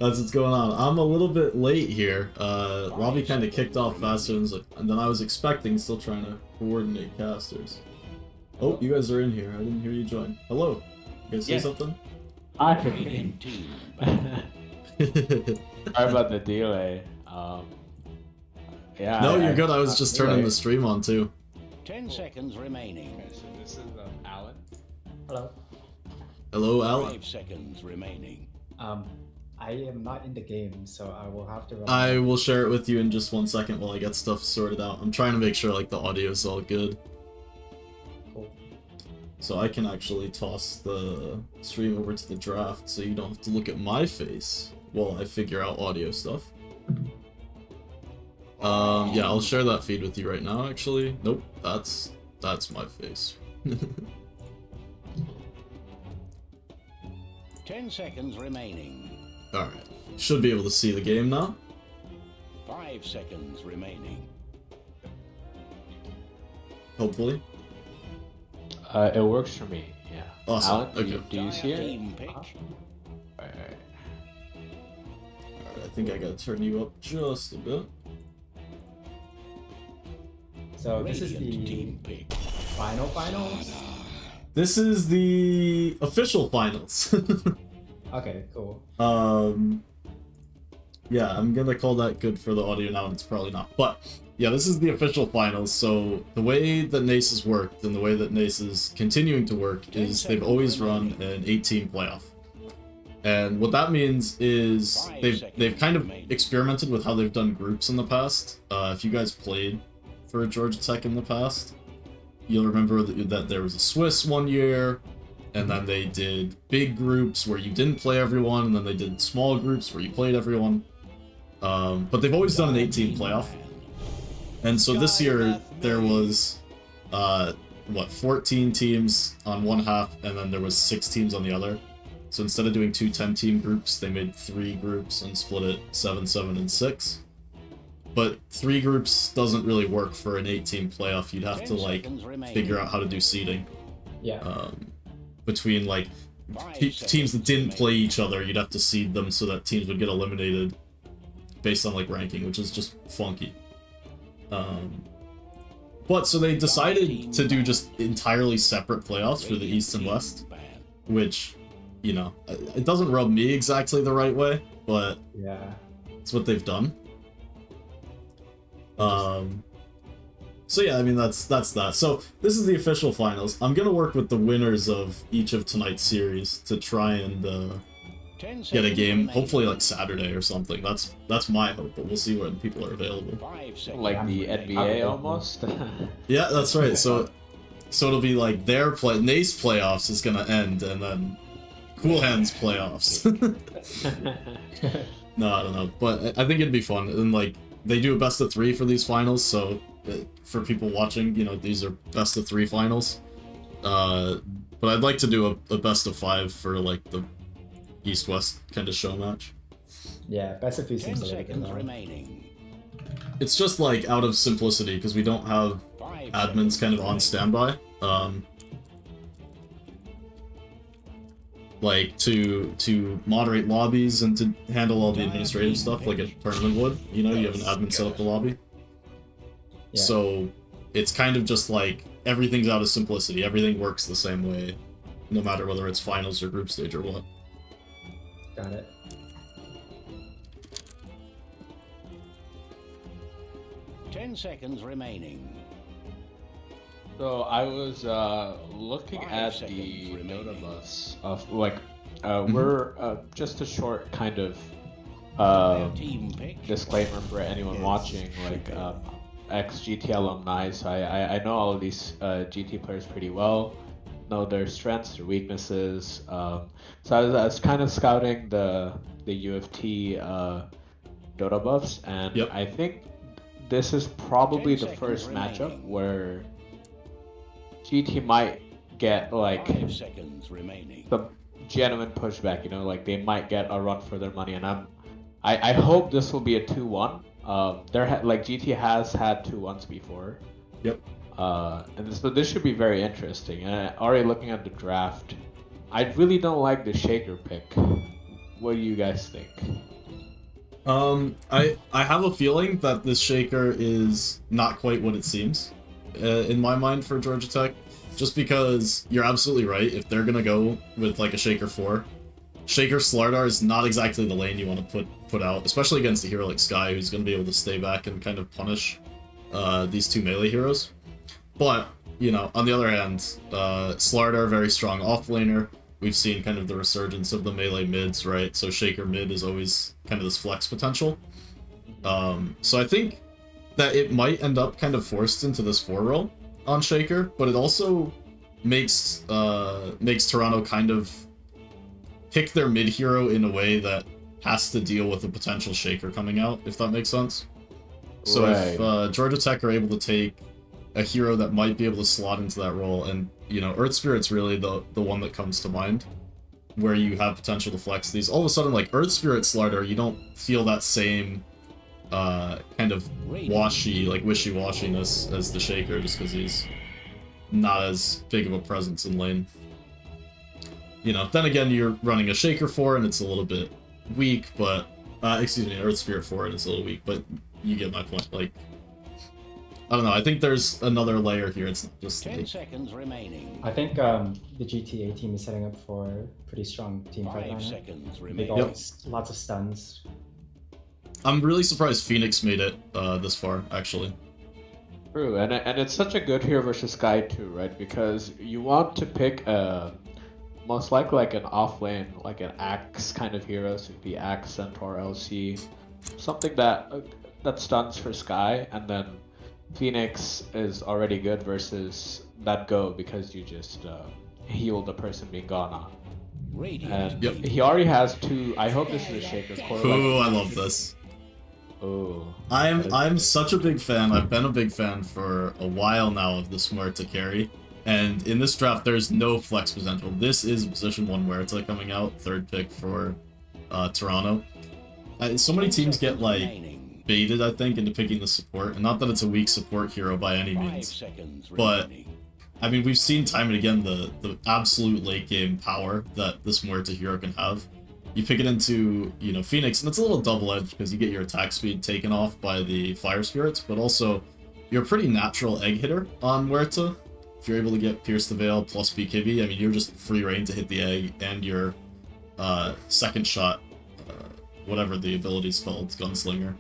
That's what's going on. I'm a little bit late here. Robbie kind of kicked off faster than I was expecting, still trying to coordinate casters. Oh, you guys are in here. I didn't hear you join. Hello. You guys say something? Sorry about the delay. Yeah. No, you're good. I was just turning the stream on too. 10 seconds remaining. Okay, so this is Alan. Hello. Hello, Alan. 5 seconds remaining. I am not in the game, so I will have to run. I will share it with you in just 1 second while I get stuff sorted out. I'm trying to make sure like the audio is all good. Cool. So I can actually toss the stream over to the draft so you don't have to look at my face while I figure out audio stuff. Yeah, I'll share that feed with you right now actually. Nope, that's my face. 10 seconds remaining. Alright, should be able to see the game now. 5 seconds remaining. Hopefully. It works for me. Yeah. Awesome. Alan, Okay. do you see it? Team pick. Alright. Alright, I think I gotta turn you up just a bit. So this is Radiant the team pick. finals. This is the official finals. Okay, cool. Yeah, I'm gonna call that good for the audio now, and it's probably not. But yeah, this is the official finals. So the way that NACE has worked and the way that NACE is continuing to work is they've always run an 8-team playoff. And what that means is they've kind of experimented with how they've done groups in the past. If you guys played for Georgia Tech in the past, you'll remember that there was a Swiss one year, and then they did big groups where you didn't play everyone, and then they did small groups where you played everyone. But they've always done an 8-team playoff. And so this year, there was, 14 teams on one half, and then there was 6 teams on the other. So instead of doing 2 10-team groups, they made 3 groups and split it 7, 7, and 6. But 3 groups doesn't really work for an 8-team playoff. You'd have to, like, figure out how to do seeding. Yeah. Between, like, teams that didn't play each other, you'd have to seed them so that teams would get eliminated based on, like, ranking, which is just funky. But, so they decided to do just entirely separate playoffs for the East and West, which, you know, it doesn't rub me exactly the right way, but Yeah. it's what they've done. So yeah, I mean, that's that. So this is the official finals. I'm gonna work with the winners of each of tonight's series to try and get a game, hopefully like Saturday or something. That's my hope, but we'll see when people are available. Like the NBA almost. Yeah, that's right. So it'll be like their NACE playoffs is gonna end, and then Cool Hands playoffs. No, I don't know, but I think it'd be fun. And like they do a best of 3 for these finals, so for people watching, you know, these are best of 3 finals. But I'd like to do a best of 5 for like the East-West kind of show match. Yeah, best of 3 10 seems a little bit seconds long. remaining. It's just like out of simplicity because we don't have 5 admins kind of on standby. Like to moderate lobbies and to handle all the administrative stuff like a tournament would. You know, you have an admin set up the lobby. Yeah. So it's kind of just like everything's out of simplicity. Everything works the same way, no matter whether it's finals or group stage or what. Got it. Ten seconds remaining. So I was looking 5 at seconds the remaining. Dota bus of like we're just a short kind of Team pick. disclaimer for anyone watching, like ex-GT alumni, so I know all of these GT players pretty well, know their strengths, their weaknesses. So I was kind of scouting the UFT Dota buffs, and Yep. I think this is probably 10 the first seconds matchup remaining. where GT might get like 5 seconds remaining. some genuine pushback, you know, like they might get a run for their money, and I hope this will be a 2-1. Like GT has had 2-1s before. Yep. And so this should be very interesting. And already looking at the draft, I really don't like the Shaker pick. what do you guys think? I have a feeling that this Shaker is not quite what it seems, in my mind, for Georgia Tech. Just because you're absolutely right, if they're gonna go with like a Shaker 4, Shaker Slardar is not exactly the lane you want to put out, especially against a hero like Skye, who's gonna be able to stay back and kind of punish these two melee heroes. But, you know, on the other hand, Slardar, very strong offlaner. We've seen kind of the resurgence of the melee mids, right? So Shaker mid is always kind of this flex potential. So I think that it might end up kind of forced into this 4 role on Shaker, but it also makes Toronto kind of pick their mid hero in a way that has to deal with a potential Shaker coming out, if that makes sense. So if Georgia Tech are able to take a hero that might be able to slot into that role, and you know, Earth Spirit's really the one that comes to mind, where you have potential to flex these. All of a sudden, like Earth Spirit Slardar, you don't feel that same kind of wishy-washiness as the Shaker, just because he's not as big of a presence in lane. You know, then again, you're running a Shaker 4 and it's a little bit weak, but excuse me, Earth Spirit 4 and it's a little weak, but you get my point. Like, I don't know, I think there's another layer here. It's not just 10 like... seconds remaining. I think the GTA team is setting up for a pretty strong team fight 5 lineup. seconds Big remaining. ults, lots of stuns. I'm really surprised Phoenix made it this far, actually. True, and it's such a good hero versus Skye too, right? Because you want to pick most likely like an offlane, like an Axe kind of hero, so it'd be Axe, Centaur, LC, something that stuns for Skye, and then Phoenix is already good versus that Go because you just heal the person being gone on. And Yep. he already has 2. I hope this is a Shaker core. Ooh, I love this. Oh, I'm such a big fan. I've been a big fan for a while now of the Muerta carry. And in this draft, there's no flex potential. This is position 1 Muerta coming out, 3rd pick for Toronto. So many teams get, like, baited, I think, into picking the support. And not that it's a weak support hero by any means. But, I mean, we've seen time and again the absolute late game power that this Muerta hero can have. You pick it into, you know, Phoenix, and it's a little double-edged because you get your attack speed taken off by the Fire Spirits, but also you're a pretty natural egg hitter on Muerta. If you're able to get Pierce the Veil plus BKB, I mean, you're just free reign to hit the egg, and your second shot, whatever the ability's called, Gunslinger,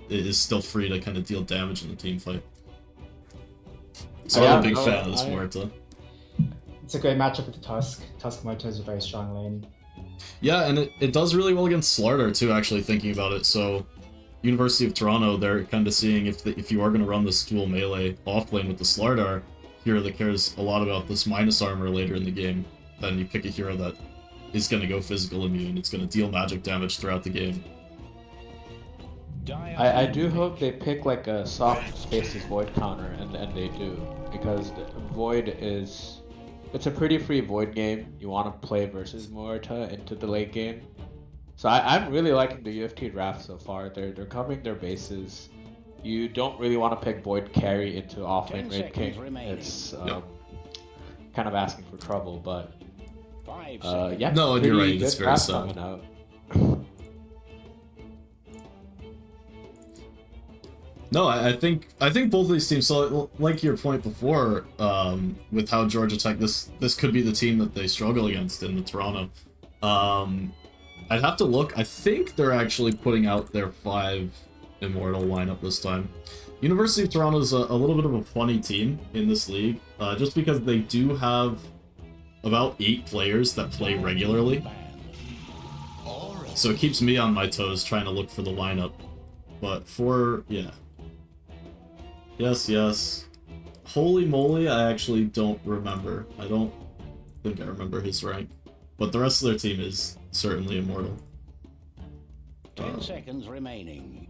is still free to kind of deal damage in the team fight. So I'm a big fan of this Muerta. It's a great matchup with the Tusk. Tusk Muerta is a very strong lane. Yeah, and it does really well against Slardar too, actually, thinking about it. So, University of Toronto, they're kind of seeing if you are going to run this dual melee offlane with the Slardar hero that cares a lot about this minus armor later in the game, then you pick a hero that is going to go physical immune. It's going to deal magic damage throughout the game. I do hope they pick like a soft Spaces Void counter, and they do, because Void is... It's a pretty free Void game. You want to play versus Muerta into the late game. So I'm really liking the UFT draft so far. They're covering their bases. You don't really want to pick Void carry into offlane Raid King. It's kind of asking for trouble, but yeah. No, you're right. It's very coming out. No, I think both of these teams. So, like your point before, with how Georgia Tech, this could be the team that they struggle against in the Toronto. I'd have to look. I think they're actually putting out their 5 Immortal lineup this time. University of Toronto is a little bit of a funny team in this league, just because they do have about 8 players that play regularly. So it keeps me on my toes trying to look for the lineup. But yeah. Yes. Holy moly, I actually don't remember. I don't think I remember his rank. But the rest of their team is certainly immortal. 10 seconds remaining.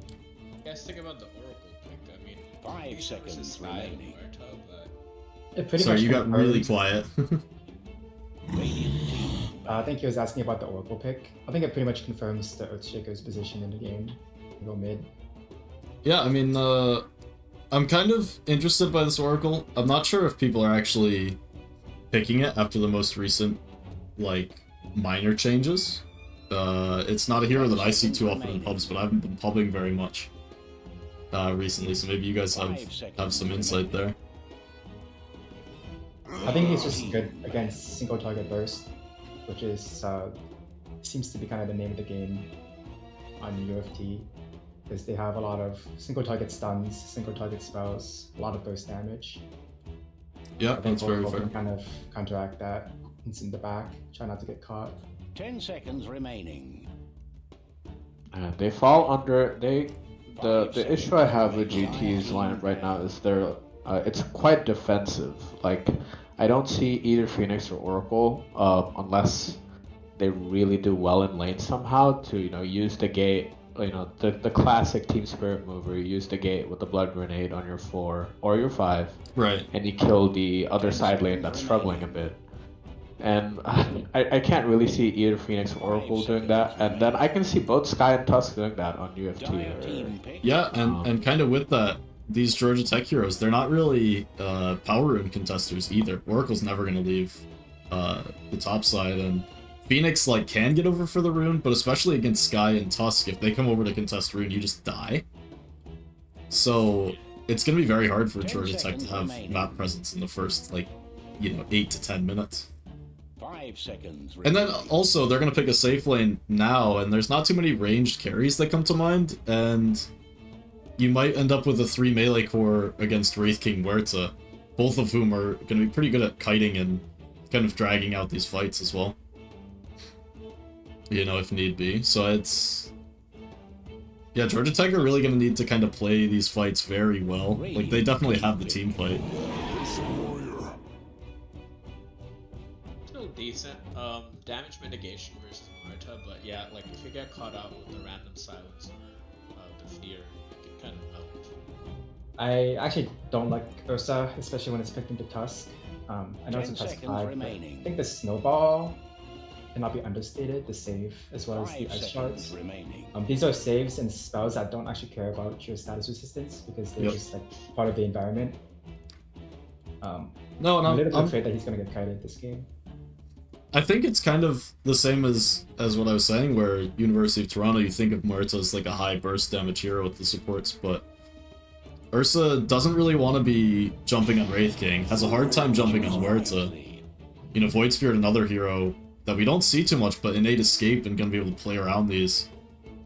You guys think about the Oracle pick? I mean, 5 seconds remaining. It pretty Sorry, much you got really confirms- quiet. I think he was asking about the Oracle pick. I think it pretty much confirms the Earthshaker's position in the game. Go mid. Yeah, I mean, I'm kind of interested by this Oracle. I'm not sure if people are actually picking it after the most recent, like, minor changes. It's not a hero that I see too often in pubs, but I haven't been pubbing very much recently, so maybe you guys have some insight there. I think he's just good against single target burst, which is seems to be kind of the name of the game on UFT, because they have a lot of single target stuns, single target spells, a lot of burst damage. Yeah, I think that's very Oracle fair. can kind of counteract that. It's in the back, try not to get caught. 10 seconds remaining. They fall under the issue I have with GT's lineup right now is it's quite defensive. Like I don't see either Phoenix or Oracle unless they really do well in lane somehow to use the gate, the classic team spirit move where you use the gate with the blood grenade on your 4 or your 5, Right. and you kill the other side lane that's struggling a bit. And I can't really see either Phoenix or Oracle doing that, and then I can see both Sky and Tusk doing that on UFT. Yeah, and kind of with that, these Georgia Tech heroes, they're not really power rune contesters either. Oracle's never going to leave the top side, and Phoenix like can get over for the rune, but especially against Sky and Tusk, if they come over to contest rune, you just die. So it's going to be very hard for Georgia Tech to have map presence in the first 8 to 10 minutes. 5 seconds. And then also they're going to pick a safe lane now, and there's not too many ranged carries that come to mind, and you might end up with a 3 melee core against Wraith King Huerta, both of whom are going to be pretty good at kiting and kind of dragging out these fights as well. If need be. So it's... Yeah, Georgia Tech are really going to need to kind of play these fights very well. Like, they definitely have the team fight. Still decent. Damage mitigation versus Marta, but yeah, like if you get caught out with the random silence or the fear, it can kind of help. I actually don't like Ursa, especially when it's picked into Tusk. I know it's a Tusk 5, but I think the Snowball cannot be understated, the save, as well as the Ice Shards. These are saves and spells that don't actually care about your status resistance, because they're just like part of the environment. I'm a little bit afraid that he's going to get kited this game. I think it's kind of the same as what I was saying, where University of Toronto, you think of Muerta as like a high burst damage hero with the supports, but Ursa doesn't really want to be jumping on Wraith King, has a hard time jumping on Muerta. Void Spirit, another hero that we don't see too much, but innate escape and gonna be able to play around these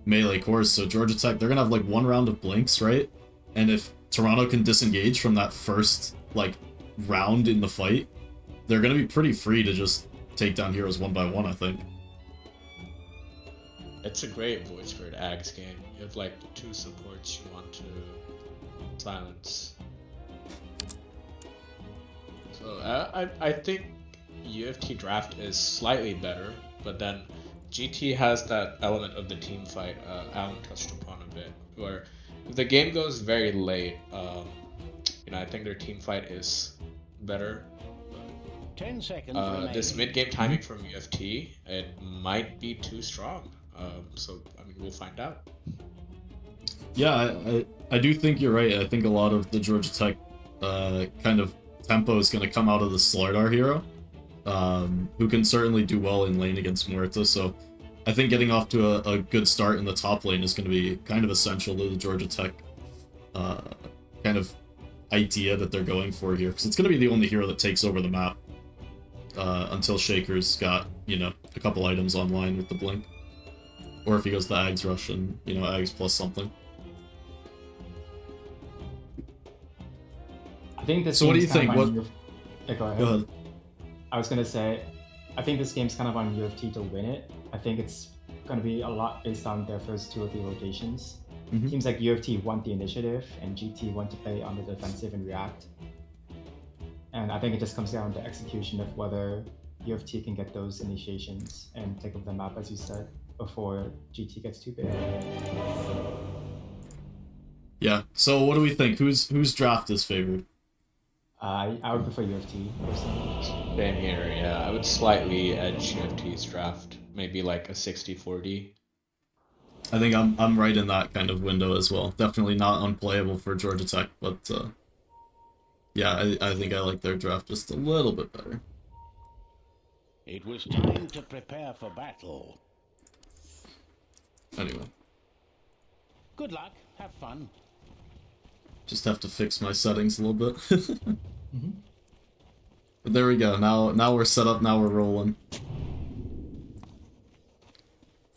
melee cores. So Georgia Tech, they're gonna have like one round of blinks, right? And if Toronto can disengage from that first round in the fight, they're gonna be pretty free to just take down heroes one by one, I think. It's a great Void Spirit Ags game. You have like 2 supports you want to silence. So I think UFT draft is slightly better, but then GT has that element of the team fight Alan touched upon a bit, where if the game goes very late, I think their team fight is better. 10 seconds this mid-game timing from UFT, it might be too strong. So we'll find out. Yeah, I do think you're right. I think a lot of the Georgia Tech kind of tempo is going to come out of the Slardar hero, who can certainly do well in lane against Muerta. So I think getting off to a good start in the top lane is going to be kind of essential to the Georgia Tech kind of idea that they're going for here, because it's going to be the only hero that takes over the map until Shaker's got, a couple items online with the blink. Or if he goes the Ags rush and, Ags plus something. I think this. So what do you think? Yeah, go ahead. Go ahead. I was gonna say, I think this game's kind of on UFT to win it. I think it's gonna be a lot based on their first 2 or 3 rotations. Seems like UFT want the initiative and GT want to play on the defensive and react. And I think it just comes down to execution of whether UFT can get those initiations and take over the map, as you said, before GT gets too big. Yeah. So what do we think? Whose draft is favored? I would prefer UFT personally. Same here, yeah. I would slightly edge UFT's draft, maybe like a 60-40. I think I'm right in that kind of window as well. Definitely not unplayable for Georgia Tech, but yeah, I think I like their draft just a little bit better. It was time to prepare for battle. Anyway. Good luck. Have fun. Just have to fix my settings a little bit. Mm-hmm. But there we go. Now we're set up. Now we're rolling.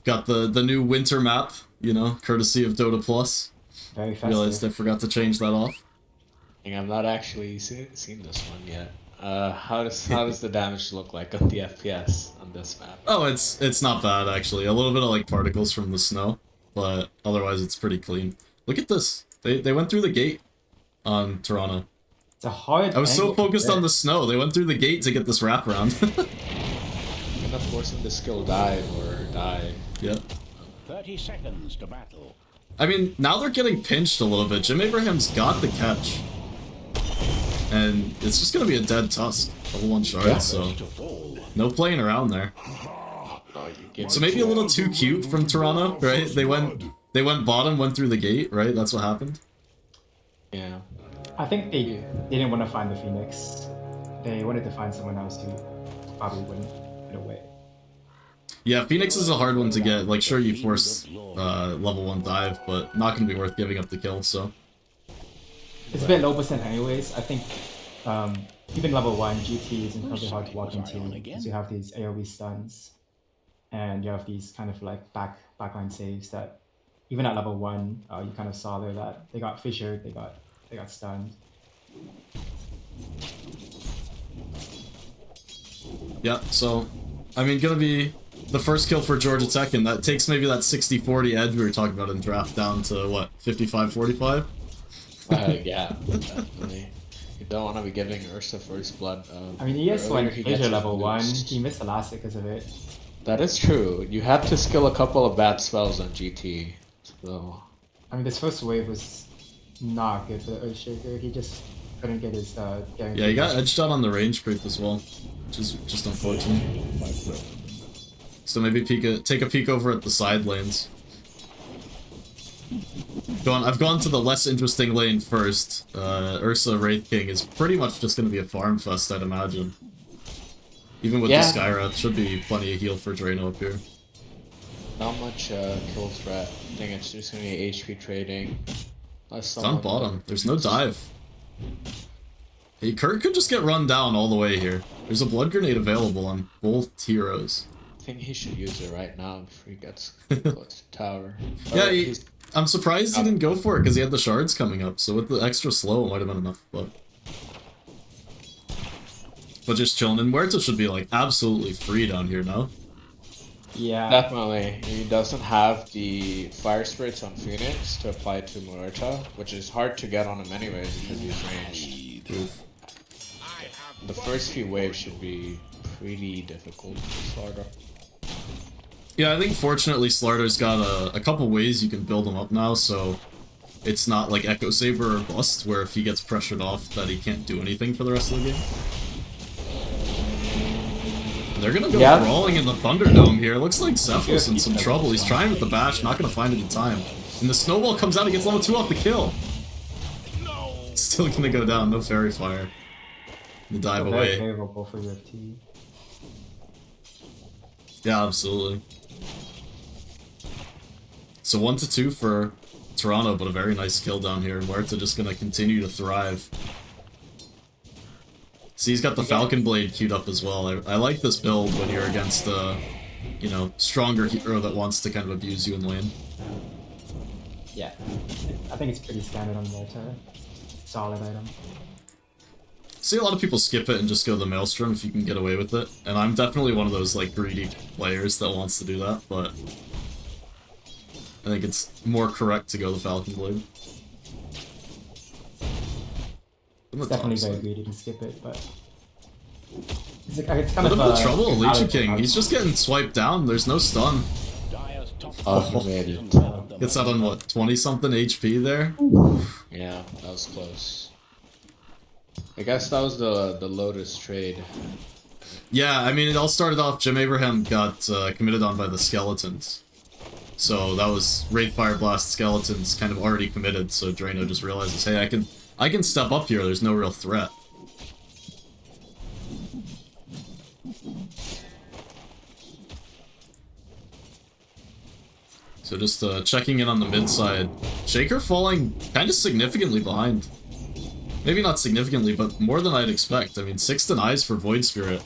Got the new winter map, you know, courtesy of Dota Plus. Very festive. Realized I forgot to change that off. I've not actually seen this one yet. How does the damage look like on the FPS on this map? Oh, it's not bad actually. A little bit of like particles from the snow, but otherwise it's pretty clean. Look at this. They went through the gate on Toronto. It's a hard. I was so angle to focused on hit. the snow. They went through the gate to get this wraparound. I'm gonna force him to skill dive or die. Yeah. 30 seconds to battle. I mean, now they're getting pinched a little bit. Jim Abraham's got the catch. And it's just gonna be a dead Tusk. Level 1 shard, Yeah. so To fall. no playing around there. No, you give So maybe a little too cute from Toronto, right? They went bottom, went through the gate, right? That's what happened. Yeah. I think they didn't want to find the Phoenix. They wanted to find someone else who probably wouldn't get away. Yeah, Phoenix is a hard one to get. Like, sure, you force level 1 dive, but not gonna be worth giving up the kill, so. It's a bit low percent anyways. I think even level 1, GT is incredibly hard to walk into because you have these AoE stuns. And you have these kind of like backline saves that even at level 1, you kind of saw there that they got fissured, they got stunned. Yeah, so, I mean, gonna be the first kill for Georgia Tech, and that takes maybe that 60-40 edge we were talking about in draft down to, what, 55-45? Yeah, definitely. You don't want to be giving Ursa first blood. I mean, yes, earlier when he Asia gets level 1, boost. he missed the last because of it. That is true. You have to skill a couple of bad spells on GT. So I mean, this first wave was not good for the Earthshaker. He just couldn't get his guarantee. Yeah, he got edged out on the range creep as well, which is just unfortunate. So maybe take a peek over at the side lanes. I've gone to the less interesting lane first. Ursa Wraith King is pretty much just going to be a farm fest, I'd imagine. Even with the Skyrath, should be plenty of heal for Drano up here. not much kill threat. I think it's just gonna be HP trading. It's on bottom. There's no dive. Hey, Kurt could just get run down all the way here. There's a blood grenade available on both heroes. I think he should use it right now before he gets close to tower. Yeah, I'm surprised he didn't go for it because he had the shards coming up. So with the extra slow, it might have been enough. But just chilling. And Huerta should be like absolutely free down here now. Yeah. Definitely. He doesn't have the fire spirits on Phoenix to apply to Muerta, which is hard to get on him anyways because he's ranged. Oof. The first few waves should be pretty difficult for Slardar. Yeah, I think fortunately Slardar's got a couple ways you can build him up now, so it's not like Echo Saber or Bust, where if he gets pressured off that he can't do anything for the rest of the game. They're gonna go brawling in the Thunderdome here. Looks like Cephos in some trouble. He's trying with the bash, not gonna find it in time. And the snowball comes out, he gets level 2 off the kill. Still gonna go down, no fairy fire. The dive Very away. favorable for UFT. Yeah, absolutely. So 1-2 for Toronto, but a very nice kill down here. Huerta just gonna continue to thrive. See, he's got the Falcon Blade queued up as well. I like this build when you're against a, you know, stronger hero that wants to kind of abuse you in lane. Yeah. I think it's pretty standard on Volta. Solid item. See, a lot of people skip it and just go the Maelstrom if you can get away with it. And I'm definitely one of those, like, greedy players that wants to do that, but I think it's more correct to go the Falcon Blade. It's definitely very greedy to skip it, but it's kind of of the trouble, Legion King. He's just getting swiped down. There's no stun. Oh, he made it. Gets out on what, 20-something HP there? Yeah, that was close. I guess that was the Lotus trade. Yeah, I mean, it all started off, Jim Abraham got committed on by the Skeletons. So that was Wraith Fire Blast Skeletons kind of already committed, so Drano just realizes, hey, I can step up here, there's no real threat. So just checking in on the mid side. Shaker falling kind of significantly behind. Maybe not significantly, but more than I'd expect. I mean, 6 denies for Void Spirit.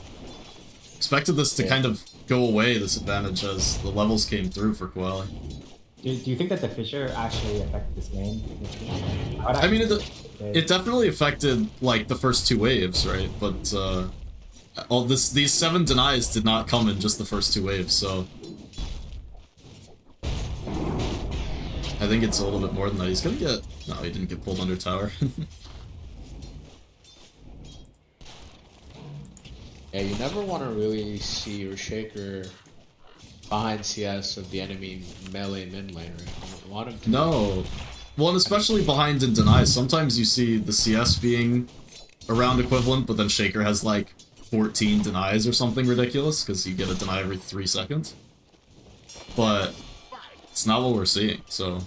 Expected this to kind of go away, this advantage, as the levels came through for Koala. Do you think that the Fissure actually affected this game? I mean, it definitely affected, like, the first 2 waves, right? But, these 7 denies did not come in just the first 2 waves, so... I think it's a little bit more than that. He's gonna get... No, he didn't get pulled under tower. Yeah, you never want to really see your Shaker behind CS of the enemy melee mid lane, right? You want him to... No. Well, and especially behind in denies. Sometimes you see the CS being around equivalent, but then Shaker has like 14 denies or something ridiculous, because you get a deny every 3 seconds. But it's not what we're seeing, so...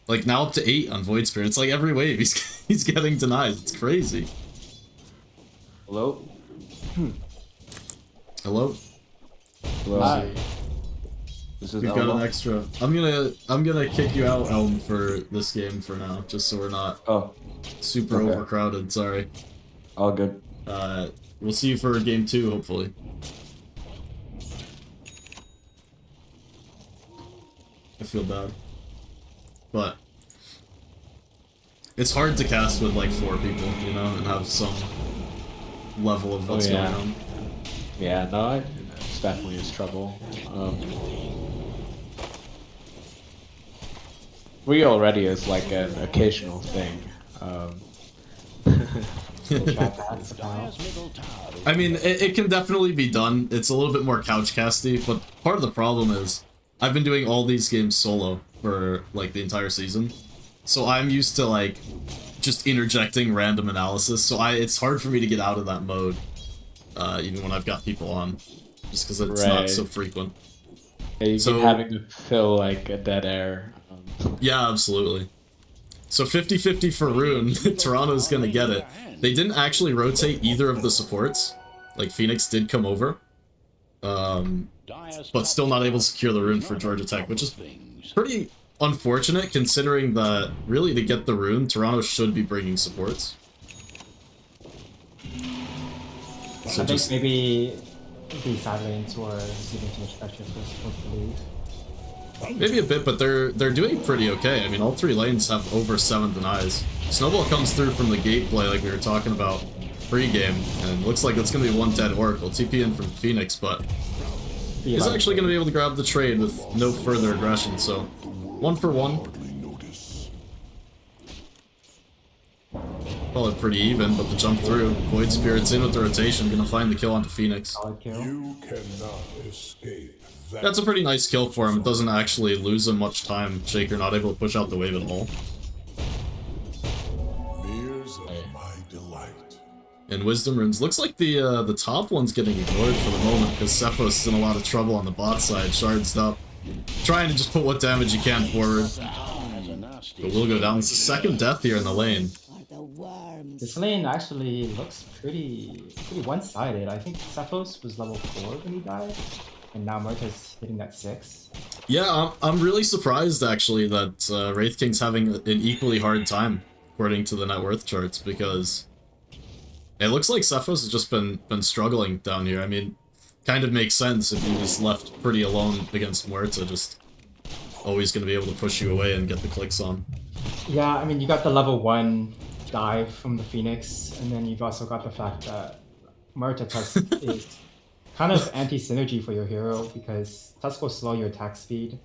Like, now up to 8 on Void Spirit. It's like every wave he's getting denies. It's crazy. Hello? Hello? Hello. Hi. This is We've got an extra. I'm gonna kick you out, Elm, for this game for now, just so we're not super overcrowded. Sorry. All good. We'll see you for game 2, hopefully. I feel bad, but it's hard to cast with like 4 people, you know, and have some level of what's going on. Yeah, no, it's definitely his trouble. We already is like an occasional thing. I mean, it can definitely be done. It's a little bit more couch casty, but part of the problem is I've been doing all these games solo for like the entire season, so I'm used to like just interjecting random analysis. So it's hard for me to get out of that mode, even when I've got people on, just because it's not so frequent. Yeah, you keep having to fill like a dead air. Yeah, absolutely. So 50-50 for Rune. Toronto's gonna get it. They didn't actually rotate either of the supports. Like, Phoenix did come over. But still not able to secure the Rune for Georgia Tech, which is pretty unfortunate, considering that, really, to get the Rune, Toronto should be bringing supports. So I think maybe the side lanes were receiving too much pressure for support to leave. Maybe a bit, but they're doing pretty okay. I mean, all 3 lanes have over 7 denies. Snowball comes through from the gate play like we were talking about pre-game, and looks like it's going to be 1 dead Oracle. TP in from Phoenix, but he's actually going to be able to grab the trade with no further aggression, so 1 for 1. Call it pretty even, but the jump through. Void Spirit's in with the rotation, going to find the kill onto Phoenix. You cannot escape. That's a pretty nice kill for him. It doesn't actually lose him much time. Shaker not able to push out the wave at all. Mirrors of my delight. And Wisdom Runes. Looks like the top one's getting ignored for the moment, because Cephos is in a lot of trouble on the bot side, shards up. Trying to just put what damage he can forward. But will go down. It's the 2nd death here in the lane. This lane actually looks pretty one-sided. I think Cephos was level 4 when he died, and now Marta's hitting that 6. Yeah, I'm really surprised actually that Wraith King's having an equally hard time, according to the net worth charts, because it looks like Cephos has just been struggling down here. I mean, kind of makes sense if you just left pretty alone against Muerta, just always going to be able to push you away and get the clicks on. Yeah, I mean, you got the level 1 dive from the Phoenix, and then you've also got the fact that Muerta Tusk is kind of anti-synergy for your hero, because Tusk will slow your attack speed,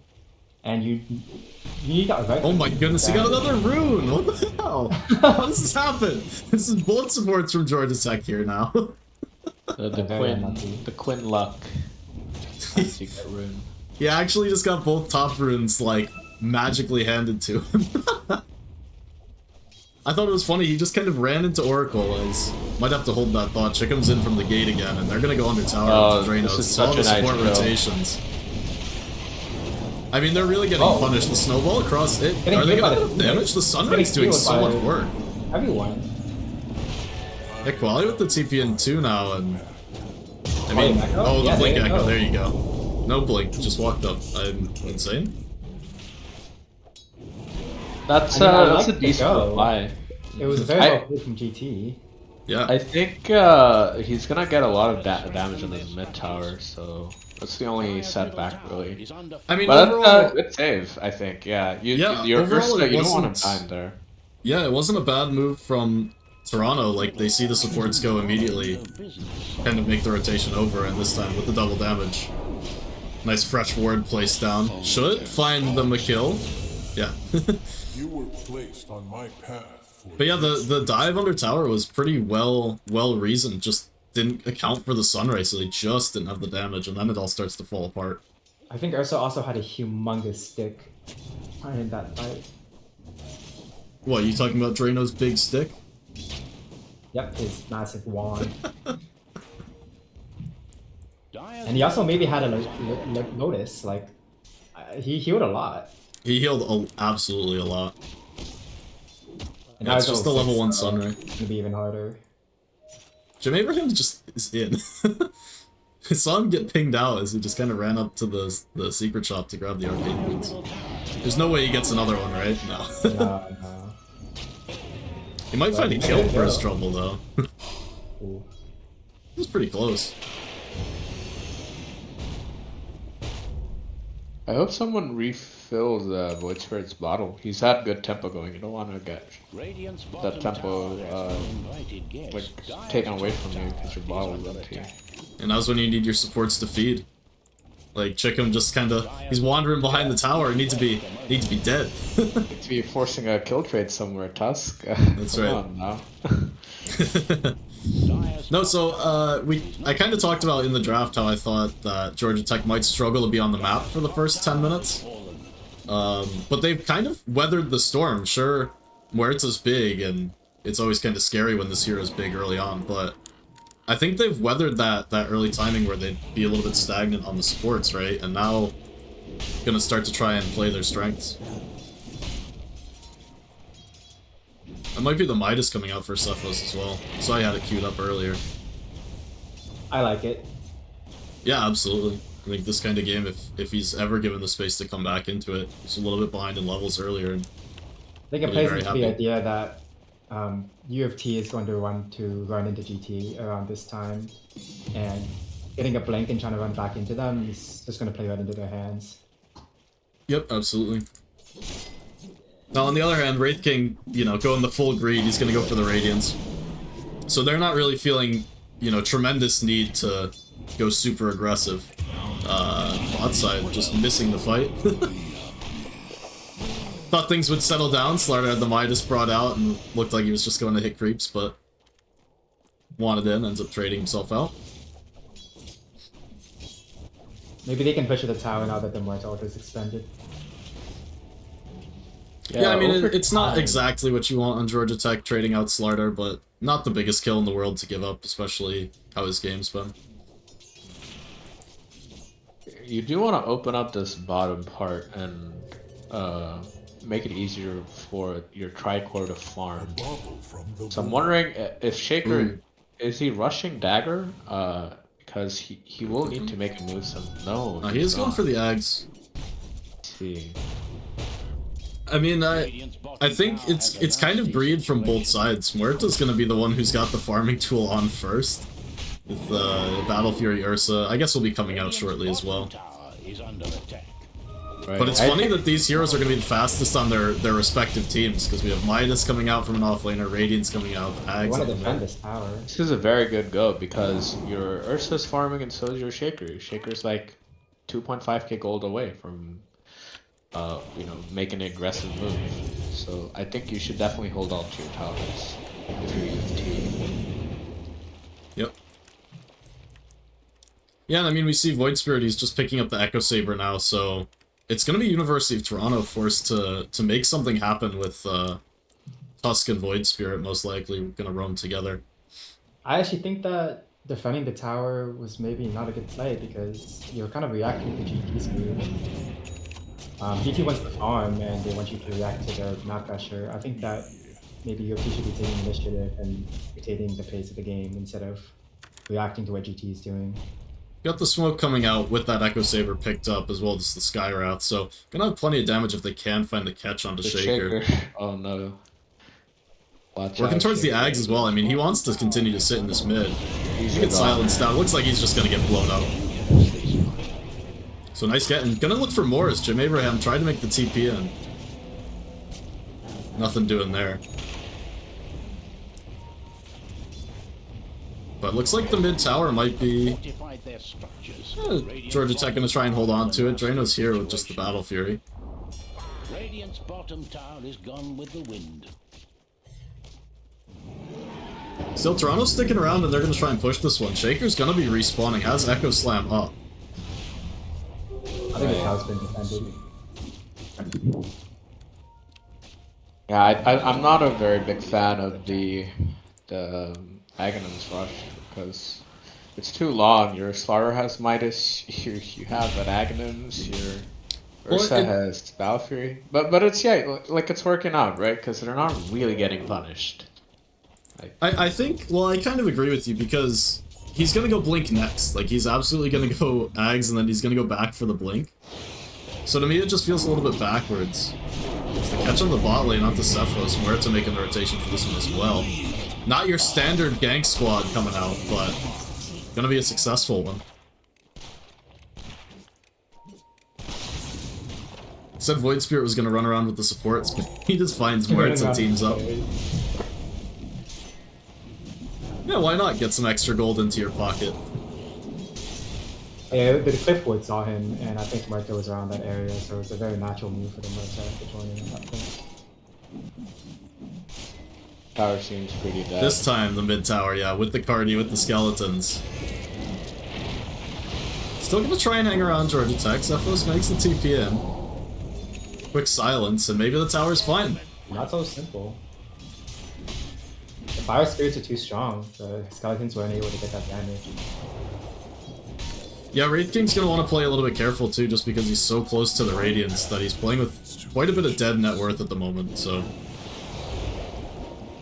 and you need that right. Oh my goodness, he got another rune! What the hell? How does this happen? This is both supports from Georgia Tech here now. the Quinn luck. You get rune. He actually just got both top runes, like, magically handed to him. I thought it was funny, he just kind of ran into Oracle as... Might have to hold that thought. Chickum's in from the gate again, and they're gonna go under tower with Drano. It's all the support rotations. I mean, they're really getting punished. The snowball across it. Are they gonna have damage? The Sunrise doing so much work. Everyone. Quality with the TP in 2 now, and... I mean, oh, the Blink Echo, there you go. No blink, just walked up. I'm insane. That's I mean, I that's like a the decent go. reply. It was very I- well played from GT. Yeah. I think he's gonna get a lot of damage on his mid tower, so that's the only setback really. I mean, But overall, that's a good save, I think. Yeah, you're overall it you don't want wasn't. to time there. Yeah, it wasn't a bad move from Toronto. Like, they see the supports go immediately, kind of make the rotation over, and this time with the double damage. Nice fresh ward placed down. Should find them a kill. Yeah. You were placed on my path for But yeah, the dive under tower was pretty well reasoned. Just didn't account for the sunrise, so they just didn't have the damage, and then it all starts to fall apart. I think Ursa also had a humongous stick in that fight. What, you talking about Drano's big stick? Yep, his massive wand. And he also maybe had a Lotus, like, he healed a lot. He healed absolutely a lot. And Yeah, now it's he's just the level level 1 6, so sunray. It's gonna be even harder. Jim Abraham just is in. I saw him get pinged out as he just kind of ran up to the secret shop to grab the arcane boots. There's no way he gets another one, right? No. No. He might find a But kill he for his might trouble, though. Ooh. It was pretty close. I hope someone refills Void Spirit's bottle. He's had good tempo going. You don't want to get that tempo like taken away from you because your bottle is empty. And that's when you need your supports to feed. Like, Chickham just kind of, he's wandering behind the tower. He needs to be dead. If you're forcing a kill trade somewhere, Tusk. That's Come right. on now. No, so I kind of talked about in the draft how I thought that Georgia Tech might struggle to be on the map for the first 10 minutes. But they've kind of weathered the storm. Sure, Muerta's big, and it's always kind of scary when this hero's big early on, but I think they've weathered that early timing where they'd be a little bit stagnant on the supports, right? And now gonna start to try and play their strengths. That might be the Midas coming out for Cephalus as well. So I had it queued up earlier. I like it. Yeah, absolutely. I think this kind of game, if he's ever given the space to come back into it, he's a little bit behind in levels earlier. And I think it Really plays very into the happy. idea that U of T is going to run into GT around this time, and getting a blink and trying to run back into them is just going to play right into their hands. Yep, absolutely. Now, on the other hand, Wraith King, you know, going the full greed, he's going to go for the Radiance. So they're not really feeling, you know, tremendous need to go super aggressive. Bot side, just missing the fight. Thought things would settle down. Slarder had the Midas brought out and looked like he was just going to hit creeps, but wanted in, ends up trading himself out. Maybe they can push to the tower now that the Muerta ult is expended. Yeah, I mean, over it's not time- exactly what you want on Georgia Tech trading out Slarder, but not the biggest kill in the world to give up, especially how his game's been. You do want to open up this bottom part and make it easier for your Tricore to farm. bubble from the So I'm void. wondering if Shaker is he rushing dagger? Because he will need to make a move. Some no. He is going for the Ags. See. I mean, I think it's kind of breed from both sides. Muerta's gonna be the one who's got the farming tool on first. With Battle Fury Ursa. I guess will be coming out shortly as well. Right. But it's funny that these heroes are going to be the fastest on their respective teams, because we have Midas coming out from an offlaner, Radiant's coming out, I Ags. want to on the defend mid. this tower. This is a very good go because your Ursa's farming and so is your Shaker. Shaker's like 2.5k gold away from, you know, making an aggressive move. So I think you should definitely hold on to your towers if you're UFT. Yep. Yeah, and I mean, we see Void Spirit, he's just picking up the Echo Saber now, so it's going to be University of Toronto forced to make something happen with Tusk and Void Spirit, most likely going to roam together. I actually think that defending the tower was maybe not a good play because you're kind of reacting to GT's move. GT wants to farm and they want you to react to their map pressure. I think that maybe your should be taking initiative and dictating the pace of the game instead of reacting to what GT is doing. Got the smoke coming out with that Echo Saber picked up, as well as the Sky Wrath, so gonna have plenty of damage if they can find the catch onto The Shaker. Oh no. Watch Working out, towards the Shaker. Ags as well. I mean, he wants to continue to sit in this mid. He's He gets gone. silenced down. Looks like he's just gonna get blown up. So nice getting. Gonna look for more as Jim Abraham tried to make the TP in. Nothing doing there. But looks like the mid tower might be... Fortified their structures. Georgia Tech gonna try and hold on to it. Drano's here with just the Battle Fury. Radiant's bottom tower is gone with the wind. Still, Toronto's sticking around and they're gonna try and push this one. Shaker's gonna be respawning. Has Echo Slam up. I think the tower's been defended. Yeah, I'm not a very big fan of the Aghanim's rush because it's too long. Your Slaughter has Midas, you have an Aghanim's, your Ursa has Battle Fury, but it's like it's working out, right? Because they're not really getting punished. I think, well, I kind of agree with you because he's gonna go Blink next. Like, he's absolutely gonna go Ags and then he's gonna go back for the Blink. So to me, it just feels a little bit backwards. It's the catch on the bot lane, not the Cephos, where to make the rotation for this one as well. Not your standard gank squad coming out, but gonna be a successful one. Said Void Spirit was gonna run around with the supports, but he just finds Moritz and teams up. Yeah, why not get some extra gold into your pocket? Yeah, the Cliffwood saw him, and I think Murta was around that area, so it's a very natural move for the Murta to join in at that point. Tower seems pretty dead. This time, the mid tower, yeah, with the Cardi, with the skeletons. Still gonna try and hang around Georgia Tech. Cephos makes the TP in. Quick silence, and maybe the tower's fine. Not so simple. The Fire Spirits are too strong. The Skeletons weren't able to get that damage. Yeah, Wraith King's gonna want to play a little bit careful too, just because he's so close to the Radiance that he's playing with quite a bit of dead net worth at the moment, so...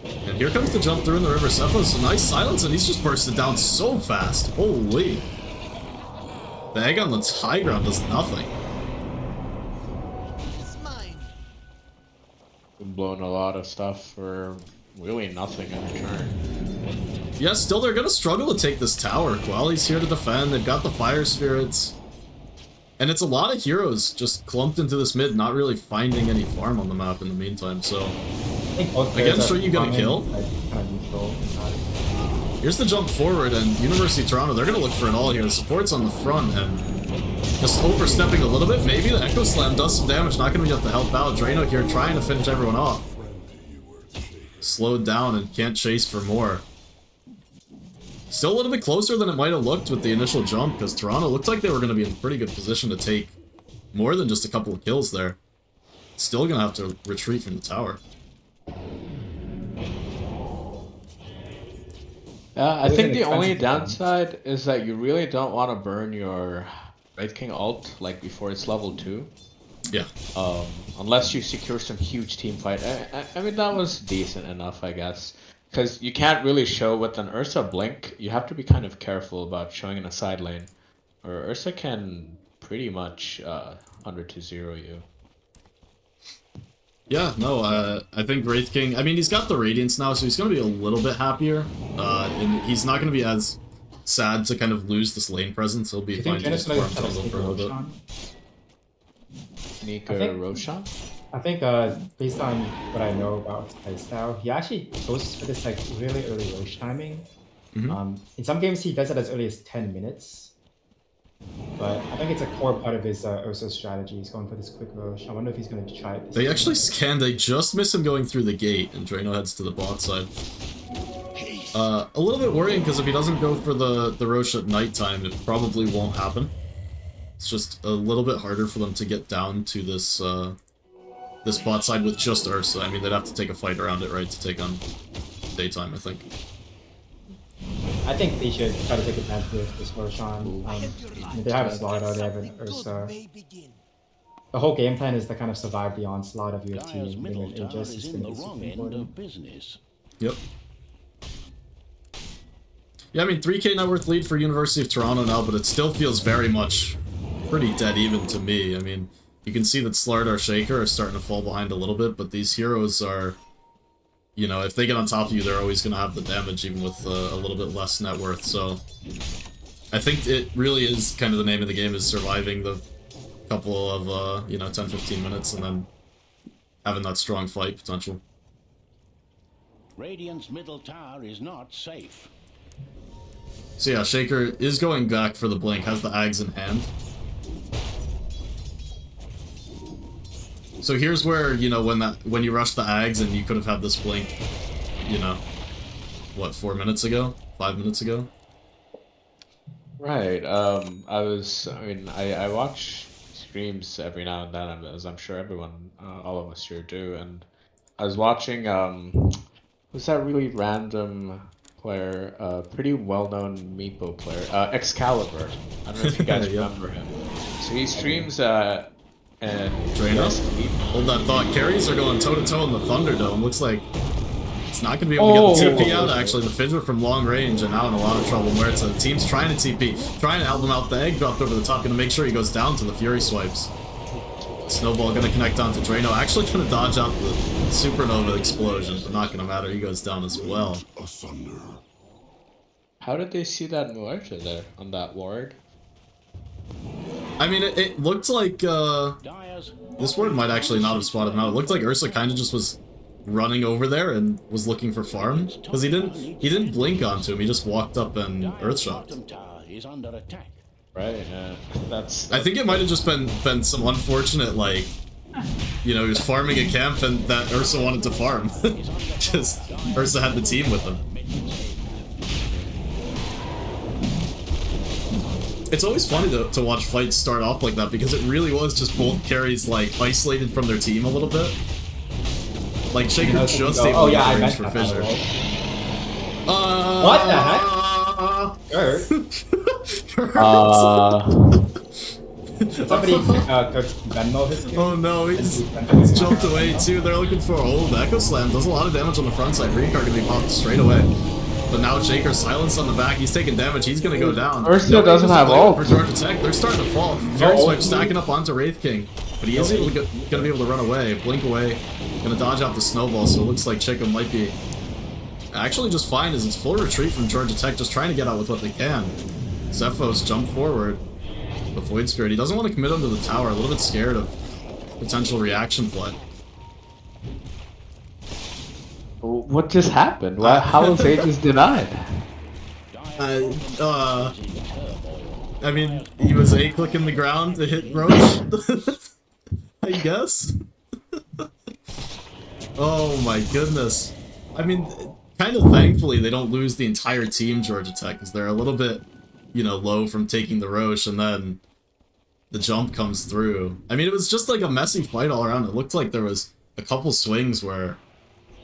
And here comes the jump through in the river. Cephos, a nice silence, and he's just bursted down so fast. Holy. The egg on the high ground does nothing. Been blowing a lot of stuff for really nothing in return. Yeah, still they're gonna struggle to take this tower. Quali's here to defend, they've got the Fire Spirits. And it's a lot of heroes just clumped into this mid, not really finding any farm on the map in the meantime, so... Again, sure you get a kill. Here's the jump forward, and University of Toronto, they're gonna look for it all here. The support's on the front, and just overstepping a little bit. Maybe the Echo Slam does some damage, not gonna be able to help out. Drano here trying to finish everyone off. Slowed down and can't chase for more. Still a little bit closer than it might have looked with the initial jump, because Toronto looked like they were gonna be in pretty good position to take more than just a couple of kills there. Still gonna have to retreat from the tower. I think the only downside is that you really don't want to burn your Wraith King ult like before it's level 2. Yeah. Unless you secure some huge team fight. I mean, that was decent enough, I guess. Because you can't really show with an Ursa blink. You have to be kind of careful about showing in a side lane. Or Ursa can pretty much under to 0 you. Yeah, no, I think Wraith King, I mean, he's got the Radiance now, so he's going to be a little bit happier. And he's not going to be as sad to kind of lose this lane presence. He'll be fine to just farm jungle for a little bit. Nika Roshan? I think based on what I know about his playstyle, he actually goes for this like really early Roche timing. In some games he does it as early as 10 minutes. But I think it's a core part of his Ursa strategy. He's going for this quick Roche. I wonder if he's going to try it. They actually scan, they just miss him going through the gate, and Drano heads to the bot side. A little bit worrying, because if he doesn't go for the Roche at nighttime, it probably won't happen. It's just a little bit harder for them to get down to this this bot side with just Ursa. I mean, they'd have to take a fight around it, right, to take on daytime, I think. I think they should try to take advantage of this Roshan. They have a Slaughter, they have an Ursa. The whole game plan is to kind of survive the onslaught of UFT Dyer's and middle bring in tower Aegis. is It's in going the to be wrong super end important. of business. Yep. Yeah, I mean, 3K net worth lead for University of Toronto now, but it still feels very much pretty dead even to me. I mean, you can see that Slardar Shaker are starting to fall behind a little bit, but these heroes are, you know, if they get on top of you, they're always going to have the damage, even with a little bit less net worth. So I think it really is kind of the name of the game, is surviving the couple of, you know, 10-15 minutes and then having that strong fight potential. Radiant's middle tower is not safe. So yeah, Shaker is going back for the blink, has the Ags in hand. So here's where, you know, when you rush the Ags and you could have had this blink, you know, what, 4 minutes ago? 5 minutes ago? Right. I watch streams every now and then, as I'm sure everyone, all of us here do, and I was watching, who's that really random player, pretty well-known Meepo player, Excalibur. I don't know if you guys remember him. So he streams, and Drano? Hold that thought. Carries are going toe-to-toe in the Thunderdome. Looks like it's not going to be able to get the TP out, actually. The Fidget from long range and now in a lot of trouble. Where it's a team's trying to TP, trying to help him out. The egg dropped over the top, going to make sure he goes down to the Fury swipes. Snowball going to connect onto Drano. Actually going to dodge out the Supernova explosion, but not going to matter. He goes down as well. How did they see that Muerta there on that ward? I mean, it looked like, this ward might actually not have spotted him out. It looked like Ursa kind of just was running over there and was looking for farm. Because he didn't blink onto him, he just walked up and Earthshocked. Right, that's... I think it might have just been some unfortunate, like, you know, he was farming a camp and that Ursa wanted to farm. Just, Ursa had the team with him. It's always funny to watch fights start off like that, because it really was just both carries, like, isolated from their team a little bit. Like, Shaker just able to get range for Fissure. What the heck? Kurt? Somebody Venmo his game? Oh no, he's jumped away too. They're looking for the Echo Slam. Does a lot of damage on the front side. Ricard gonna be popped straight away. But now Shaker silence on the back. He's taking damage. He's gonna go down. Ursa doesn't have ult. For Georgia Tech. They're starting to fall. Fury Swipe stacking up onto Wraith King. But he is gonna be able to run away. Blink away. Gonna dodge out the Snowball, so it looks like Chico might be actually just fine as it's full retreat from Georgia Tech, just trying to get out with what they can. Zephos jump forward. The Void Spirit. He doesn't want to commit onto the tower. A little bit scared of potential reaction play. What just happened? How was Aegis denied? I mean, he was A-clicking the ground to hit Roach. I guess. Oh my goodness. I mean, kind of thankfully they don't lose the entire team, Georgia Tech, because they're a little bit, you know, low from taking the Roche, and then the jump comes through. I mean, it was just like a messy fight all around. It looked like there was a couple swings where,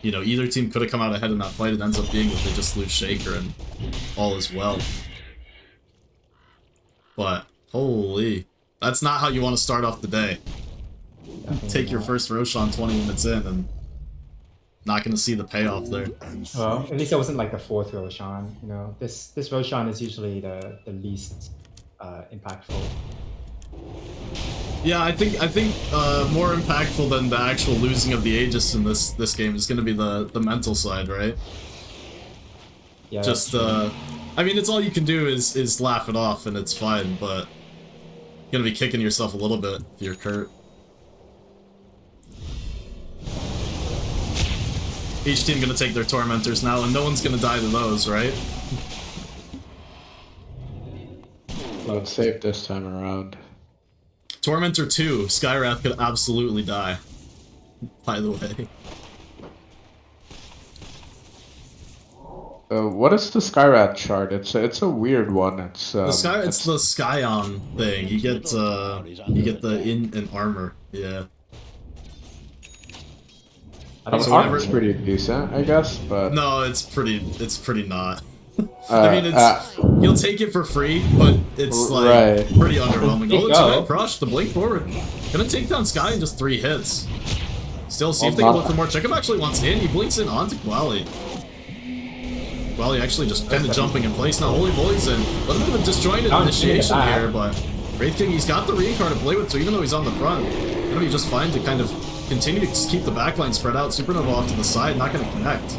you know, either team could have come out ahead in that fight. It ends up being that they just lose Shaker and all is well. But, holy, that's not how you want to start off the day. Take your first Roshan 20 minutes in and not going to see the payoff there. Well, at least it wasn't like the fourth Roshan, you know. This Roshan is usually the least impactful. Yeah, I think more impactful than the actual losing of the Aegis in this game is going to be the mental side, right? Yeah. Just I mean, it's all you can do is laugh it off and it's fine, but you're gonna be kicking yourself a little bit if you're Kurt. Each team gonna take their Tormentors now, and no one's gonna die to those, right? Well, it's safe this time around. Tormentor 2, Skywrath could absolutely die, by the way. What is the Skywrath chart? It's a weird one. It's it's the Skyon thing. You get the in armor, yeah. So armor's pretty decent, I guess, but no, it's pretty not. I mean, you'll take it for free, but it's like pretty underwhelming. Oh, it's a crush. The blink forward, gonna take down Sky in just 3 hits. Still, see if they can look for more. Checkup actually wants in. He blinks in onto Quali. Well, he actually just kind of jumping in place now. Holy moly's in. A little bit of a disjointed initiation here, but Wraith King, he's got the reincarn to play with, so even though he's on the front, gonna be just fine to kind of continue to keep the backline spread out. Supernova off to the side, not gonna connect.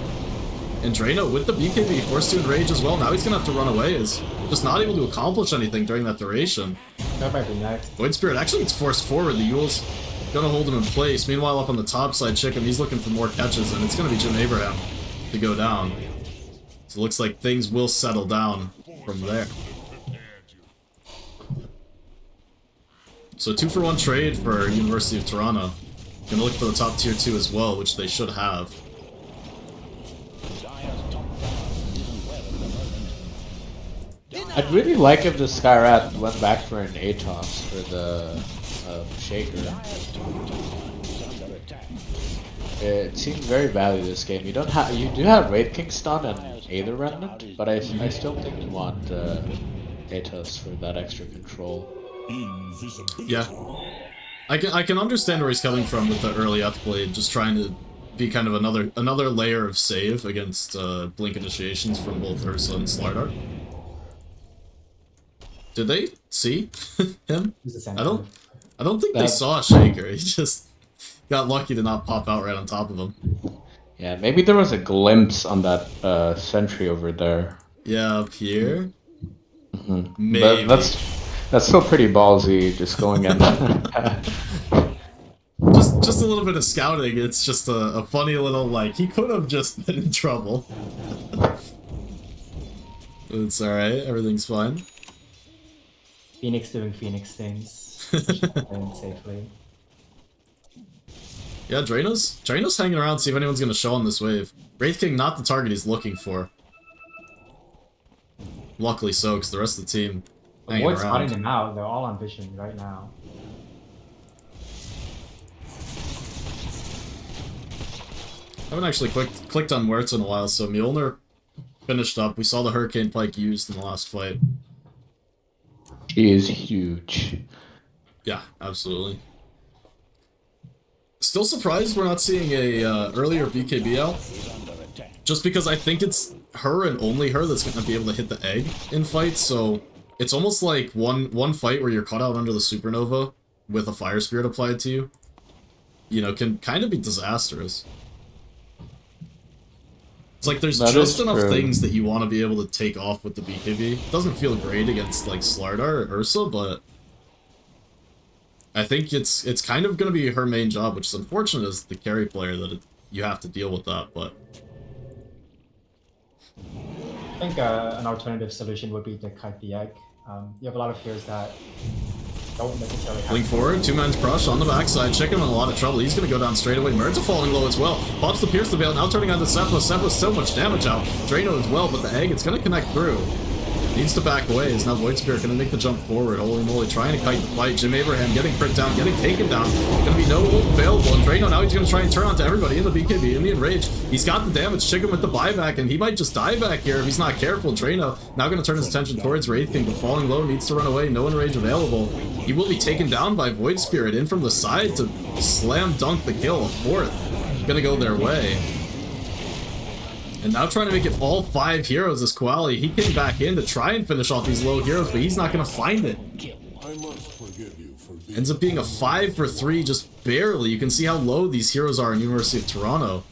And Drano with the BKB forced to enrage as well. Now he's gonna have to run away. Is just not able to accomplish anything during that duration. That might be next. Void Spirit actually gets forced forward. The Yule's gonna hold him in place. Meanwhile, up on the top side, Chicken, he's looking for more catches, and it's gonna be Jim Abraham to go down. So it looks like things will settle down from there. So 2-for-1 trade for University of Toronto. Gonna look for the top tier 2 as well, which they should have. I'd really like if the Skyrat went back for an Atos for the Shaker. It seems very value this game. You don't have, you do have Wraith King stun and Aether Remnant, but I still think you want Atos for that extra control. Yeah, I can understand where he's coming from with the early Blade, just trying to be kind of another layer of save against blink initiations from both Ursa and Slardar. Did they see him? I don't think they saw Shaker. He just got lucky to not pop out right on top of him. Yeah, maybe there was a glimpse on that sentry over there. Yeah, up here. Mm-hmm. Maybe. But that's still pretty ballsy, just going in. just a little bit of scouting. It's just a funny little, like, he could have just been in trouble. It's alright, everything's fine. Phoenix doing Phoenix things. Playing safely. Yeah, Drano's hanging around, see if anyone's gonna show on this wave. Wraith King not the target he's looking for. Luckily so, because the rest of the team hanging Void's around. spotting them out. They're all on vision right now. I haven't actually clicked on Wertz in a while, so Mjolnir finished up. We saw the Hurricane Pike used in the last fight. She is huge. Yeah, absolutely. Still surprised we're not seeing a earlier BKB out. Just because I think it's her and only her that's going to be able to hit the egg in fights, so it's almost like one fight where you're caught out under the Supernova with a Fire Spirit applied to you, you know, can kind of be disastrous. It's like there's just enough things that you want to be able to take off with the BKB. It doesn't feel great against like Slardar or Ursa, but I think it's kind of going to be her main job, which is unfortunate as the carry player that you have to deal with that, but... I think an alternative solution would be to kite the egg. You have a lot of heroes that don't necessarily have... Blink forward, two-man's crush on the backside. Chicken in a lot of trouble. He's going to go down straight away. Murta falling low as well. Pops the Pierce the Veil, now turning on to Sephiroth. Sephiroth so much damage out. Drano as well, but the egg, it's going to connect through. Needs to back away. Is now Void Spirit going to make the jump forward. Holy moly, trying to kite the fight. Jim Abraham getting pricked down, getting taken down. Going to be no ult available. And Drano now he's going to try and turn onto everybody in the BKB, in the enrage. He's got the damage. Chicken with the buyback, and he might just die back here if he's not careful. Drano now going to turn his attention towards Wraith King, but falling low, needs to run away. No enrage available. He will be taken down by Void Spirit in from the side to slam dunk the kill. A fourth. Going to go their way. And now trying to make it all 5 heroes is Koali. He came back in to try and finish off these low heroes, but he's not going to find it. I must forgive you for being... Ends up being a 5 for 3, just barely. You can see how low these heroes are in University of Toronto.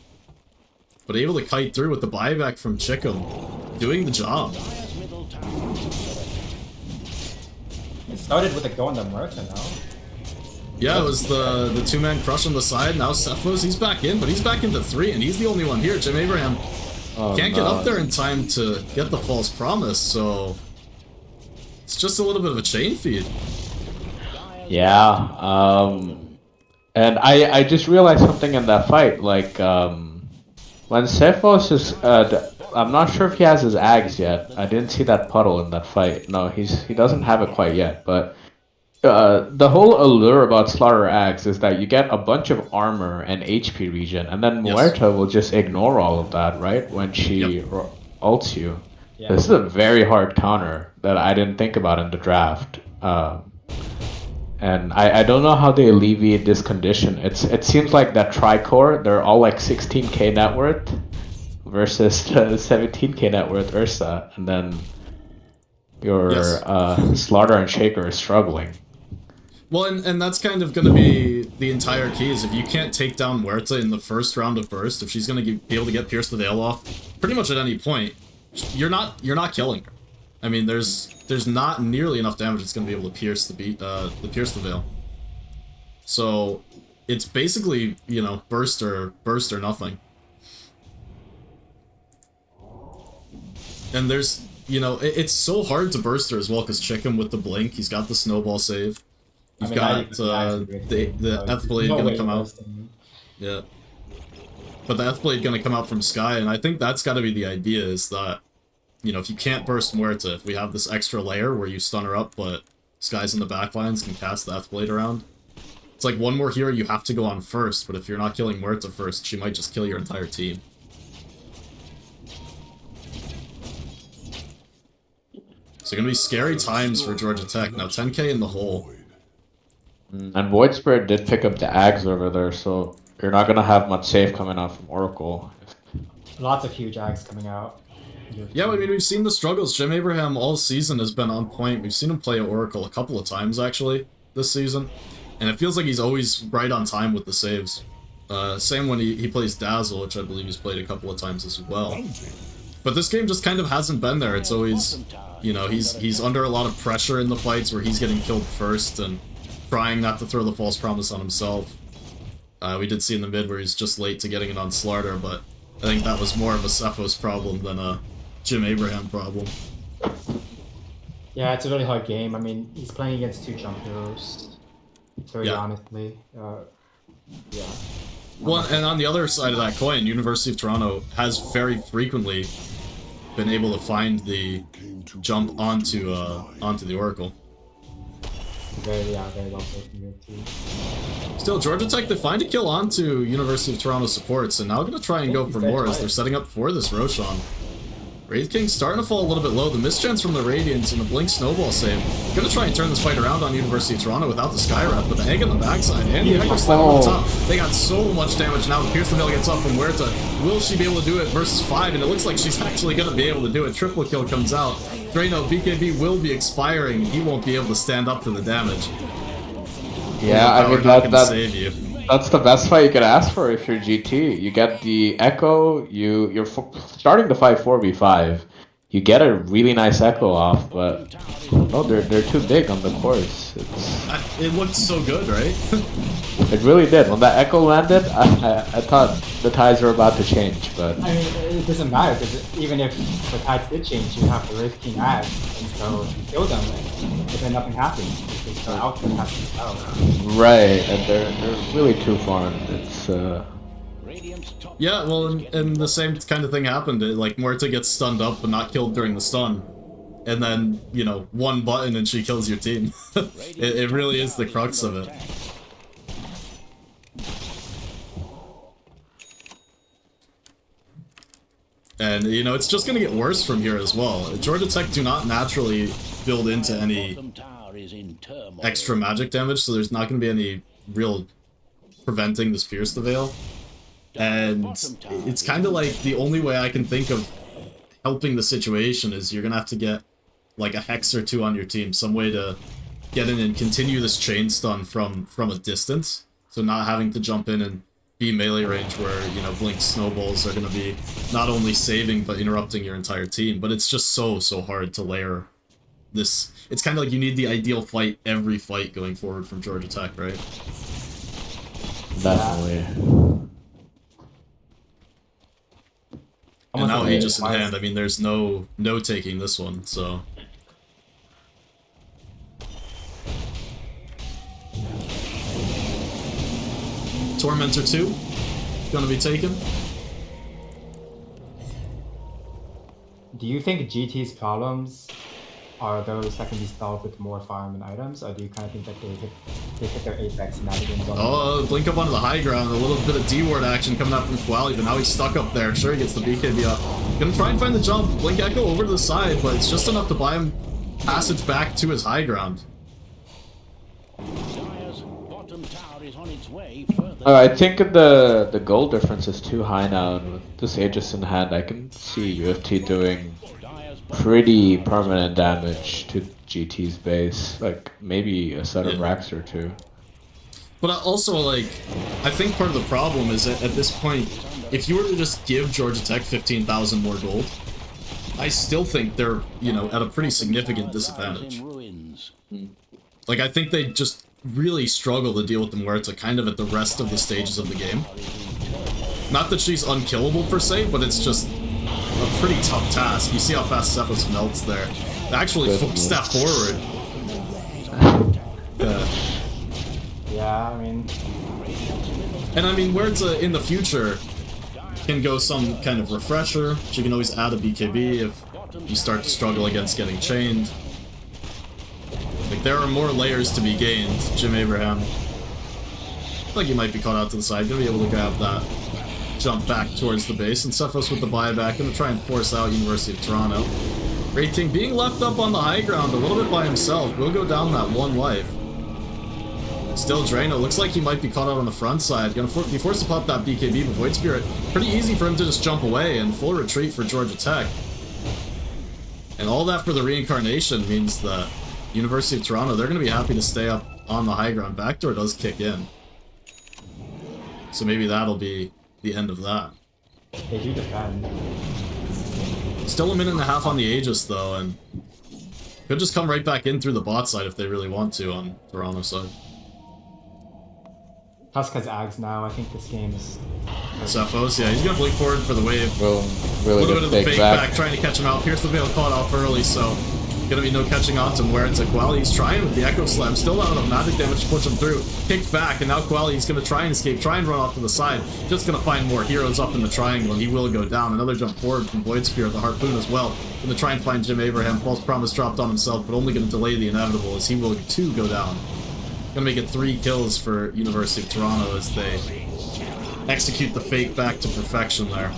But able to kite through with the buyback from Chickum. Doing the job. It started with a go on the Murta now. Yeah, it was the two-man crush on the side. Now Cephos, he's back in, but he's back into 3, and he's the only one here. Jim Abraham can't get up there in time to get the false promise, so it's just a little bit of a chain feed. Yeah, and I just realized something in that fight, like, when Cephos is, I'm not sure if he has his Ags yet. I didn't see that puddle in that fight. No, he doesn't have it quite yet, but the whole allure about Slaughter Axe is that you get a bunch of armor and HP regen, and then Muerta will just ignore all of that, right? When she ults you. Yeah. This is a very hard counter that I didn't think about in the draft. And I don't know how they alleviate this condition. It seems like that Tricore, they're all like 16k net worth, versus the 17k net worth Ursa, and then your Slaughter and Shaker are struggling. Well, and that's kind of going to be the entire key, is if you can't take down Muerta in the first round of Burst, if she's going to be able to get Pierce the Veil off pretty much at any point, you're not killing her. I mean, there's not nearly enough damage that's going to be able to pierce the Veil. So it's basically, you know, burst or nothing. And there's, you know, it's so hard to burst her as well, because Chicken with the blink, he's got the snowball save. You've got the F-Blade gonna come out. Yeah. But the F-Blade gonna come out from Sky, and I think that's gotta be the idea, is that, you know, if you can't burst Muerta, if we have this extra layer where you stun her up, but Sky's in the backlines can cast the F-Blade around. It's like one more hero you have to go on first, but if you're not killing Muerta first, she might just kill your entire team. So gonna be scary times for Georgia Tech. Now 10k in the hole. And Void Spirit did pick up the Ags over there, so you're not gonna have much save coming out from Oracle. Lots of huge Ags coming out. Yeah, I mean, we've seen the struggles. Jim Abraham all season has been on point. We've seen him play Oracle a couple of times, actually, this season. And it feels like he's always right on time with the saves. Same when he plays Dazzle, which I believe he's played a couple of times as well. But this game just kind of hasn't been there. It's always, you know, he's under a lot of pressure in the fights where he's getting killed first and trying not to throw the false promise on himself. We did see in the mid where he's just late to getting it on Slaughter, but I think that was more of a Cephos problem than a Jim Abraham problem. Yeah, it's a really hard game. I mean, he's playing against two jump heroes. Very honestly. Yeah. Well, and on the other side of that coin, University of Toronto has very frequently been able to find the jump onto the Oracle. Very well played from your team. Still, Georgia Tech, they find a kill onto University of Toronto supports, and now going to try and go for more as they're setting up for this Roshan. Wraith King starting to fall a little bit low. The mischance from the Radiance and the Blink Snowball save. Gonna try and turn this fight around on University of Toronto without the Skyrap, but the egg on the backside and the Echo Slam on the top. They got so much damage now. Pierce the Veil gets off from Huerta. Will she be able to do it versus 5? And it looks like she's actually gonna be able to do it. Triple kill comes out. Drano, BKB will be expiring. He won't be able to stand up to the damage. Yeah, I mean, save you. That's the best fight you could ask for if you're GT. You get the Echo, you're starting the 5-4v5. You get a really nice Echo off, but no, they're too big on the course. It looked so good, right? It really did. When that Echo landed, I thought the tides were about to change, but... I mean, it doesn't matter, because even if the tides did change, you have the Wraith King Ag, and so if you kill them, but then nothing happens, because the output has to be out. Right, and they're really too far. It's, Yeah, well, and the same kind of thing happened. Like, Muerta gets stunned up, but not killed during the stun. And then, you know, one button and she kills your team. It really is the crux of it. And, you know, it's just going to get worse from here as well. Georgia Tech do not naturally build into any extra magic damage, so there's not going to be any real preventing this Pierce the Veil. And it's kind of like the only way I can think of helping the situation is you're going to have to get like a Hex or 2 on your team, some way to get in and continue this chain stun from a distance. So not having to jump in and be melee range where, you know, Blink snowballs are going to be not only saving but interrupting your entire team. But it's just so hard to layer this. It's kind of like you need the ideal fight every fight going forward from Georgia Tech, right? Definitely. And now Aegis in hand, I mean, there's no taking this one, so... Tormentor 2, gonna be taken. Do you think GT's problems are those that can be solved with more farm and items, or do you kind of think that they hit their apex and now they're going Oh, blink up onto the high ground, a little bit of D-ward action coming out from Quali, but now he's stuck up there. Sure, he gets the BKB up. Gonna try and find the jump. Blink Echo over to the side, but it's just enough to buy him passage back to his high ground. on its way further. I think the goal difference is too high now, and with this Aegis in hand, I can see UFT doing pretty permanent damage to GT's base, like maybe a set of racks or two. But also, like, I think part of the problem is that at this point, if you were to just give Georgia Tech 15,000 more gold, I still think they're, you know, at a pretty significant disadvantage. Like, I think they just really struggle to deal with the Muerta kind of at the rest of the stages of the game. Not that she's unkillable per se, but it's just a pretty tough task. You see how fast Cephas melts there. Actually, step forward. Yeah, I mean... And I mean, Muerta in the future can go some kind of refresher. She can always add a BKB if you start to struggle against getting chained. Like, there are more layers to be gained. Jim Abraham. I feel like he might be caught out to the side. Gonna be able to grab that jump back towards the base. And Cephas with the buyback. Gonna try and force out University of Toronto. Great King being left up on the high ground a little bit by himself. Will go down that one life. Still Drano. Looks like he might be caught out on the front side. Gonna be forced to pop that BKB, but Void Spirit, pretty easy for him to just jump away, and full retreat for Georgia Tech. And all that for the reincarnation means that University of Toronto, they're gonna be happy to stay up on the high ground. Backdoor does kick in. So maybe that'll be the end of that. They do defend. Still a minute and a half on the Aegis though, and could just come right back in through the bot side if they really want to on Toronto's side. Tusk has Ags now. I think this game is... Cephos, yeah, he's gonna blink forward for the wave. Well, A really little bit good of the fake fake back, trying to catch him out. Pierce the Veil caught off early, so gonna be no catching on to Muerta. Quality's trying with the Echo Slam, still not enough magic damage to push him through. Kicked back, and now Quality's gonna try and escape, try and run off to the side. Just gonna find more heroes up in the triangle, and he will go down. Another jump forward from Void Spear, the Harpoon as well. Gonna try and find Jim Abraham. False Promise dropped on himself, but only gonna delay the inevitable as he will too go down. Gonna make it 3 kills for University of Toronto as they execute the fake back to perfection there.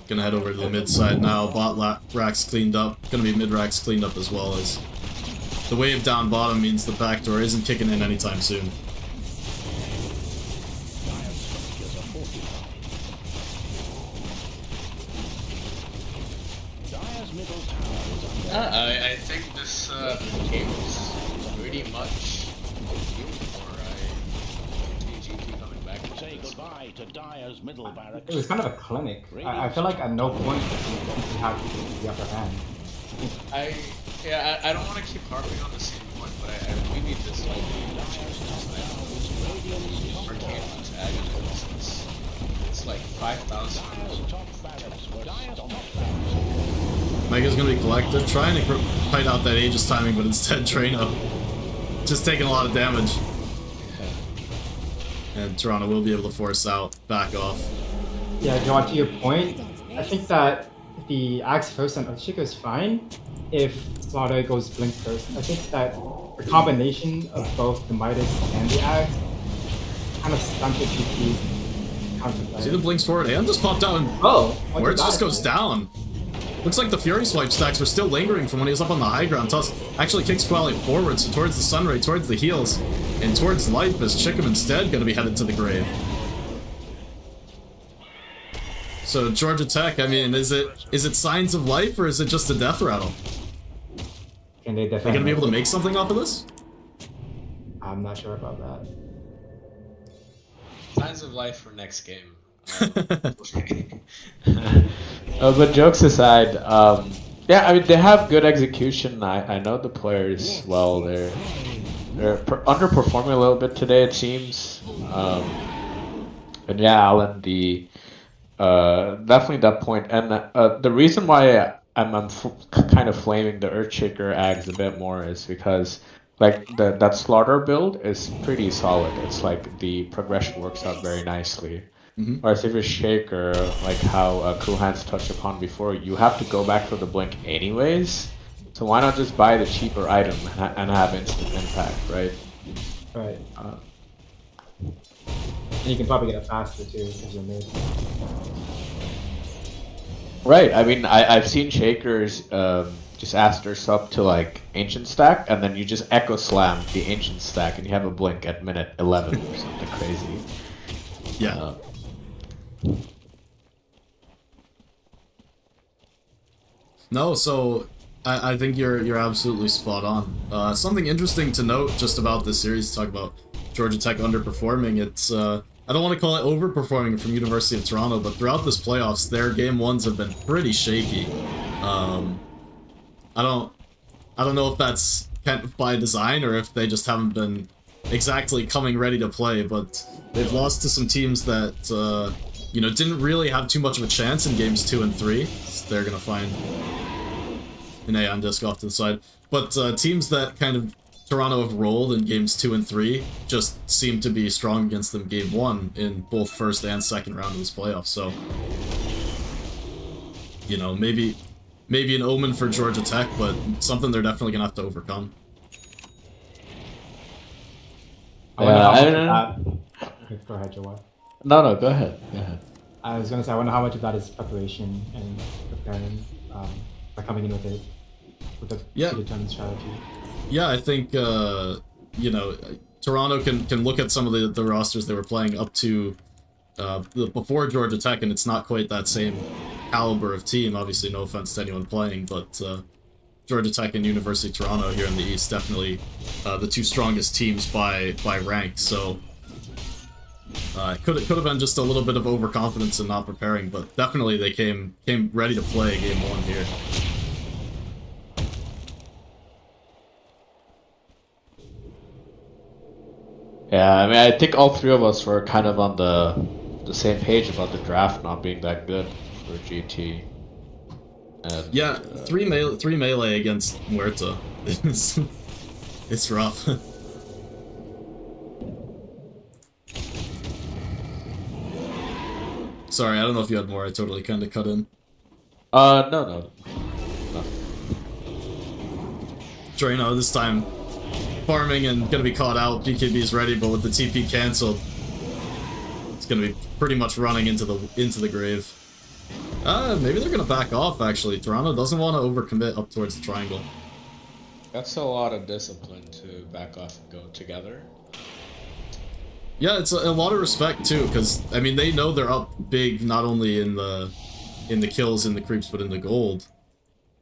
Gonna head over to the mid side now. Bot racks cleaned up. Gonna be mid racks cleaned up as well, as the wave down bottom means the backdoor isn't kicking in anytime soon. I think this game is pretty much doomed for GT coming back. Say goodbye to Dyer's middle barracks. It was kind of a clinic. I feel like at no point did you have the upper hand. I don't want to keep harping on the same point, but I really need this like Arcane's agonists. It's like 5,000. Mega's gonna be collected, trying to fight out that Aegis timing, but instead Drano just taking a lot of damage. And Toronto will be able to force out, back off. Yeah, John, to your point, I think that the Axe first and Ushika is fine if Slaughter goes Blink first. I think that the combination of both the Midas and the Axe kind of stunted GT counterplay. See the blinks forward and just popped out, and Oh! where it just goes down. Looks like the Fury Swipe stacks were still lingering from when he was up on the high ground. Tusk actually kicks Quali forward, so towards the Sunray, towards the heals, and towards life, as Chickham instead gonna be headed to the grave. So Georgia Tech, I mean, is it signs of life or is it just a death rattle? Can they Are they defend? gonna be able to make something off of this? I'm not sure about that. Signs of life for next game. But jokes aside, yeah, I mean they have good execution. I know the players well. They're underperforming a little bit today, it seems. And yeah, Alan, definitely that point. And the reason why I'm kind of flaming the Earthshaker Ags a bit more is because like that Slaughter build is pretty solid. It's like the progression works out very nicely. Whereas if you're Shaker, like how Cool Hands touched upon before, you have to go back for the blink anyways. So why not just buy the cheaper item and have instant impact, right? Right. And you can probably get it faster too, because you're mid. Right. I mean, I've seen Shakers just Asters up to like Ancient Stack, and then you just Echo Slam the Ancient Stack, and you have a blink at minute 11 or something crazy. Yeah. No, so I think you're absolutely spot on. Something interesting to note just about this series, talk about Georgia Tech underperforming. It's I don't want to call it overperforming from University of Toronto, but throughout this playoffs, their game ones have been pretty shaky. I don't know if that's kind of by design or if they just haven't been exactly coming ready to play, but they've lost to some teams that you know, didn't really have too much of a chance in games 2 and 3. So they're gonna find an Aeon disc off to the side. But teams that kind of Toronto have rolled in games 2 and 3 just seem to be strong against them game 1 in both first and second round of this playoff. So, you know, maybe an omen for Georgia Tech, but something they're definitely gonna have to overcome. I wonder how much of that... Okay, go ahead, Joel. No, go ahead. Go ahead. I was gonna say, I wonder how much of that is preparation and preparing, by coming in with a predetermined strategy. Yeah, I think you know, Toronto can look at some of the rosters they were playing up to before Georgia Tech, and it's not quite that same caliber of team. Obviously, no offense to anyone playing, but Georgia Tech and University of Toronto here in the East definitely the two strongest teams by rank. So. It could have been just a little bit of overconfidence and not preparing, but definitely they came ready to play game 1 here. Yeah, I mean, I think all three of us were kind of on the same page about the draft not being that good for GT. And, yeah, three melee against Muerta. It's rough. Sorry, I don't know if you had more. I totally kind of cut in. No. Drano this time farming and gonna be caught out. BKB's ready, but with the TP cancelled, it's gonna be pretty much running into the grave. Maybe they're gonna back off. Actually, Toronto doesn't want to overcommit up towards the triangle. That's a lot of discipline to back off and go together. Yeah, it's a lot of respect too, because I mean they know they're up big not only in the kills, in the creeps, but in the gold.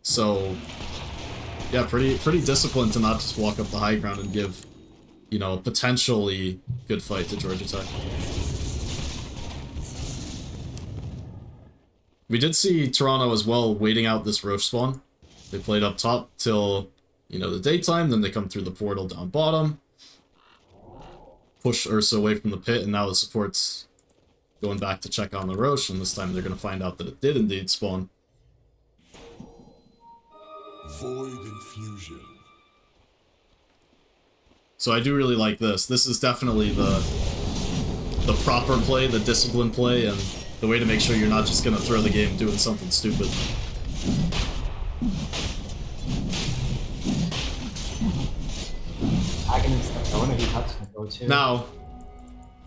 So yeah, pretty disciplined to not just walk up the high ground and give, you know, a potentially good fight to Georgia Tech. We did see Toronto as well waiting out this Roche spawn. They played up top till, you know, the daytime, then they come through the portal down bottom. Push Ursa away from the pit, and now the support's going back to check on the Roche, and this time they're going to find out that it did indeed spawn. Void infusion. So I do really like this. This is definitely the proper play, the disciplined play, and the way to make sure you're not just going to throw the game doing something stupid. Now,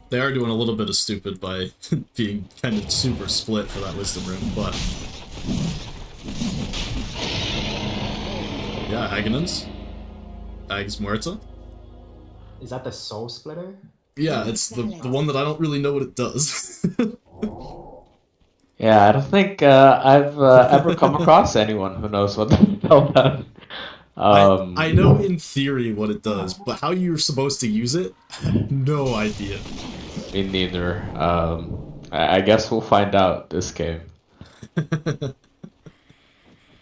they are doing a little bit of stupid by being kind of super split for that wisdom room, but yeah, Hagenens. Ags Muerta. Is that the Soul Splitter? Yeah, it's the one that I don't really know what it does. Yeah, I don't think I've ever come across anyone who knows what the hell that. I know in theory what it does, but how you're supposed to use it, no idea. Me neither. I guess we'll find out this game. It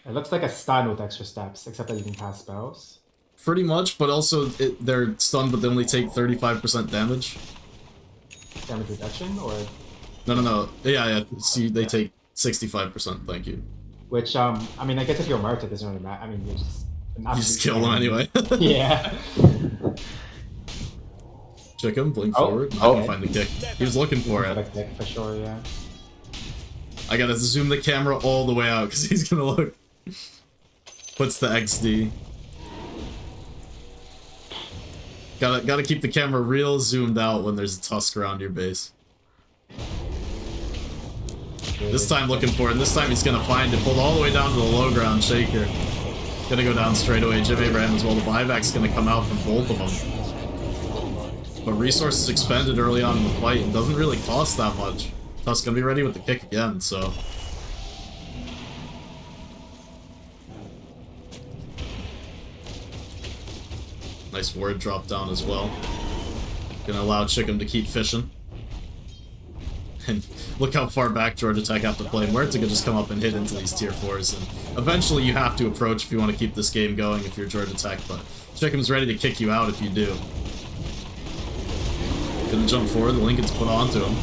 looks like a stun with extra steps, except that you can cast spells. Pretty much, but also they're stunned, but they only take 35% damage. Damage reduction, or? No. Yeah. See, they take 65%. Thank you. Which, I mean, I guess if you're Marta, it doesn't really matter. I mean, you just kill them anyway. Yeah. Check him, blink forward. I can find the kick. He was looking for it. Kick for sure, yeah. I gotta zoom the camera all the way out because he's gonna look. What's the XD? Gotta keep the camera real zoomed out when there's a tusk around your base. This time looking for it, and this time he's gonna find it, pulled all the way down to the low ground shaker. Gonna go down straight away. Jim Abraham as well. The buyback's gonna come out from both of them. But resources expended early on in the fight and doesn't really cost that much. Tusk's gonna be ready with the kick again, so. Nice ward drop down as well. Gonna allow Chicken to keep fishing. And look how far back Georgia Tech have to play. Muerta could just come up and hit into these tier 4s. And eventually you have to approach if you want to keep this game going if you're Georgia Tech. But Chicken's ready to kick you out if you do. Gonna jump forward. The Lincoln's put onto him.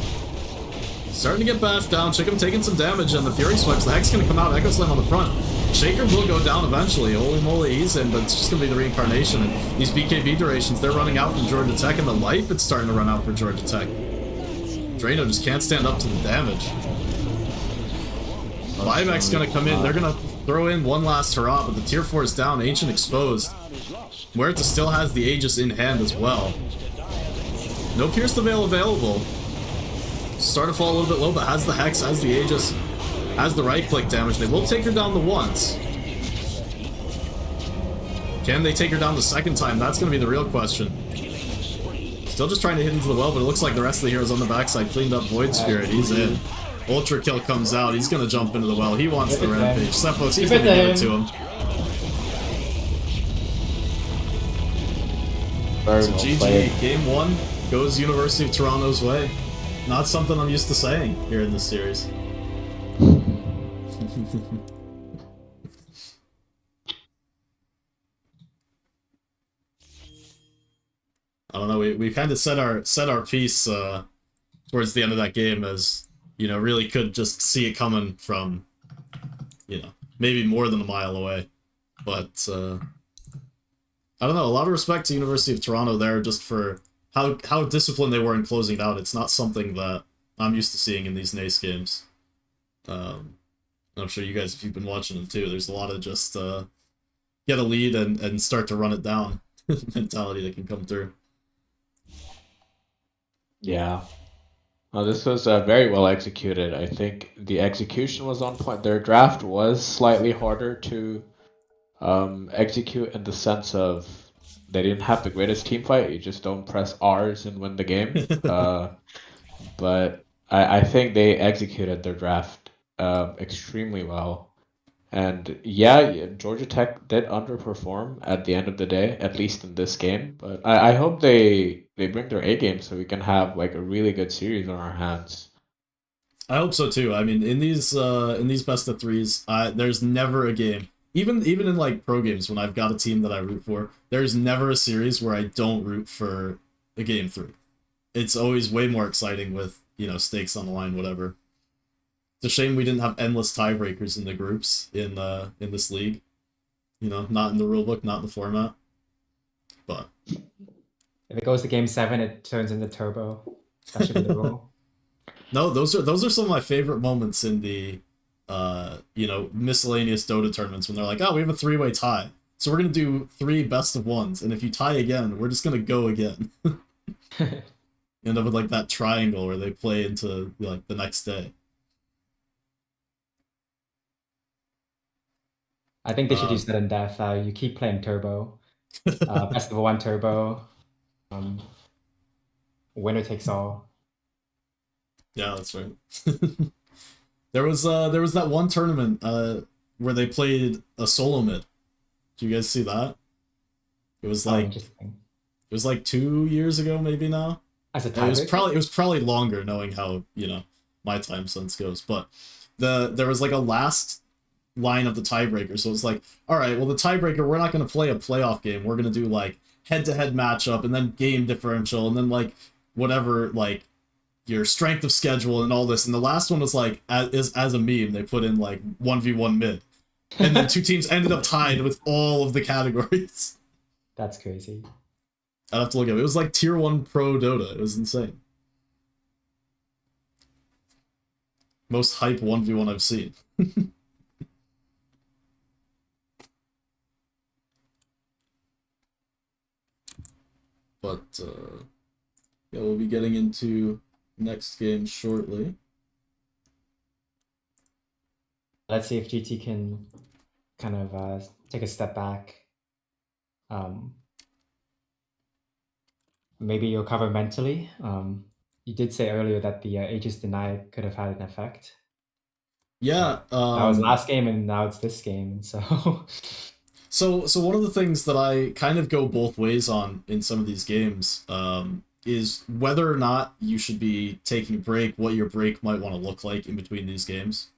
Starting to get bashed down. Chicken taking some damage. And the Fury swipes. The Hex gonna come out. Echo Slam on the front. Shaker will go down eventually. Holy moly, he's in. But it's just gonna be the reincarnation. And these BKB durations, they're running out from Georgia Tech. And the life, it's starting to run out for Georgia Tech. Drano just can't stand up to the damage. Buyback's gonna come in. They're gonna throw in one last hurrah, but the tier 4 is down. Ancient exposed. Muerta still has the Aegis in hand as well. No Pierce the Veil available. Start to fall a little bit low, but has the Hex, has the Aegis, has the right-click damage. They will take her down the once. Can they take her down the second time? That's gonna be the real question. Still just trying to hit into the well, but it looks like the rest of the heroes on the backside cleaned up Void Spirit. He's in. Ultra Kill comes out. He's gonna jump into the well. He wants the Rampage. Cephos, he's gonna give it to him. So GG, game 1 goes University of Toronto's way. Not something I'm used to saying here in this series. I don't know, we kind of set our piece towards the end of that game as, you know, really could just see it coming from, you know, maybe more than a mile away. But, I don't know, a lot of respect to University of Toronto there just for how disciplined they were in closing it out. It's not something that I'm used to seeing in these NACE games. And I'm sure you guys, if you've been watching them too, there's a lot of just get a lead and start to run it down mentality that can come through. Yeah. Well, this was very well executed. I think the execution was on point. Their draft was slightly harder to execute in the sense of they didn't have the greatest team fight. You just don't press R's and win the game. But I think they executed their draft extremely well. And yeah, Georgia Tech did underperform at the end of the day, at least in this game. But I hope they bring their A game so we can have like a really good series on our hands. I hope so too. I mean, in these best of threes, there's never a game. Even in like pro games when I've got a team that I root for, there's never a series where I don't root for a game 3. It's always way more exciting with, you know, stakes on the line, whatever. It's a shame we didn't have endless tiebreakers in the groups in this league. You know, not in the rulebook, not in the format. But if it goes to game 7, it turns into turbo. That should be the rule. No, those are some of my favorite moments in the you know, miscellaneous Dota tournaments when they're like, oh, we have a 3-way tie. So we're gonna do 3 best of 1s, and if you tie again, we're just gonna go again. End up with like that triangle where they play into like the next day. I think they should do sudden death. You keep playing turbo. Best of 1 turbo. Winner takes all. Yeah, that's right. There was that one tournament where they played a solo mid. Did you guys see that? It was like interesting. It was like 2 years ago, maybe now. As a it was probably longer, knowing how, you know, my time sense goes. But there was like a last line of the tiebreaker, so it's like, all right, well, the tiebreaker, we're not going to play a playoff game. We're going to do like head-to-head matchup and then game differential and then like whatever, like your strength of schedule and all this. And the last one was like as a meme, they put in like 1v1 mid, and then 2 teams ended up tied with all of the categories. That's crazy. I'd have to look at it. It was like tier 1 pro Dota. It was insane. Most hype 1v1 I've seen. But yeah, we'll be getting into next game shortly. Let's see if GT can kind of take a step back. Maybe you'll cover mentally. You did say earlier that the Aegis Deny could have had an effect. Yeah. That was last game, and now it's this game. So, So one of the things that I kind of go both ways on in some of these games is whether or not you should be taking a break, what your break might want to look like in between these games.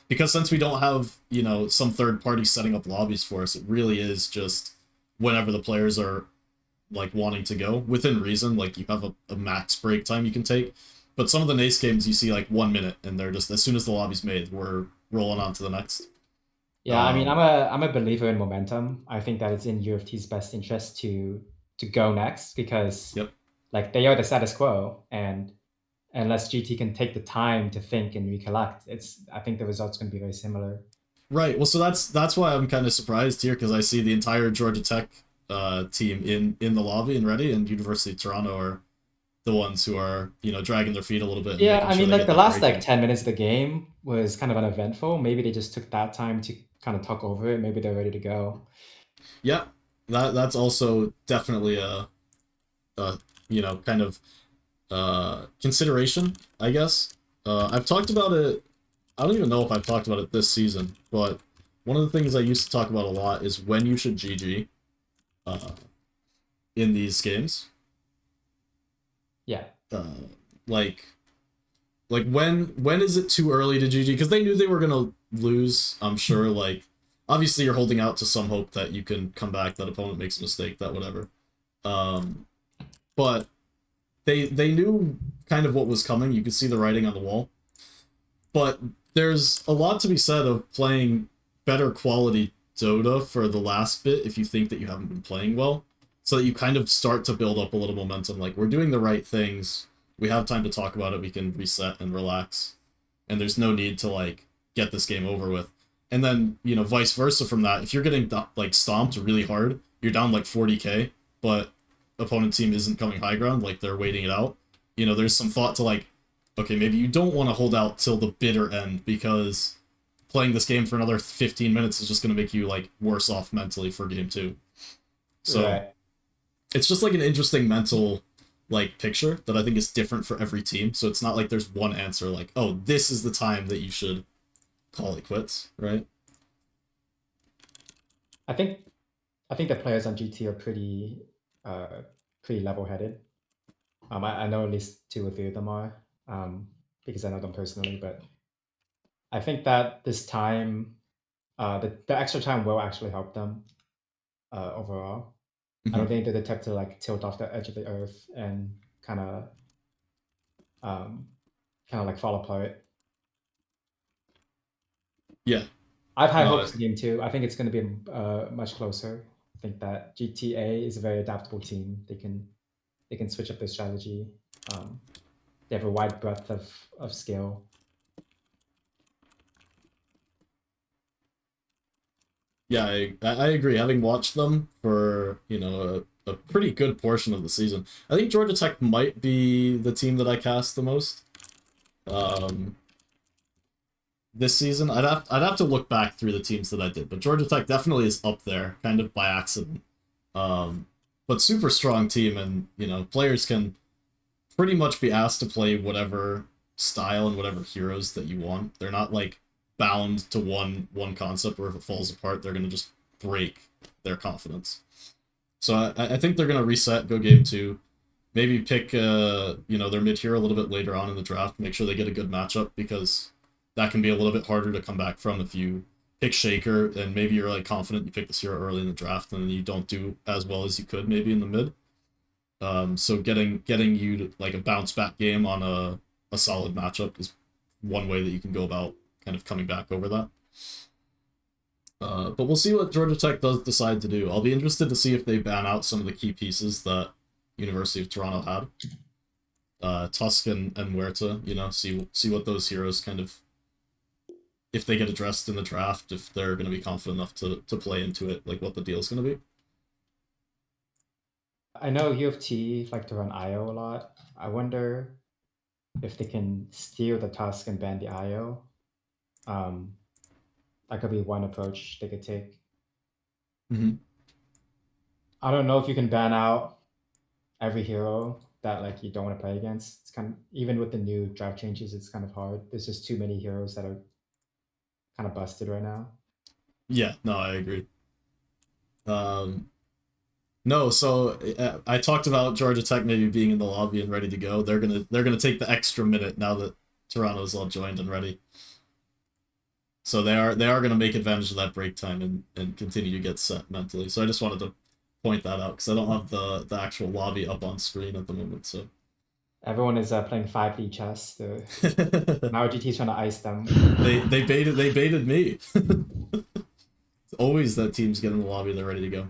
Because since we don't have, you know, some third party setting up lobbies for us, it really is just whenever the players are like wanting to go within reason. Like you have a max break time you can take. But some of the NACE games you see like 1 minute and they're just, as soon as the lobby's made, we're rolling on to the next. yeah, I mean, I'm a believer in momentum. I think that it's in UFT's best interest to go next because Yep. like they are the status quo, and unless GT can take the time to think and recollect, I think the result's going to be very similar. Right. Well, so that's why I'm kind of surprised here because I see the entire Georgia Tech team in the lobby and ready, and University of Toronto are the ones who are, you know, dragging their feet a little bit. And Yeah, making I sure mean, they like get the that last break like in. 10 minutes of the game was kind of uneventful. Maybe they just took that time to kind of talk over it. Maybe they're ready to go. Yeah, that's also definitely a you know, kind of consideration, I guess. I've talked about it. I don't even know if I've talked about it this season, but one of the things I used to talk about a lot is when you should GG in these games. Yeah. Like when is it too early to GG? Because they knew they were gonna lose, I'm sure. Like obviously you're holding out to some hope that you can come back, that opponent makes a mistake, that whatever. But they knew kind of what was coming. You could see the writing on the wall. But there's a lot to be said of playing better quality Dota for the last bit if you think that you haven't been playing well, so that you kind of start to build up a little momentum. Like, we're doing the right things. We have time to talk about it. We can reset and relax. And there's no need to, like, get this game over with. And then, you know, vice versa from that. If you're getting, like, stomped really hard, you're down, like, 40k, but opponent team isn't coming high ground, like, they're waiting it out. You know, there's some thought to, like, okay, maybe you don't want to hold out till the bitter end because playing this game for another 15 minutes is just going to make you, like, worse off mentally for game 2. So Right. it's just like an interesting mental, like, picture that I think is different for every team. So it's not like there's one answer like, oh, this is the time that you should call it quits, right? I think the players on GT are pretty level-headed. I know at least 2 or 3 of them are, because I know them personally. But I think that this time, the extra time will actually help them overall. I don't think they're the type to like tilt off the edge of the earth and kind of like fall apart. Yeah. I've high No, hopes for game 2. I think it's going to be much closer. I think that GTA is a very adaptable team. They can switch up their strategy. They have a wide breadth of skill. Yeah, I agree. Having watched them for, you know, a pretty good portion of the season, I think Georgia Tech might be the team that I cast the most. This season, I'd have to look back through the teams that I did, but Georgia Tech definitely is up there, kind of by accident. But super strong team, and, you know, players can pretty much be asked to play whatever style and whatever heroes that you want. They're not, like, bound to one concept where if it falls apart, they're gonna just break their confidence. So I think they're gonna reset, go game 2, maybe pick you know, their mid hero a little bit later on in the draft, make sure they get a good matchup, because that can be a little bit harder to come back from if you pick Shaker and maybe you're, like, confident you pick this hero early in the draft and then you don't do as well as you could maybe in the mid. So getting you to, like, a bounce back game on a solid matchup is one way that you can go about kind of coming back over that. But we'll see what Georgia Tech does decide to do. I'll be interested to see if they ban out some of the key pieces that University of Toronto had. Tusk and Huerta, you know, see what those heroes kind of, if they get addressed in the draft, if they're going to be confident enough to play into it, like what the deal's going to be. I know U of T like to run IO a lot. I wonder if they can steal the Tusk and ban the IO. That could be one approach they could take. Mm-hmm. I don't know if you can ban out every hero that like you don't want to play against. It's kind of, even with the new draft changes, it's kind of hard. There's just too many heroes that are kind of busted right now. Yeah, no, I agree. No, so I talked about Georgia Tech maybe being in the lobby and ready to go. They're gonna take the extra minute now that Toronto's all joined and ready. So they are gonna make advantage of that break time and continue to get set mentally. So I just wanted to point that out because I don't have the actual lobby up on screen at the moment. So Everyone is playing 5D chess. Now GT's trying to ice them. they baited me. It's always that teams get in the lobby and they're ready to go.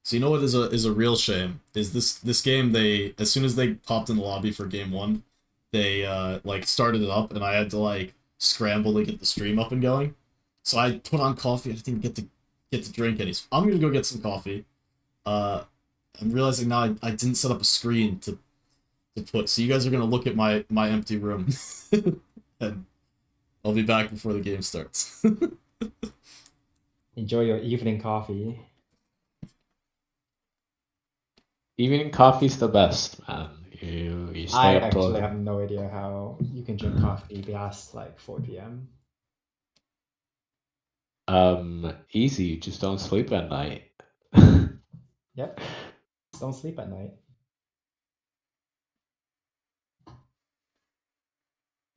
So you know what is a real shame is this game. They, as soon as they popped in the lobby for game 1, they like started it up and I had to like scramble to get the stream up and going. So I put on coffee. I didn't even get to drink any. So I'm gonna go get some coffee. I'm realizing now I didn't set up a screen to put. So you guys are gonna look at my empty room, and I'll be back before the game starts. Enjoy your evening coffee. Evening coffee's the best, man. You stay I up till actually have no idea how you can drink coffee past like 4 p.m. Easy. Just don't sleep at night. Yep. Just don't sleep at night.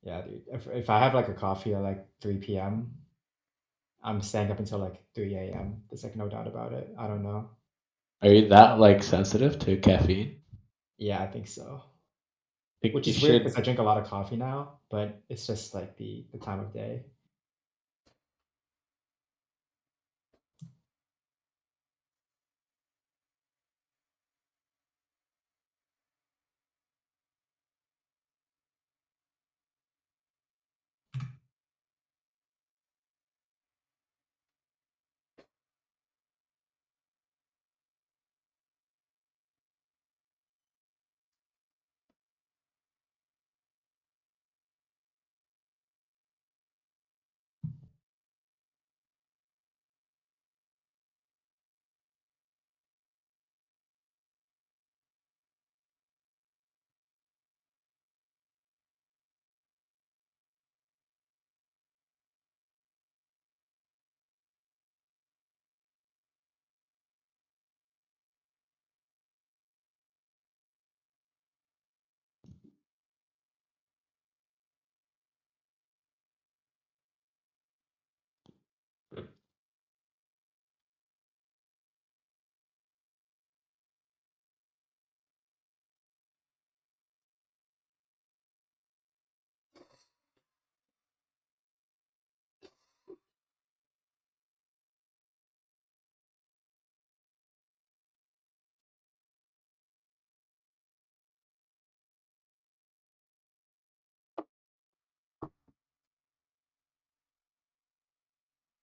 Yeah, dude. If I have like a coffee at like 3 p.m., I'm staying up until like 3 a.m. There's like no doubt about it. I don't know. Are you that like sensitive to caffeine? Yeah, I think so. Think Which you is weird should. because I drink a lot of coffee now, but it's just like the time of day.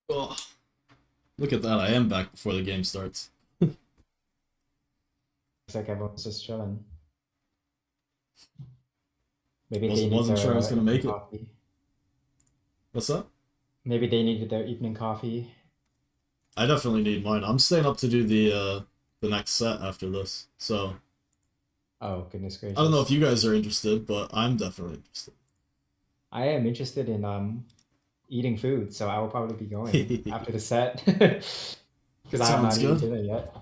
Oh, look at that! I am back before the game starts. It's like everyone's just chilling. Maybe they need Wasn't their sure I was gonna evening make it. coffee. What's up? Maybe they needed their evening coffee. I definitely need mine. I'm staying up to do the next set after this. So Oh, goodness gracious. I don't know if you guys are interested, but I'm definitely interested. I am interested in eating food, so I will probably be going after the set because I have not Sounds eaten good. dinner yet.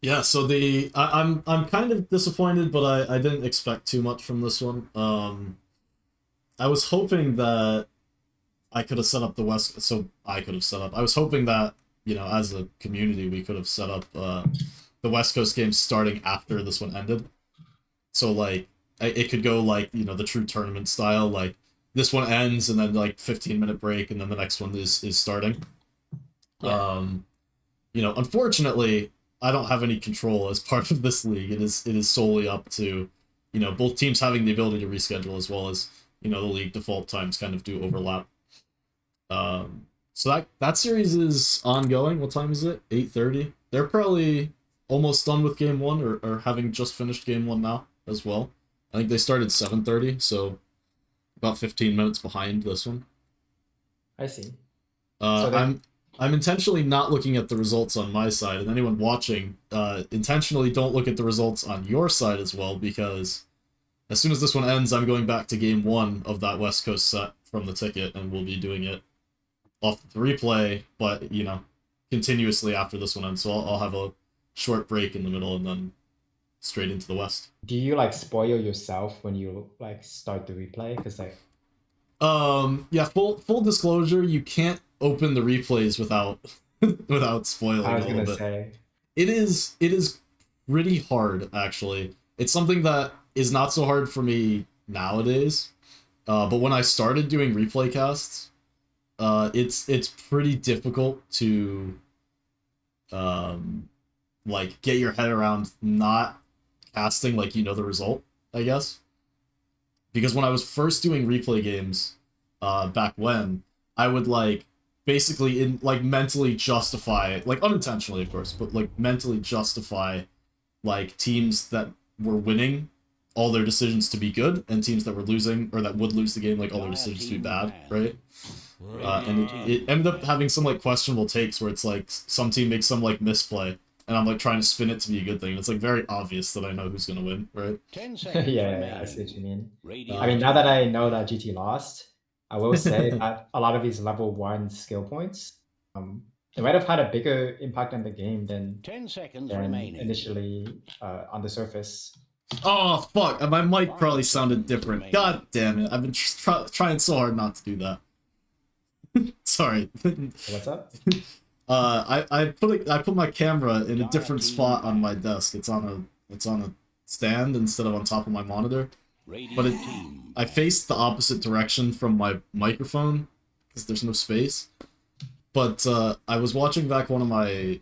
Yeah, so I'm kind of disappointed, but I didn't expect too much from this one. I was hoping that I could have set up the West, so I could have set up. I was hoping that, you know, as a community, we could have set up the West Coast games starting after this one ended. So like it could go like, you know, the true tournament style, like this one ends and then like 15-minute break and then the next one is starting. Yeah. You know, unfortunately, I don't have any control as part of this league. It is solely up to, you know, both teams having the ability to reschedule as well as, you know, the league default times kind of do overlap. So that series is ongoing. What time is it? 8:30. They're probably almost done with game 1 or having just finished game 1 now as well. I think they started 7:30, so about 15 minutes behind this one. I see. I'm intentionally not looking at the results on my side, and anyone watching, intentionally don't look at the results on your side as well, because as soon as this one ends, I'm going back to game 1 of that West Coast set from the ticket, and we'll be doing it off the replay, but, you know, continuously after this one ends, so I'll have a short break in the middle, and then straight into the West. Do you like spoil yourself when you like start the replay? Because like, Yeah, full disclosure, you can't open the replays without without spoiling I was a little gonna bit. say, It is pretty hard, actually. It's something that is not so hard for me nowadays. But when I started doing replay casts, it's pretty difficult to like get your head around not casting like you know the result, I guess. Because when I was first doing replay games, back when, I would like basically mentally justify, like unintentionally of course, but like mentally justify like teams that were winning all their decisions to be good, and teams that were losing or that would lose the game like all their decisions to be bad, right? And it ended up having some like questionable takes where it's like some team makes some like misplay, and I'm like trying to spin it to be a good thing. It's like very obvious that I know who's gonna win, right? 10 yeah, seconds I see what you mean. Radiant I mean, now that I know that GT lost, I will say that a lot of these level 1 skill points, it might have had a bigger impact on the game 10 seconds than remaining. initially on the surface. Oh fuck! My mic probably sounded different. God damn it! I've been trying so hard not to do that. Sorry. What's up? I put my camera in a different spot on my desk. It's on a stand instead of on top of my monitor. But I faced the opposite direction from my microphone because there's no space. But I was watching back one of my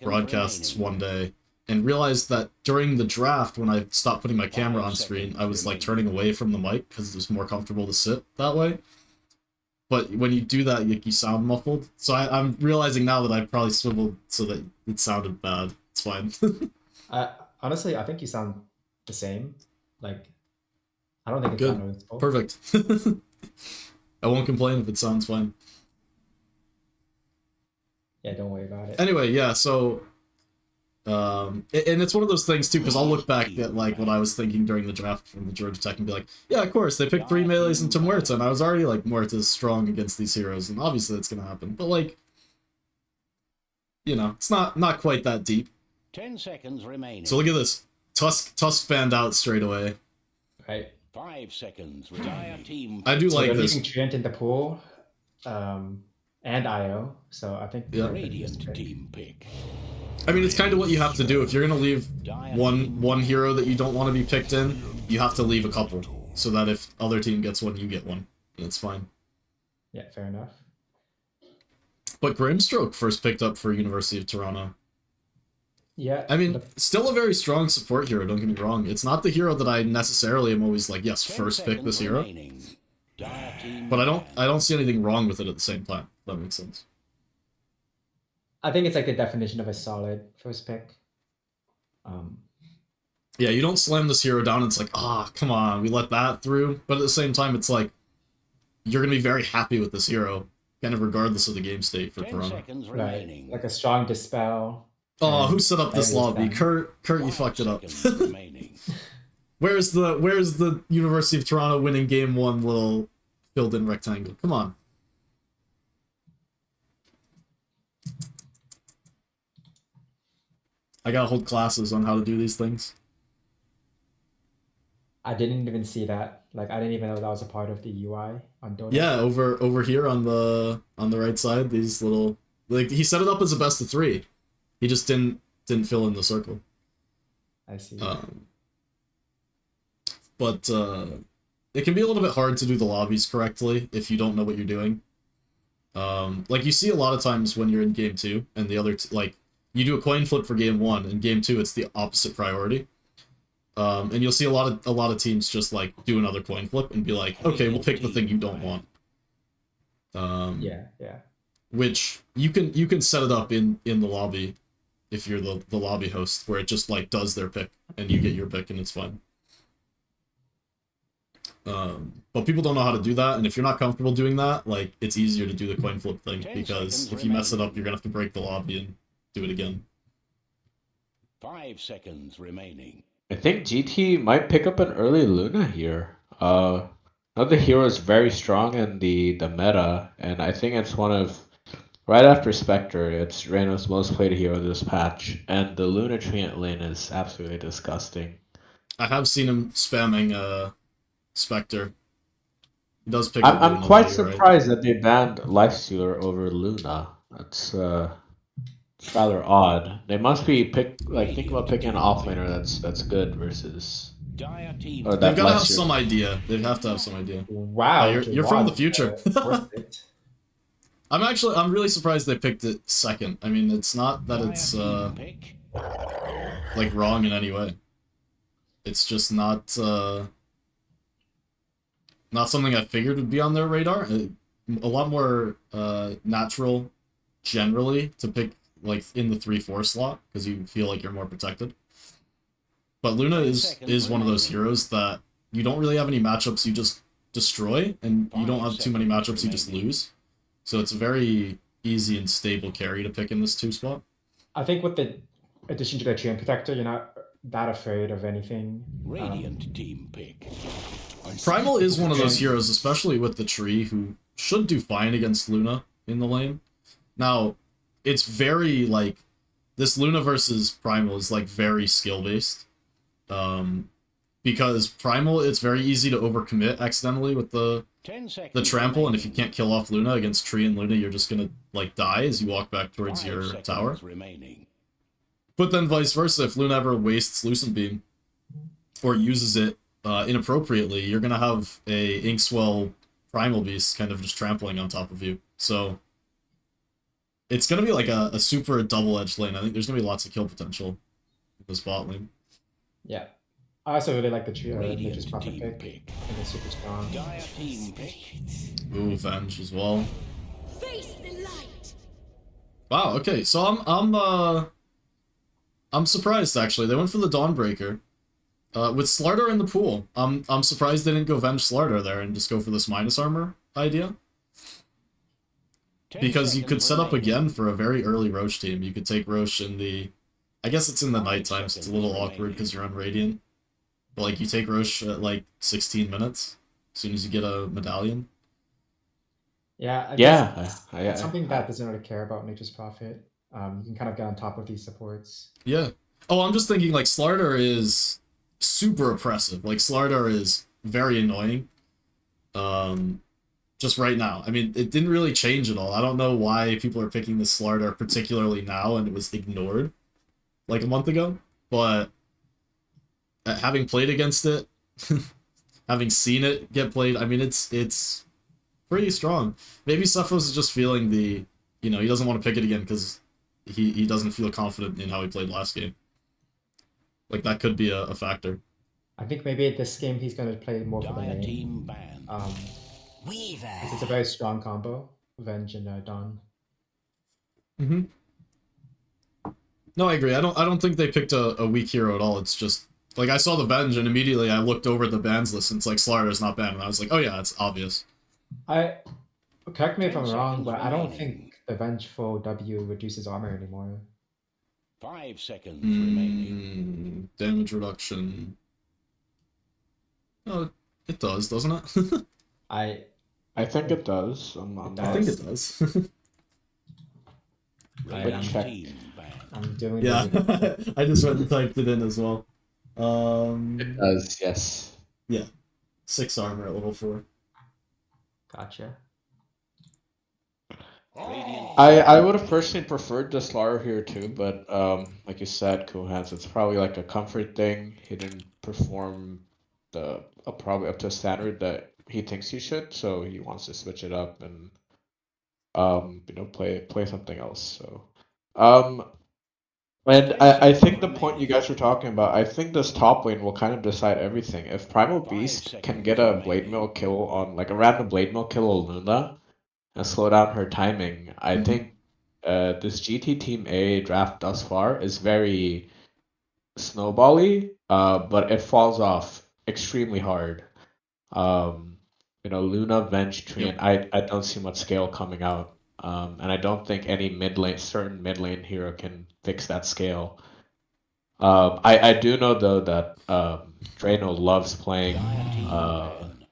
broadcasts one day and realized that during the draft, when I stopped putting my camera on screen, I was like turning away from the mic because it was more comfortable to sit that way. But when you do that, you sound muffled. So I'm realizing now that I probably swiveled so that it sounded bad. It's fine. Honestly, I think you sound the same. Like, I don't think it's Good. that noticeable. Perfect. I won't complain if it sounds fine. Yeah, don't worry about it. Anyway, yeah, so and it's one of those things too, because I'll look back at like what I was thinking during the draft from the Georgia Tech and be like, yeah, of course, they picked 3 melees into Muerta, and I was already like, Muerta's strong against these heroes, and obviously that's gonna happen. But like, you know, it's not quite that deep. 10 seconds remaining. So look at this. Tusk fanned out straight away. Right. 5 seconds. Retire team. I do So like they're this. leaving Trent in the pool, and IO. So I think Yeah. Radiant team pick. I mean, it's kind of what you have to do. If you're gonna leave one hero that you don't want to be picked in, you have to leave a couple, so that if other team gets one, you get one. And it's fine. Yeah, fair enough. But Grimstroke first picked up for University of Toronto. Yeah. I mean, still a very strong support hero, don't get me wrong. It's not the hero that I necessarily am always like, yes, 10 first pick this seconds hero. remaining. Dire team But I don't see anything wrong with it at the same time. If that makes sense. I think it's like the definition of a solid first pick. Yeah, you don't slam this hero down and it's like, come on, we let that through. But at the same time, it's like, you're going to be very happy with this hero, kind of regardless of the game state for 10 Toronto. seconds Right. remaining. Like a strong dispel. Oh, and who set up this Iron's lobby? done. Kurt, you 5 fucked it up. seconds remaining. Where's the University of Toronto winning game 1 little filled-in rectangle? Come on. I gotta hold classes on how to do these things. I didn't even see that. Like, I didn't even know that was a part of the UI on Dota. Yeah, over here on the right side, these little, like, he set it up as a best of 3. He just didn't fill in the circle. I see. But it can be a little bit hard to do the lobbies correctly if you don't know what you're doing. Like, you see a lot of times when you're in game 2 and the other like, you do a coin flip for game 1, and game 2 it's the opposite priority. And you'll see a lot of teams just like do another coin flip and be like, okay, we'll pick the thing you don't want. Yeah. Which you can set it up in the lobby if you're the lobby host, where it just like does their pick and you get your pick and it's fine. But people don't know how to do that, and if you're not comfortable doing that, like, it's easier to do the coin flip thing, 10 because seconds if you mess it remaining. up, you're gonna have to break the lobby and do it again. 5 seconds remaining. I think GT might pick up an early Luna here. Another hero is very strong in the meta, and I think it's one of right after Spectre, it's Reyna's most played hero this patch, and the Luna Treant lane is absolutely disgusting. I have seen him spamming Spectre. He does pick up I'm Luna, quite though, you're right. surprised that they banned Lifestealer over Luna. That's it's rather odd. They must be thinking about picking an offlaner that's good versus Dire team. or They've that got to have Lifestealer. some idea. They have to have some idea. Wow, You're from the Jawad, future. first pick. I'm really surprised they picked it second. I mean, it's not that Dire it's team pick. like wrong in any way. It's just not something I figured would be on their radar. A lot more natural, generally, to pick like in the 3-4 slot because you feel like you're more protected. But Luna is one of those heroes that you don't really have any matchups you just destroy, and you don't have too many matchups you just lose. So it's a very easy and stable carry to pick in this 2 spot. I think with the addition to the Treant Protector, you're not that afraid of anything. Radiant team pick. Primal is one of those heroes, especially with the tree, who should do fine against Luna in the lane. Now, it's very, like, this Luna versus Primal is, like, very skill-based. Because Primal, it's very easy to overcommit accidentally with the 10 seconds trample, and if remaining. you can't kill off Luna against Tree and Luna, you're just gonna, like, die as you walk back towards 5 your seconds tower. remaining. But then vice versa, if Luna ever wastes Lucent Beam, or uses it inappropriately, you're gonna have a Inkswell Primal Beast kind of just trampling on top of you. So it's gonna be like a super double-edged lane. I think there's gonna be lots of kill potential in this bot lane. Yeah. I also really like the Radiant Nature's Prophet team pick. pick. I think it's super strong. Dire team pick. Ooh, Venge as well. Face the light. Wow, okay, so I'm surprised actually. They went for the Dawnbreaker. With Slardar in the pool, I'm surprised they didn't go Venge Slardar there and just go for this minus armor idea. 10 Because you could seconds set up remaining. again for a very early Roche team. You could take Roche in the... I guess it's in the 5 nighttime, so it's a little seconds awkward remaining. because you're on Radiant. But like, you take Roche at like 16 minutes, as soon as you get a medallion. Yeah, I guess Yeah, it's something that doesn't really care about Nature's Prophet. You can kind of get on top of these supports. Yeah. Oh, I'm just thinking, like, Slardar is super oppressive. Like, Slardar is very annoying. Just right now. I mean, it didn't really change at all. I don't know why people are picking the Slardar particularly now, and it was ignored like a month ago. But having played against it, having seen it get played, I mean, it's pretty strong. Maybe Cephos is just feeling the, he doesn't want to pick it again because he doesn't feel confident in how he played last game. Like, that could be a factor. I think maybe this game he's going to play more for the Dire lane. team ban. Weaver. 'Cause it's a very strong combo, Venge and Dawn. Mm-hmm. No, I agree. I don't think they picked a weak hero at all. It's just, like, I saw the Venge, and immediately I looked over at the bans list, and it's like, Slardar's not banned, and I was like, oh yeah, it's obvious. Correct me if 10 I'm wrong, seconds but I don't remaining. think the Vengeful W reduces armor anymore. 5 seconds remaining. Damage reduction. Oh, it does, doesn't it? I think it does. I think it does. Radiant check. team ban. I'm doing Yeah, the I just went and typed it in as well. It does, yes. 6 armor at level 4. Gotcha. Radiant I would have personally preferred the Slar here too, but like you said, Cool Hands, it's probably like a comfort thing. He didn't perform probably up to a standard that he thinks he should, so he wants to switch it up and play something else. So and I think the point you guys were talking about, I think this top lane will kind of decide everything. If Primal 5 Beast can seconds get a remaining. Blade Mail kill on like a random Blade Mail kill on Luna and slow down her timing, I Mhm. think this GT Team A draft thus far is very snowbally, but it falls off extremely hard. You know, Luna, Venge, Treant, I don't see much scale coming out. And I don't think any certain mid lane hero can fix that scale. I do know though that Drano loves playing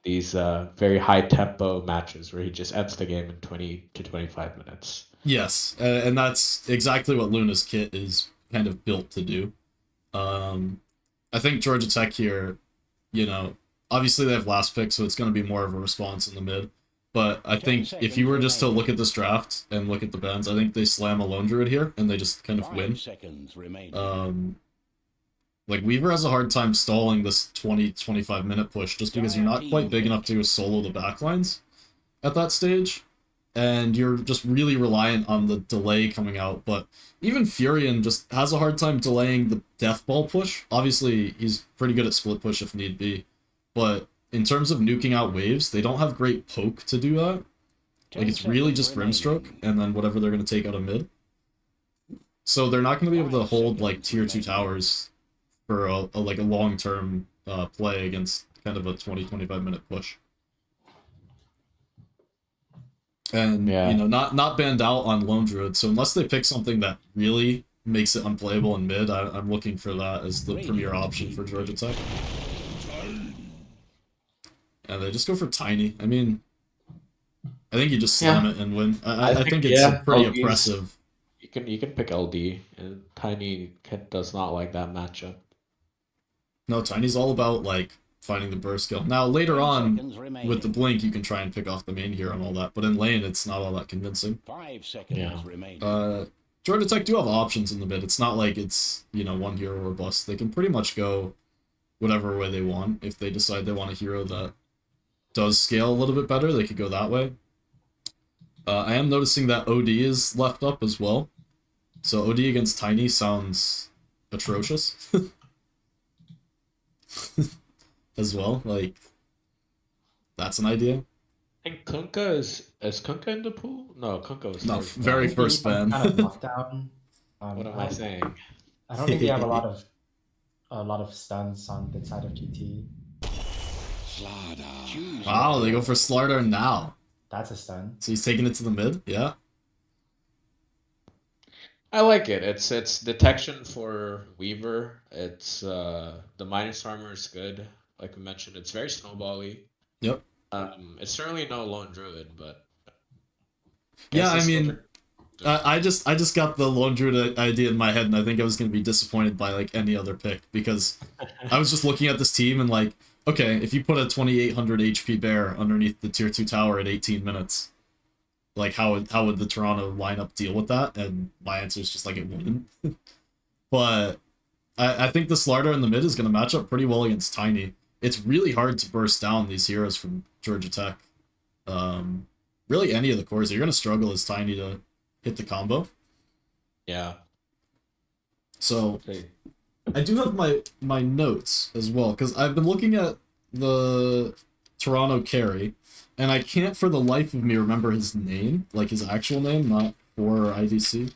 these very high tempo matches where he just ends the game in 20 to 25 minutes. Yes, and that's exactly what Luna's kit is kind of built to do. I think Georgia Tech here, you know, obviously they have last pick, so it's going to be more of a response in the mid. But I think if you were just to look at this draft and look at the bans, I think they slam a Lone Druid here and they just kind of win. Like, Weaver has a hard time stalling this 20-25 minute push just because you're not quite big enough to go solo the backlines at that stage. And you're just really reliant on the delay coming out. But even Furion just has a hard time delaying the Death Ball push. Obviously, he's pretty good at split push if need be. But in terms of nuking out waves, they don't have great poke to do that. Like, it's really just Grimstroke, and then whatever they're going to take out of mid. So they're not going to be able to hold, like, tier 2 towers for a long-term play against kind of a 20-25 minute push. And, you know, not banned out on Lone Druid, so unless they pick something that really makes it unplayable in mid, I'm looking for that as the premier option for Georgia Tech. And they just go for Tiny. I mean, I think you just slam it and win. I think it's pretty impressive. You can pick LD, and Tiny does not like that matchup. No, Tiny's all about, like, finding the burst skill. Now, later on, with the Blink, you can try and pick off the main hero and all that, but in lane, it's not all that convincing. 5 seconds remaining. Georgia Tech do have options in the mid. It's not like it's, you know, one hero or bust. They can pretty much go whatever way they want. If they decide they want a hero that does scale a little bit better, they could go that way. I am noticing that OD is left up as well. So OD against Tiny sounds atrocious. As well, like, that's an idea. I think Kunkka is Kunkka in the pool? No, Kunkka was no very first ban. Kind of lockdown. What am I saying? I don't think you have a lot of stuns on the side of GT. Wow, they go for Slardar now. That's a stun. So he's taking it to the mid, yeah. I like it. It's detection for Weaver. It's the minus armor is good. Like we mentioned, it's very snowbally. Yep. It's certainly no Lone Druid, but yeah, I mean, I just got the Lone Druid idea in my head, and I think I was going to be disappointed by like any other pick because I was just looking at this team and like, okay, if you put a 2800 HP bear underneath the tier 2 tower at 18 minutes, like how would the Toronto lineup deal with that? And my answer is just like it wouldn't. But I think the Slardar in the mid is going to match up pretty well against Tiny. It's really hard to burst down these heroes from Georgia Tech. Really any of the cores, you're going to struggle as Tiny to hit the combo. Yeah. So I do have my notes as well, because I've been looking at the Toronto carry, and I can't for the life of me remember his name, like his actual name, not for IDC.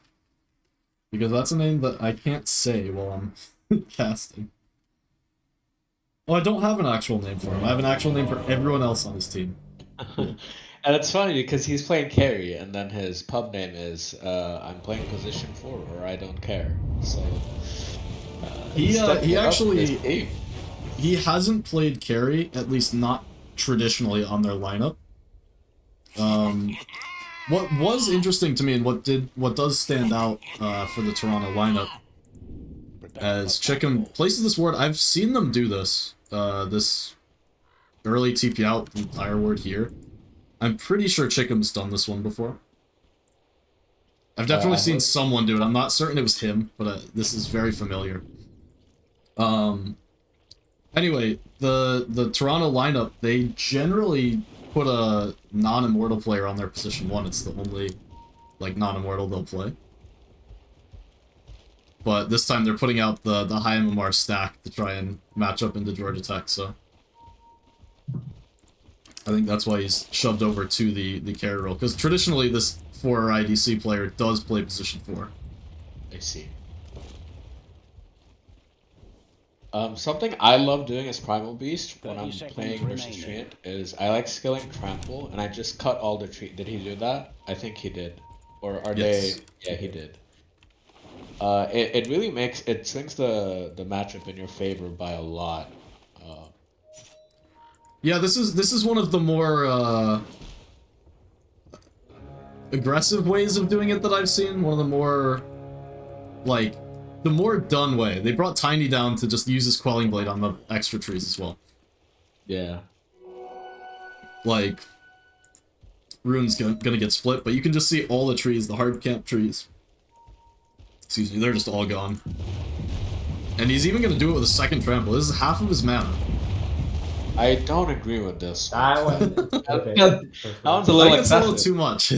Because that's a name that I can't say while I'm casting. Oh, I don't have an actual name for him. I have an actual name for everyone else on his team. And it's funny because he's playing carry, and then his pub name is I'm playing position 4 or I don't care. So he actually he hasn't played carry, at least not traditionally on their lineup. What was interesting to me and what does stand out for the Toronto lineup as Chicken places this ward. I've seen them do this this early TP out the entire ward here. I'm pretty sure Chicken's done this one before. I've definitely seen someone do it. I'm not certain it was him, but this is very familiar. Anyway, the Toronto lineup, they generally put a non-immortal player on their position 1. It's the only like non-immortal they'll play. But this time they're putting out the high MMR stack to try and match up into Georgia Tech, so I think that's why he's shoved over to the carry role, because traditionally this 4 IDC player does play position 4. I see. Something I love doing as Primal Beast when 30 I'm seconds playing versus remaining. Treant is I like skilling Trample and I just cut all the tree. Did he do that? I think he did. Or are Yes. they? Yeah, he did. It really makes it swings the matchup in your favor by a lot. Uh, Yeah, this is one of the more aggressive ways of doing it that I've seen. One of the more, like, the more done way. They brought Tiny down to just use his Quelling Blade on the extra trees as well. yeah. Like, Rune's gonna get split, but you can just see all the trees, the hard camp trees. Excuse me, they're just all gone. And he's even gonna do it with a second trample. This is half of his mana. I don't agree with this. That one. Perfect. That one's a I little think it's a little excessive. too much.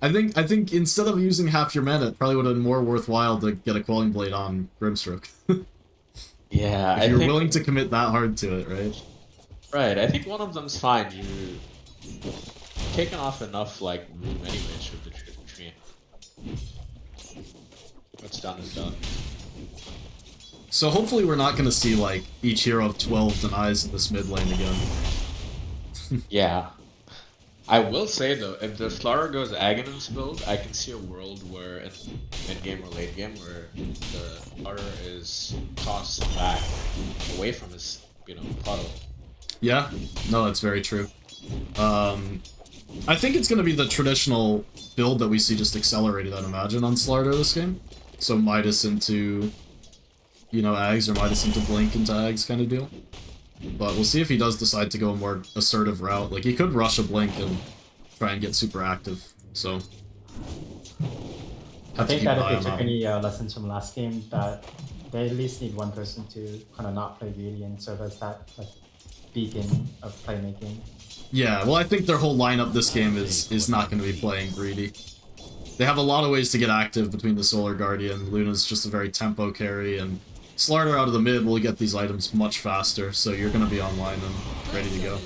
I think instead of using half your mana, it probably would have been more worthwhile to get a Quelling Blade on Grimstroke. Yeah, If you're willing to commit that hard to it, right? Right, I think one of them's fine. You've taken off enough like room anyways with the tree. What's done is done. So hopefully we're not going to see, like, each hero of 12 denies in this mid lane again. Yeah. I will say though, if the Slaughter goes Aghanim's build, I can see a world where in mid-game or late game where the Slaughter is tossed back away from his, puddle. Yeah, no, that's very true. I think it's going to be the traditional build that we see just accelerated, I'd imagine, on Slardar this game. So Midas into, Ags, or Midas into Blink into Ags kind of deal. But we'll see if he does decide to go a more assertive route. Like, he could rush a Blink and try and get super active, so... I think that if they took any lessons from last game, that they at least need one person to kind of not play greedy and serve as that like beacon of playmaking. Yeah, well, I think their whole lineup this game is not going to be playing greedy. They have a lot of ways to get active between the Solar Guardian. Luna's just a very tempo carry, and Slardar out of the mid will get these items much faster, so you're going to be online and ready to go.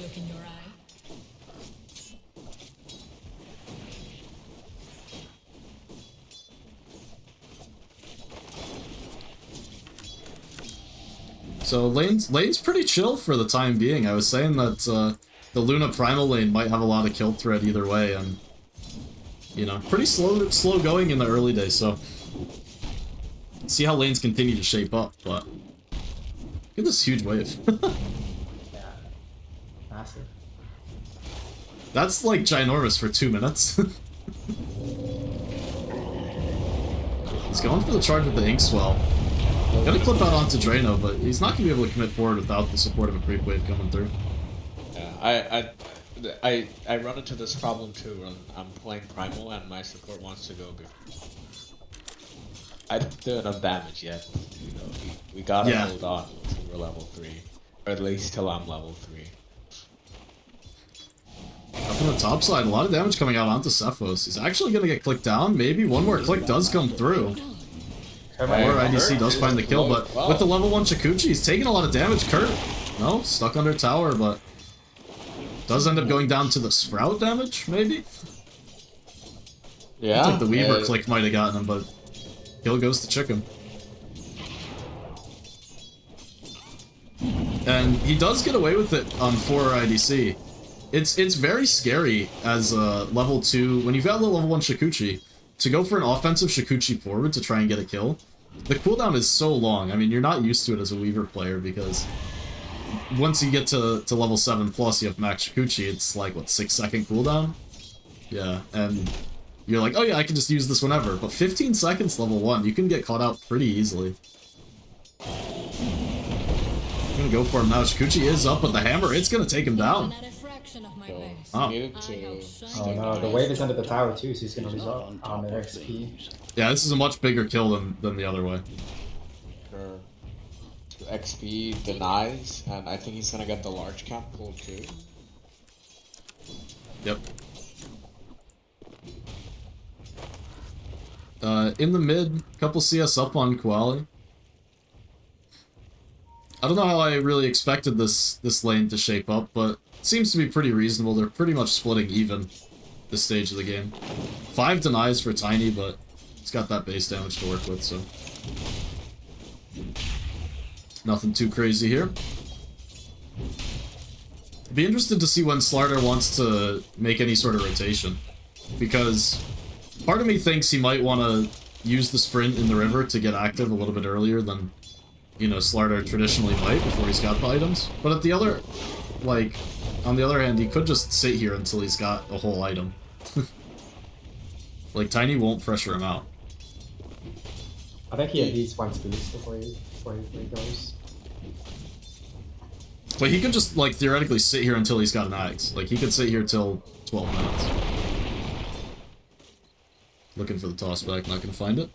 So lane's pretty chill for the time being. I was saying that the Luna Primal lane might have a lot of kill threat either way, and pretty slow going in the early days. So see how lanes continue to shape up. But look at this huge wave. Yeah, massive. That's like ginormous for 2 minutes. He's going for the charge with the Inkswell. Gonna clip out onto Drano, but he's not gonna be able to commit forward without the support of a creep wave coming through. Yeah, I run into this problem too when I'm playing Primal and my support wants to go before. I don't do enough damage yet. We gotta hold on till we're level 3. Or at least till I'm level 3. Up on the top side, a lot of damage coming out onto Cephos. He's actually gonna get clicked down. Maybe one more click does come through. Or IDC does find the kill, but with the level 1 Shikuchi, he's taking a lot of damage. Kurt, no, stuck under tower, but does end up going down to the Sprout damage, maybe? Yeah. I think the Weaver click might have gotten him, but kill goes to Chicken. And he does get away with it on 4 IDC. It's very scary as a level 2, when you've got the level 1 Shikuchi, to go for an offensive Shikuchi forward to try and get a kill. The cooldown is so long. I mean, you're not used to it as a Weaver player because once you get to level 7 plus, you have max Shikuchi, it's like, what, 6-second cooldown? Yeah, and you're like, oh yeah, I can just use this whenever. But 15 seconds level 1, you can get caught out pretty easily. I'm gonna go for him now. Shikuchi is up with the hammer. It's gonna take him down. Oh. Oh no, the wave is under the tower too, so he's gonna result on the XP. Yeah, this is a much bigger kill than the other way. Sure. XP denies, and I think he's gonna get the large cap pull too. Yep. In the mid, couple CS up on Koali. I don't know how I really expected this lane to shape up, but it seems to be pretty reasonable. They're pretty much splitting even this stage of the game. 5 denies for Tiny, but he's got that base damage to work with, so... Nothing too crazy here. I'd be interested to see when Slardar wants to make any sort of rotation. Because part of me thinks he might want to use the sprint in the river to get active a little bit earlier than, you know, Slardar traditionally might before he's got the items. But at the other, like, on the other hand, he could just sit here until he's got a whole item. Like, Tiny won't pressure him out. I think he at least wants boost before he goes. But he could just, like, theoretically sit here until he's got an axe. Like, he could sit here till 12 minutes. Looking for the toss back, not gonna find it.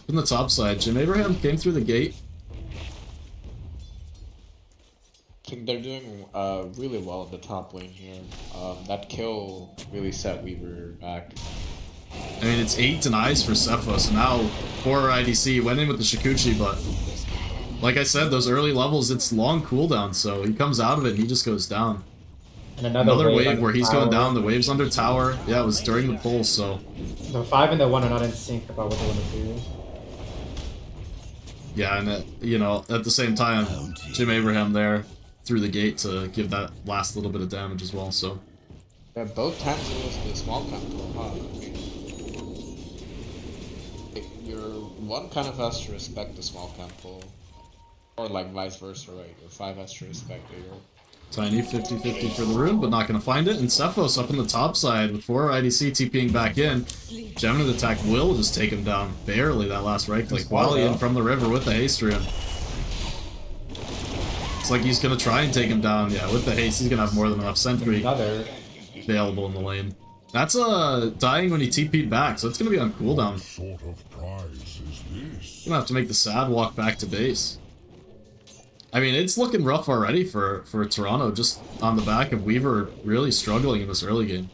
From the top side, Jim Abraham came through the gate. I think they're doing really well at the top lane here. That kill really set Weaver back. I mean, it's 8 denies for Cephos. Now, poor IDC went in with the Shikuchi, but like I said, those early levels, it's long cooldown, so he comes out of it and he just goes down. And another wave where he's going down, the wave's under tower. Yeah, it was during the pull, so... The 5 and the 1 are not in sync about what they want to do. Yeah, and you know, at the same time, Jim Abraham there through the gate to give that last little bit of damage as well, so... Yeah, both times it was the small capital, huh? One kind of has to respect the small capital. Or like vice versa, right? Or 5 has to respect it. Tiny 50-50 for the rune, but not going to find it. And Cephos up on the top side with 4 IDC TPing back in. Geminid attack will just take him down. Barely that last right click. Wally in from the river with the haste rune. It's like he's going to try and take him down. Yeah, with the haste, he's going to have more than enough sentry available in the lane. That's dying when he TP'd back, so it's going to be on cooldown. What sort of prize is this? Gonna have to make the sad walk back to base. I mean, it's looking rough already for Toronto, just on the back of Weaver really struggling in this early game.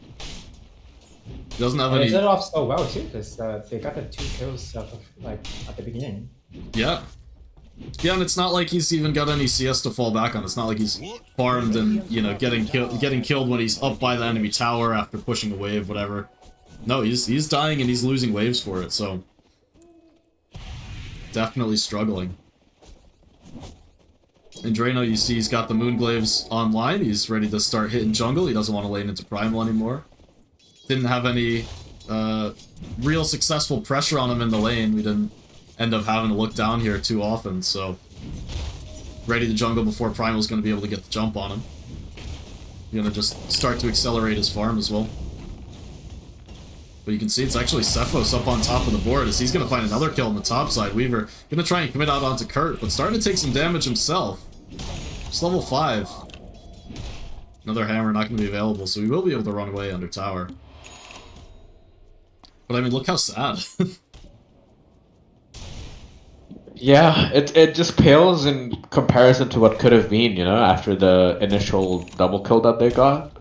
He doesn't have any... They set it off so well too, because they got the 2 kills like at the beginning. Yeah. Yeah, and it's not like he's even got any CS to fall back on. It's not like he's farmed and, you know, getting killed when he's up by the enemy tower after pushing a wave, whatever. No, he's dying and he's losing waves for it, so... Definitely struggling. And Drano, you see he's got the Moonglaves online. He's ready to start hitting jungle. He doesn't want to lane into Primal anymore. Didn't have any real successful pressure on him in the lane. We didn't end up having to look down here too often, so... Ready to jungle before Primal's going to be able to get the jump on him. He's going to just start to accelerate his farm as well. But you can see it's actually Cephos up on top of the board as he's going to find another kill on the top side. Weaver going to try and commit out onto Kurt, but starting to take some damage himself. It's level 5. Another hammer not going to be available, so he will be able to run away under tower. But I mean, look how sad. Yeah, it just pales in comparison to what could have been, you know, after the initial double kill that they got.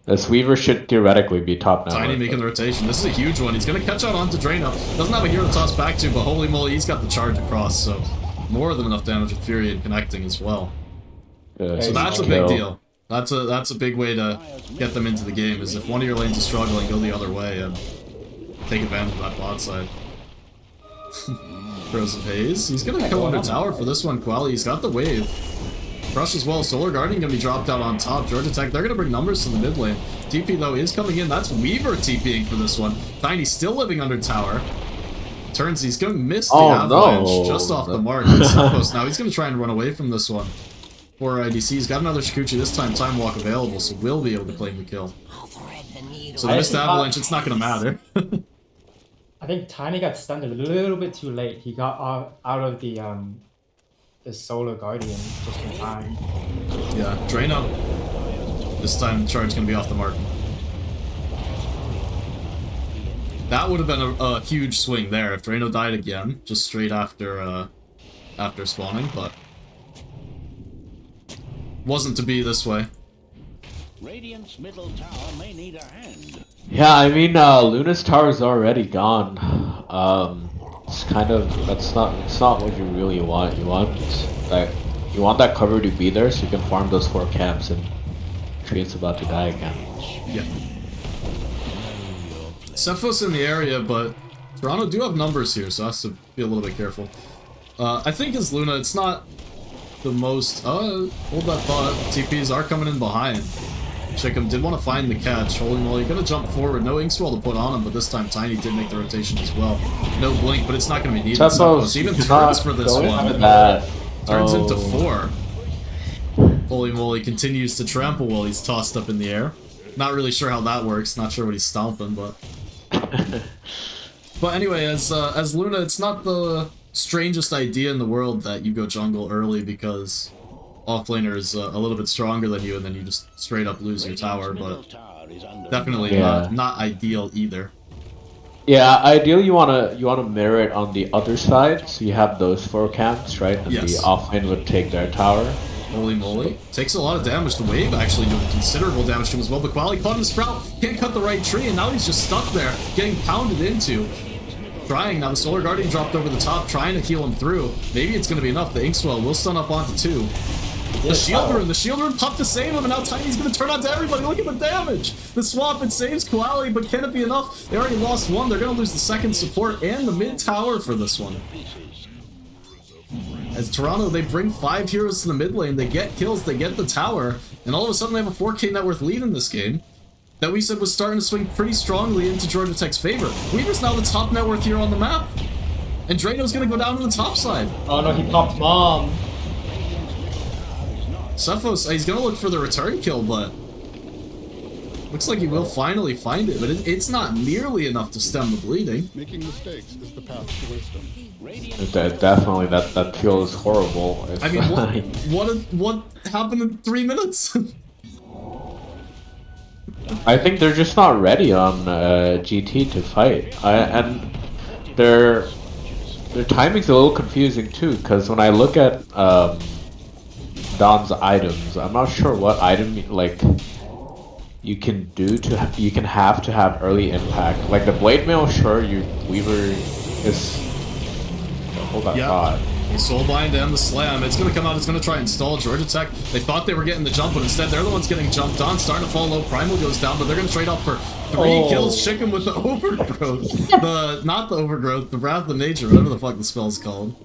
This Weaver should theoretically be top now. Tiny making the rotation. This is a huge one. He's going to catch out onto Drano. Doesn't have a hero to toss back to, but holy moly, he's got the charge across, so more than enough damage with Fury and connecting as well. So that's a big deal. That's a big way to get them into the game, is if one of your lanes is struggling, go the other way and take advantage of that bot side. Throws of Haze. He's going to kill under tower for this one, Quali. He's got the wave. Crush as well. Solar Guardian going to be dropped out on top. Georgia Tech, they're going to bring numbers to the mid lane. TP, though, is coming in. That's Weaver TPing for this one. Tiny still living under tower. Turns, he's going to miss the avalanche just off the mark. Cephos now, he's going to try and run away from this one. Poor IDC. He's got another Shikuchi, this time Time Walk available, so will be able to claim the kill. So the missed avalanche, it's not going to matter. I think Tiny got stunned a little bit too late. He got out of the Solar Guardian just in time. Yeah, Drano. This time the charge going to be off the mark. That would have been a huge swing there if Drano died again, just straight after spawning, but wasn't to be this way. Radiant's middle tower may need a hand. Yeah, I mean, Luna's tower is already gone. It's kind of it's not what you really want. You want that cover to be there so you can farm those 4 camps and Tree's about to die again. Yeah. Cephos in the area, but Toronto do have numbers here, so has to be a little bit careful. I think as Luna, it's not the most... hold that thought. TPs are coming in behind. Chickum did want to find the catch. Holy moly, gonna jump forward. No ink swell to put on him, but this time Tiny did make the rotation as well. No blink, but it's not gonna be needed. Cephos Even do turns not for this go one. into that. Turns into Oh. 4. Holy moly, continues to trample while he's tossed up in the air. Not really sure how that works. Not sure what he's stomping, but... But anyway, as Luna, it's not the strangest idea in the world that you go jungle early because offlaner is a little bit stronger than you, and then you just straight up lose your tower, but definitely not ideal either. Yeah, ideally you wanna mirror it on the other side, so you have those 4 camps, right? And Yes. the offlane would take their tower. Holy moly. Takes a lot of damage. The wave actually doing considerable damage to him as well, but Quali caught him Sprout, can't cut the right tree, and now he's just stuck there, getting pounded into. Trying, now the Solar Guardian dropped over the top, trying to heal him through. Maybe it's gonna be enough. The Inkswell will stun up onto 2. The Shield Rune popped to save him, and now Tiny's gonna turn on to everybody. Look at the damage! The swap, it saves Koali, but can it be enough? They already lost 1. They're gonna lose the second support and the mid tower for this one. As Toronto, they bring 5 heroes to the mid lane, they get kills, they get the tower, and all of a sudden they have a 4K net worth lead in this game that we said was starting to swing pretty strongly into Georgia Tech's favor. Weaver's now the top net worth hero on the map, and Drano's gonna go down to the top side. Oh no, he popped Mom. Cephos, he's gonna look for the return kill, but looks like he will finally find it, but it's not nearly enough to stem the bleeding. Making mistakes is the path to wisdom. Definitely, that feels horrible. I mean, what happened in 3 minutes? I think they're just not ready on GT to fight, and their timing's a little confusing too. Because when I look at Don's items, I'm not sure what item you can do you can have to have early impact. Like the blade mail, sure, Weaver is. Hold that thought. Soulbind and the slam. It's gonna come out, it's gonna try and stall Georgia Tech. They thought they were getting the jump, but instead they're the ones getting jumped on, starting to fall low. Primal goes down, but they're gonna trade off for 3 kills. Chicken with the overgrowth. Not the overgrowth, the Wrath of Nature, whatever the fuck the spell's called.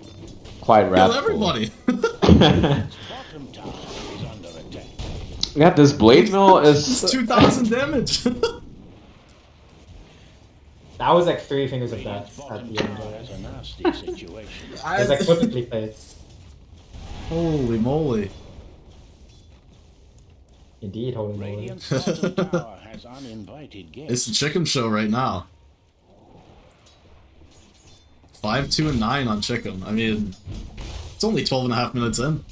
Quite Kill wrathful. everybody. Yeah, this blade mill is It's 2,000 damage. That was like 3 fingers of death at the end there. It was like perfectly played. Holy moly. Indeed, holy moly. Radiant's bottom tower has uninvited guests. It's the Chicken Show right now. 5, 2, and 9 on Chicken. I mean, it's only 12.5 minutes in.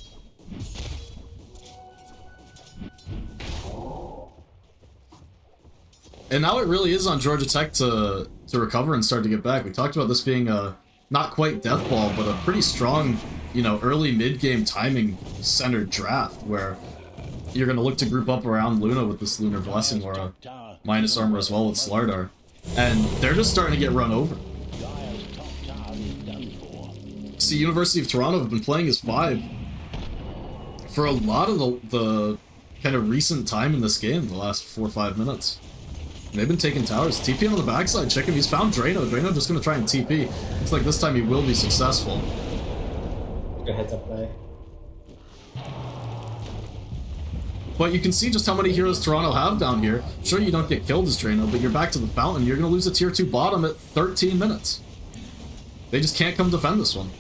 And now it really is on Georgia Tech to recover and start to get back. We talked about this being a not quite death ball, but a pretty strong, early mid-game timing centered draft where you're going to look to group up around Luna with this Lunar Blessing or a minus armor as well with Slardar. And they're just starting to get run over. See, University of Toronto have been playing as 5 for a lot of the kind of recent time in this game, the last 4 or 5 minutes. And they've been taking towers. TP on the backside, check him. He's found Drano. Drano just going to try and TP. Looks like this time he will be successful. Good heads up play. But you can see just how many heroes Toronto have down here. Sure, you don't get killed as Drano, but you're back to the fountain. You're going to lose a tier 2 bottom at 13 minutes. They just can't come defend this one.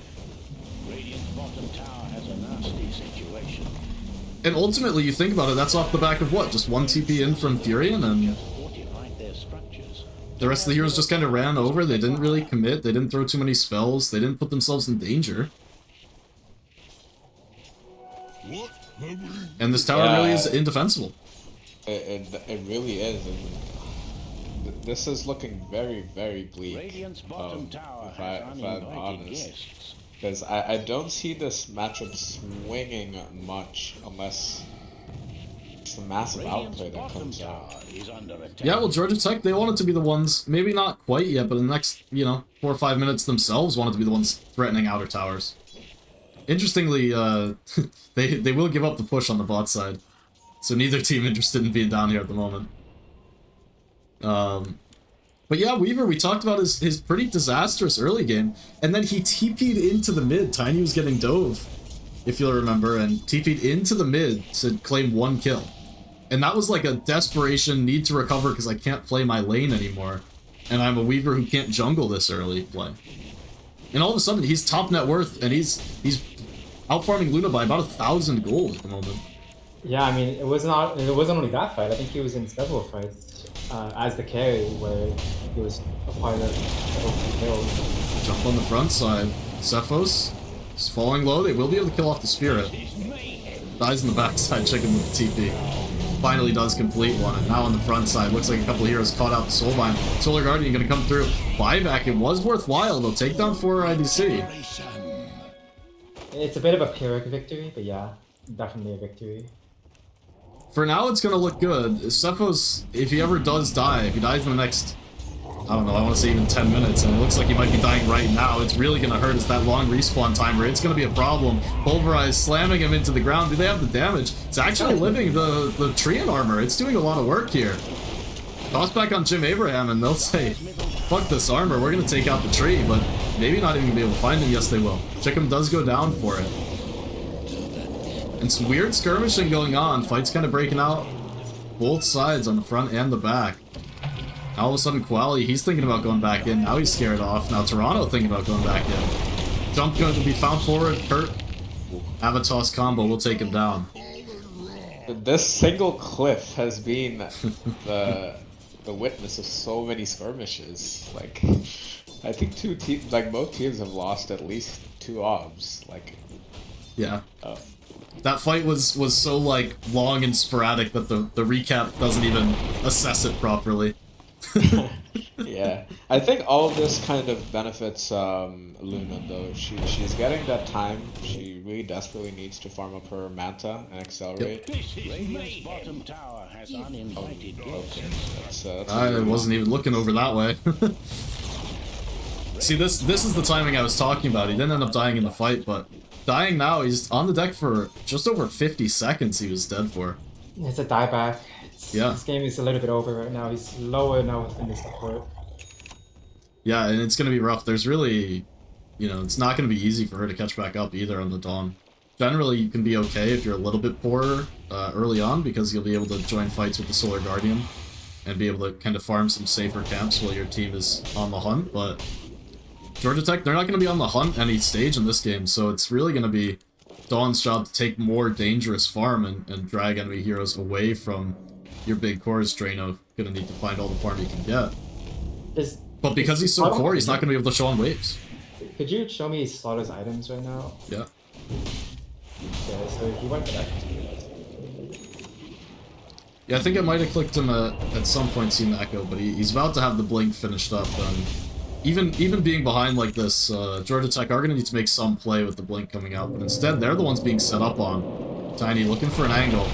Radiant's bottom tower has a nasty situation. And ultimately, you think about it, that's off the back of what? Just 1 TP in from Furion, and Fortified their structures. the rest of the heroes just kind of ran over. They didn't really commit. They didn't throw too many spells. They didn't put themselves in danger. And this tower really is indefensible. It really is. And this is looking very, very bleak. Radiant's bottom tower has if I'm uninvited honest. guests. Because I don't see this matchup swinging much unless it's the massive Radiant's outplay that bottom comes tower out. is under attack. Yeah, well, Georgia Tech, they wanted to be the ones, maybe not quite yet, but in the next, 4 or 5 minutes themselves wanted to be the ones threatening outer towers. Interestingly, they will give up the push on the bot side. So neither team interested in being down here at the moment. But But yeah, Weaver, we talked about his pretty disastrous early game, and then he TP'd into the mid. Tiny was getting dove, if you'll remember, and TP'd into the mid to claim 1 kill. And that was like a desperation need to recover because I can't play my lane anymore. And I'm a Weaver who can't jungle this early play. And all of a sudden, he's top net worth, and he's out-farming Luna by about 1,000 gold at the moment. Yeah, I mean, it wasn't only that fight. I think he was in several fights as the carry where he was a part of the build. Jump on the front side. Cephos is falling low. They will be able to kill off the Spirit. Dies in the backside, checking with the TP. Finally does complete one, and now on the front side, looks like a couple of heroes caught out the Soulbind. Solar Guardian gonna come through. Buyback, it was worthwhile. They'll take down 4 IDC. It's a bit of a Pyrrhic victory, but yeah, definitely a victory. For now, it's gonna look good. Cephos, if he ever does die, if he dies in the next, I don't know, I want to say even 10 minutes, and it looks like he might be dying right now, it's really gonna hurt. It's that long respawn timer. It's gonna be a problem. Pulverize, slamming him into the ground. Do they have the damage? It's actually living the Treant armor. It's doing a lot of work here. Toss back on Jim Abraham, and they'll say, fuck this armor, we're gonna take out the tree, but maybe not even gonna be able to find him. Yes, they will. Chickham does go down for it. And some weird skirmishing going on. Fight's kind of breaking out both sides on the front and the back. Now all of a sudden, Quali, he's thinking about going back in. Now he's scared off. Now Toronto thinking about going back in. Jump going to be found forward. Kurt, Avatos combo will take him down. This single cliff has been the witness of so many skirmishes. Like, I think both teams have lost at least 2 obs. Like, yeah. That fight was so like long and sporadic that the recap doesn't even assess it properly. Yeah, I think all of this kind of benefits Luna though. She's getting that time. She really desperately needs to farm up her Manta and accelerate. Radiant's bottom tower has uninvited guests. Okay, that's I wasn't even looking over that way. See, this is the timing I was talking about. He didn't end up dying in the fight, but dying now, he's on the deck for just over 50 seconds he was dead for. It's a dieback. Yeah. This game is a little bit over right now. He's lower now in the support. Yeah, and it's going to be rough. There's really, you know, it's not going to be easy for her to catch back up either on the Dawn. Generally, you can be okay if you're a little bit poorer early on because you'll be able to join fights with the Solar Guardian and be able to kind of farm some safer camps while your team is on the hunt, but Georgia Tech, they're not going to be on the hunt any stage in this game, so it's really going to be Dawn's job to take more dangerous farm and drag enemy heroes away from your big cores. Drano going to need to find all the farm he can get. But because he's so core, he's not going to be able to show on waves. Could you show me Slaughter's items right now? Yeah. Yeah, so he went back. Yeah, I think I might have clicked him at some point, seen the echo, but he's about to have the blink finished up. Even being behind like this, Georgia Tech are going to need to make some play with the blink coming out, but instead they're the ones being set up on. Tiny looking for an angle.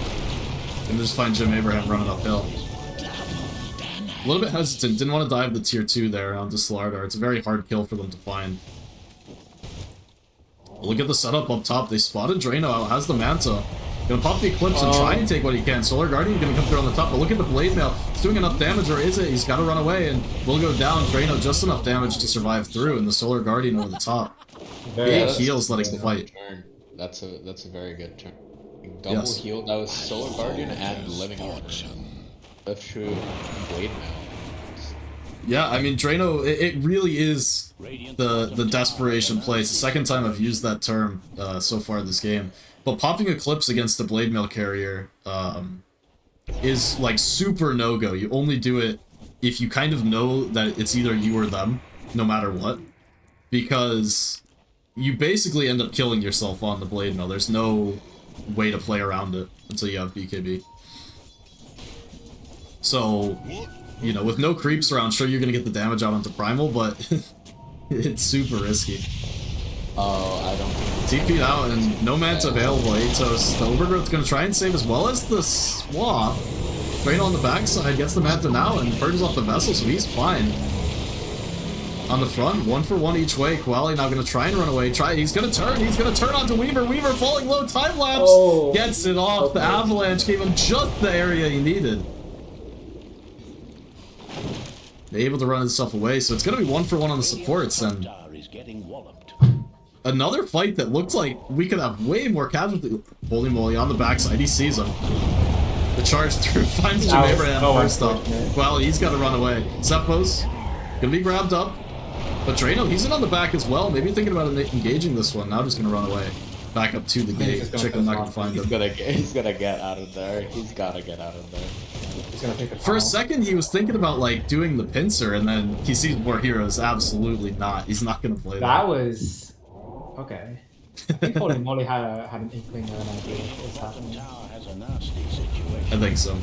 And just find Jim Abraham running uphill. A little bit hesitant, didn't want to dive the tier 2 there onto Slardar. It's a very hard kill for them to find. Look at the setup up top. They spotted Drano out, has the Manta. Gonna pop the Eclipse and try and take what he can. Solar Guardian gonna come through on the top, but look at the Blade Mail. It's doing enough damage, or is it? He's gotta run away and will go down. Drano just enough damage to survive through, and the Solar Guardian over the top. Big heals letting him fight. Turn. That's a very good turn. Double heal, that was Solar Guardian and Living Armor. That's true Blade Mail. Yeah, I mean, Drano, it really is the desperation play. It's the second time I've used that term so far this game. But popping Eclipse against the Blade Mail carrier is like super no-go. You only do it if you kind of know that it's either you or them, no matter what. Because you basically end up killing yourself on the Blade Mail. There's no way to play around it until you have BKB. So, you know, with no creeps around, sure you're gonna get the damage out onto Primal, but it's super risky. Oh, I don't think TP'd out and no Manta available. Atos, the Overgrowth's gonna try and save as well as the swap. Drain on the backside, gets the Manta now and purges off the vessel, so he's fine. On the front, 1-for-1 each way. Quali now gonna try and run away. He's gonna turn onto Weaver. Weaver falling low, time lapse. Oh. Gets it off. The avalanche gave him just the area he needed. able to run his stuff away, so it's gonna be 1-for-1 on the supports, and Tower is getting walloped. another fight that looked like we could have way more casualty. Holy moly, on the backside, he sees him. The charge through finds Jim Abraham first up. Well, he's got to run away. Zephos gonna be grabbed up, but Drano, he's in on the back as well. Maybe thinking about engaging this one. Now just gonna run away. Back up to the gate. Chicken not gonna find him. He's gonna get out of there. He's gotta get out of there. He's gonna take the For a second, he was thinking about like doing the pincer, and then he sees more heroes. Absolutely not. He's not gonna play that. That was okay. I think Holy Moly had an inkling or an idea of what was happening. Tower has a nasty situation. I think so.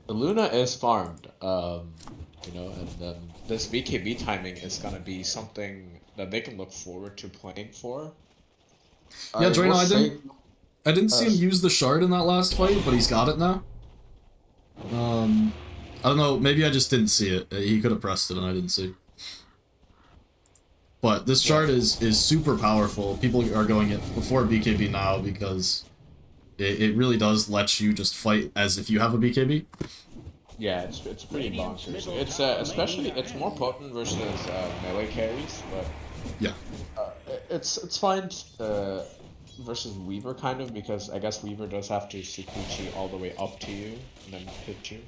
The Luna is farmed, you know, and this BKB timing is gonna be something that they can look forward to playing for. Yeah, Drano, will I didn't see him use the shard in that last fight, but he's got it now. I don't know, maybe I just didn't see it. He could have pressed it and I didn't see. But this shard is super powerful. People are going it before BKB now because it really does let you just fight as if you have a BKB. Yeah, it's pretty bonkers. It's especially it's more potent versus melee carries, but yeah, it's fine versus Weaver kind of, because I guess Weaver does have to Sukuchi all the way up to you and then hit you.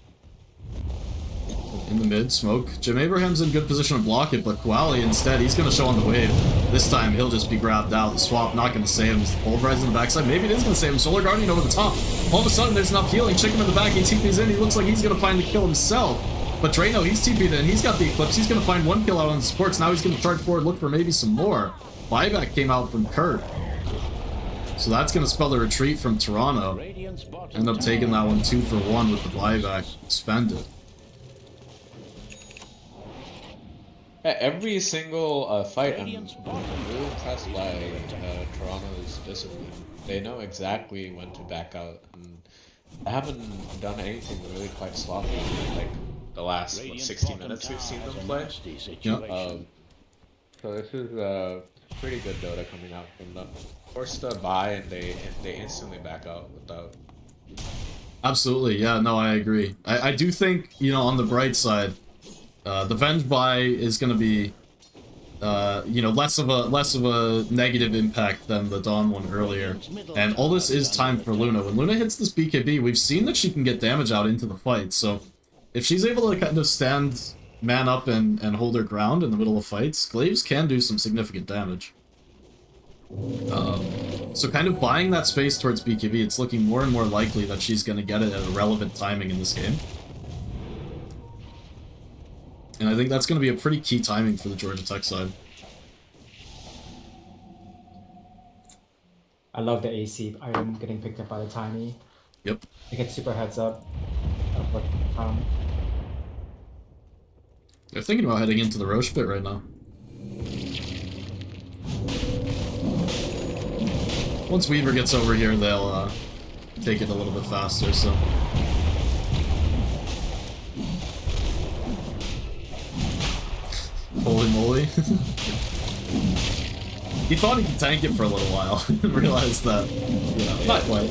In the mid, smoke. Jim Abraham's in good position to block it, but Koali instead, he's going to show on the wave. This time, he'll just be grabbed out. The swap not going to save him. Pulverize in the backside. Maybe it is going to save him. Solar Guardian over the top. All of a sudden, there's enough healing. Chicken in the back. He TP's in. He looks like he's going to find the kill himself. But Drano, he's TP'd in. He's got the Eclipse. He's going to find one kill out on the supports. Now he's going to charge forward, look for maybe some more. Buyback came out from Kurt. So that's going to spell the retreat from Toronto. End up taking that one 2-for-1 with the buyback. Spend it. Every single fight, I'm really impressed by Toronto's discipline. They know exactly when to back out, and I haven't done anything really quite sloppy like the last 60 minutes we've seen them play. Yeah. So this is pretty good Dota coming out from them. Forced to buy and they instantly back out without. Absolutely, yeah, no, I agree. I do think, you know, on the bright side, the Venge buy is going to be, you know, less of a negative impact than the Dawn one earlier. And all this is time for Luna. When Luna hits this BKB, we've seen that she can get damage out into the fight. So if she's able to kind of stand man up and hold her ground in the middle of fights, Glaives can do some significant damage. So kind of buying that space towards BKB, it's looking more and more likely that she's going to get it at a relevant timing in this game. And I think that's going to be a pretty key timing for the Georgia Tech side. I love the AC item getting picked up by the Tiny. Yep. They get super heads up. They're thinking about heading into the Roche pit right now. Once Weaver gets over here, they'll take it a little bit faster, so... Holy moly. He thought he could tank it for a little while, and realized that, you know, not quite.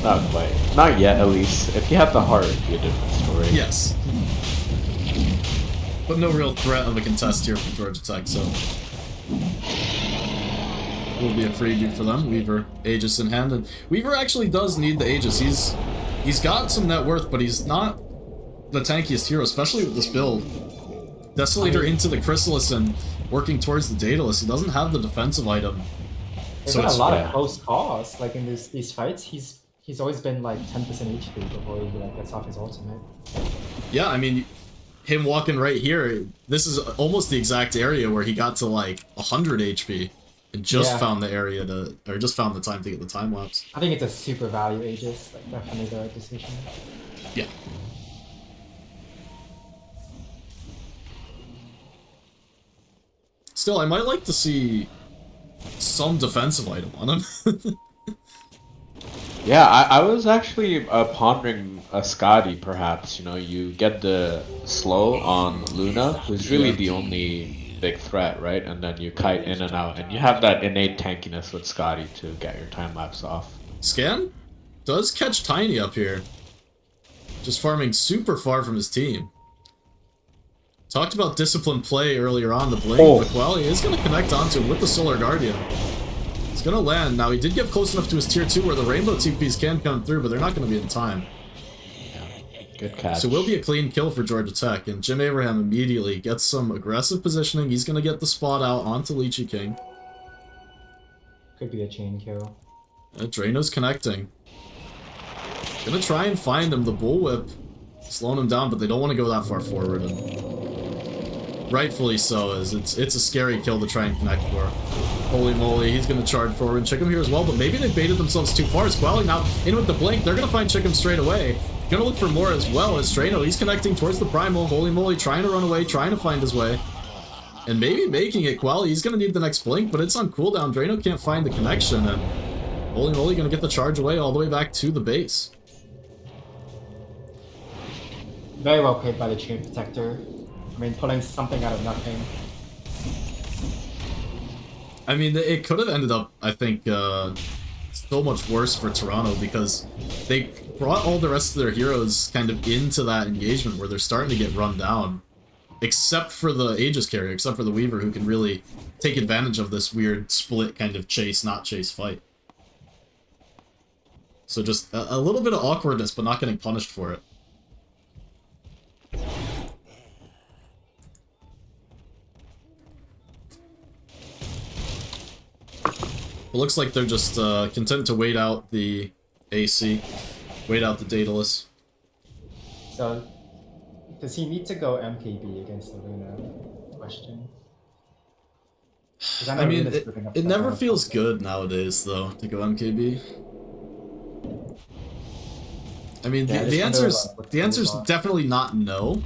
Not quite. Not yet, at least. If you have the heart, it'd be a different story. Yes. But no real threat of a contest here from Georgia Tech, so... Will be a freebie for them. Weaver, Aegis in hand, and Weaver actually does need the Aegis. He's got some net worth, but he's not the tankiest hero, especially with this build. Desolator into the Chrysalis and working towards the Daedalus. He doesn't have the defensive item. There's So been a it's lot of close calls. Like in these fights, he's always been like 10% HP before he like gets off his ultimate. Yeah, I mean, him walking right here, this is almost the exact area where he got to like 100 HP and just found the area to, or just found the time to get the time lapse. I think it's a super value Aegis, like definitely the right decision. Yeah. Still, I might like to see some defensive item on him. Yeah, I was actually pondering a Skadi, perhaps. You know, you get the slow on Luna, who's really the only big threat, right? And then you kite in and out, and you have that innate tankiness with Skadi to get your time lapse off. Scan? does catch Tiny up here. Just farming super far from his team. Talked about disciplined play earlier on, the Blink, but Quali is going to connect onto him with the Solar Guardian. It's going to land. Now, he did get close enough to his tier 2 where the Rainbow TPs can come through, but they're not going to be in time. Good catch. So it will be a clean kill for Georgia Tech, and Jim Abraham immediately gets some aggressive positioning. He's going to get the spot out onto Lychee King. Could be a chain kill. Drano's connecting. Gonna try and find him. The Bullwhip slowing him down, but they don't want to go that far forward. And rightfully so, as it's a scary kill to try and connect for. Holy moly, he's gonna charge forward and Chickum here as well, but maybe they baited themselves too far. Squally now in with the Blink. They're gonna find Chickum straight away. Gonna look for more as well as Drano. He's connecting towards the Primal. Holy moly, trying to run away, trying to find his way. And maybe making it. Quali, he's gonna need the next Blink, but it's on cooldown. Drano can't find the connection, and holy moly, gonna get the charge away all the way back to the base. Very well played by the Chain Protector. I mean, pulling something out of nothing. I mean, it could have ended up, I think, so much worse for Toronto, because they brought all the rest of their heroes kind of into that engagement where they're starting to get run down. Except for the Aegis carrier, except for the Weaver, who can really take advantage of this weird split kind of chase, not chase fight. So just a little bit of awkwardness, but not getting punished for it. It looks like they're just content to wait out the AC, wait out the Daedalus. So, does he need to go MKB against the Luna? Question. I mean, it never feels good nowadays, though, to go MKB. I mean, Yeah, the answer's definitely not no.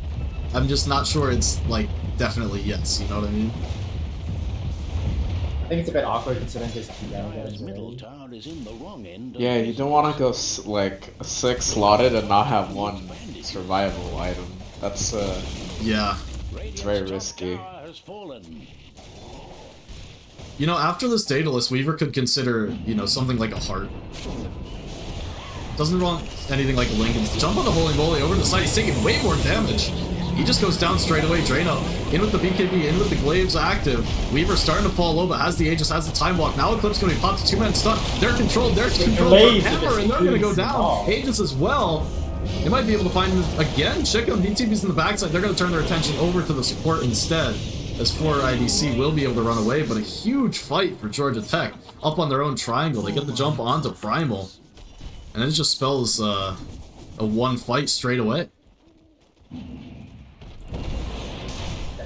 I'm just not sure it's, like, definitely yes, you know what I mean? I think it's a bit awkward considering his Dire's middle tower is in the wrong end. Yeah, you don't want to go like 6 slotted and not have one survival item. That's yeah, it's very risky. You know, after this Daedalus, Weaver could consider, you know, something like a heart. Doesn't want anything like Lincoln's. Jump on the Holy Moly over to the side. He's taking way more damage. He just goes down straight away. Drano in with the BKB, in with the Glaives active. Weaver starting to fall low, but has the Aegis, has the time walk. Now Eclipse going to be popped. 2-man stun. They're controlled. They're controlled by Hammer, and they're going to go down. Aegis as well. They might be able to find him again. Chickum, DTB's in the backside. They're going to turn their attention over to the support instead, as 4 IDC will be able to run away, but a huge fight for Georgia Tech. Up on their own triangle. They get the jump onto Primal. And it just spells a 1 fight straight away.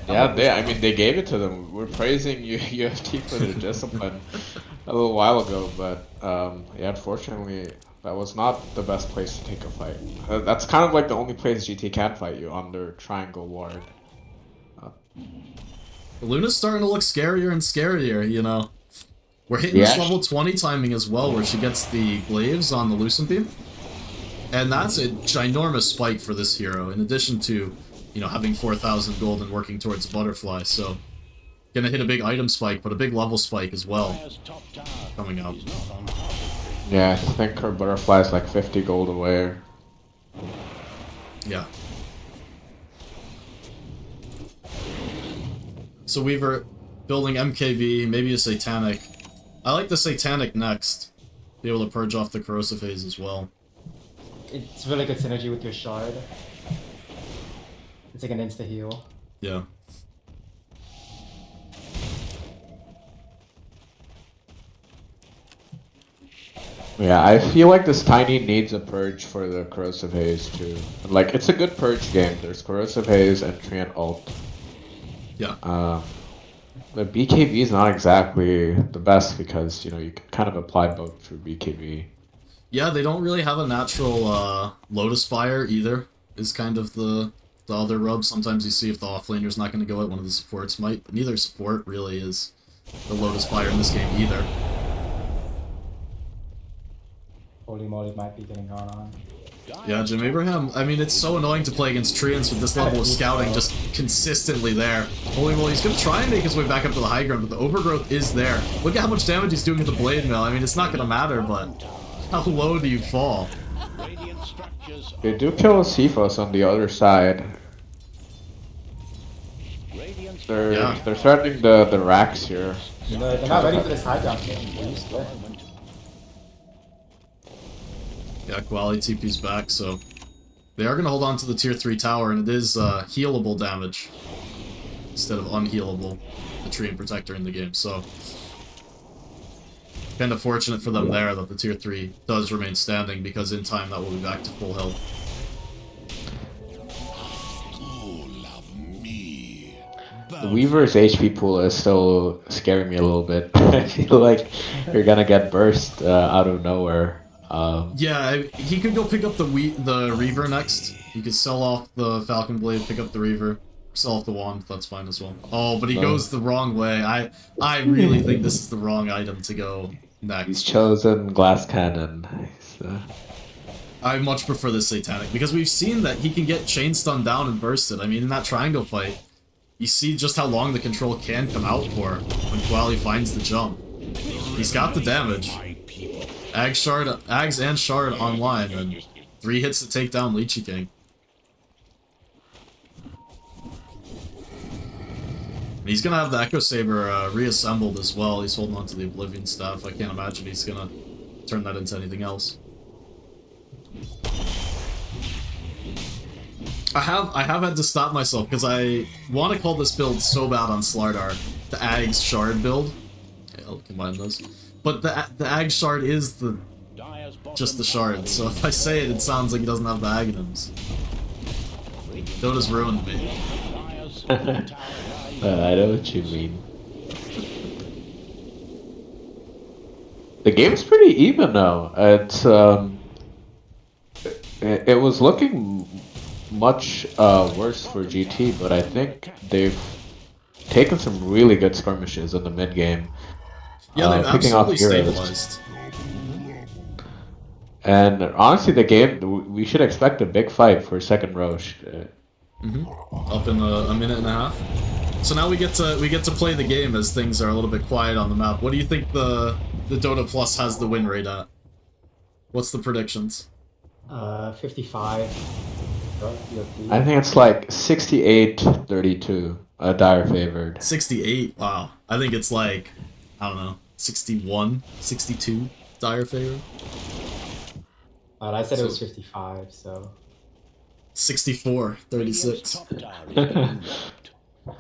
Yeah, I mean, they gave it to them. We're praising UFT for their discipline a little while ago, but yeah, unfortunately, that was not the best place to take a fight. That's kind of like the only place GT can fight you, on their triangle ward. Luna's starting to look scarier and scarier, you know. We're hitting this level 20 timing as well, where she gets the Glaives on the Lucent Beam. And that's a ginormous spike for this hero, in addition to, you know, having 4,000 gold and working towards Butterfly, so... Gonna hit a big item spike, but a big level spike as well, coming up. Yeah, I think her Butterfly is like 50 gold away. Yeah. So Weaver, building MKB, maybe a Satanic. I like the Satanic next. Be able to purge off the Corrosive Haze as well. It's really good synergy with your Shard. It's like an insta-heal. Yeah. Yeah, I feel like this Tiny needs a purge for the Corrosive Haze too. Like, it's a good purge game. There's Corrosive Haze, Entry, and Ult. Yeah. The BKB is not exactly the best because, you know, you can kind of apply both through BKB. Yeah, they don't really have a natural Lotus Fire either, is kind of the other rub. Sometimes you see if the offlaner's not going to go it, one of the supports might, but neither support really is the Lotus Fire in this game either. Holy moly might be getting on. Yeah, Jim Abraham, I mean, it's so annoying to play against Treants with this level of scouting just consistently there. Holy moly, he's going to try and make his way back up to the high ground, but the overgrowth is there. Look at how much damage he's doing with the Blade Mill. I mean, it's not going to matter, but How low do you fall? Radiant structures They do kill Cephas on the other side. Radiant Yeah. They're threatening the racks here. They're not ready for this high jump. Boost, but Yeah, Quali TP's back, so they are going to hold on to the tier 3 tower, and it is healable damage instead of unhealable, the Tree and Protector in the game, so kind of fortunate for them there that the tier 3 does remain standing, because in time that will be back to full health. The Weaver's HP pool is still scaring me a little bit. I feel like you're gonna get burst out of nowhere. Yeah, he could go pick up the Reaver next. He could sell off the Falcon Blade, pick up the Reaver, sell off the Wand, that's fine as well. Oh, but he goes the wrong way. I really think this is the wrong item to go next. He's chosen Glass Cannon. I much prefer the Satanic, because we've seen that he can get Chain Stun down and bursted. I mean, in that triangle fight, you see just how long the control can come out for when Quali finds the jump. He's got the damage. Ags and Shard online, and 3 hits to take down Leechy King. And he's gonna have the Echo Saber reassembled as well. He's holding on to the Oblivion Staff. I can't imagine he's gonna turn that into anything else. I have had to stop myself because I want to call this build so bad on Slardar, the Ags Shard build. Okay, I'll combine those. But the Ag Shard is just the Shard, so if I say it, it sounds like he doesn't have the Aghanims. Dota's ruined me. I know what you mean. The game's pretty even now. It's it was looking much worse for GT, but I think they've taken some really good skirmishes in the mid game. Yeah, they've picking off absolutely heroes. stabilized. And honestly, the game, we should expect a big fight for second Roche. Up in a minute and a half. So now we get to play the game as things are a little bit quiet on the map. What do you think the Dota Plus has the win rate at? What's the predictions? 55. I think it's like 68-32. Dire favored. 68. Wow. I think it's like, I don't know, 61, 62 Dire favored. I said it was 55, so 64, 36.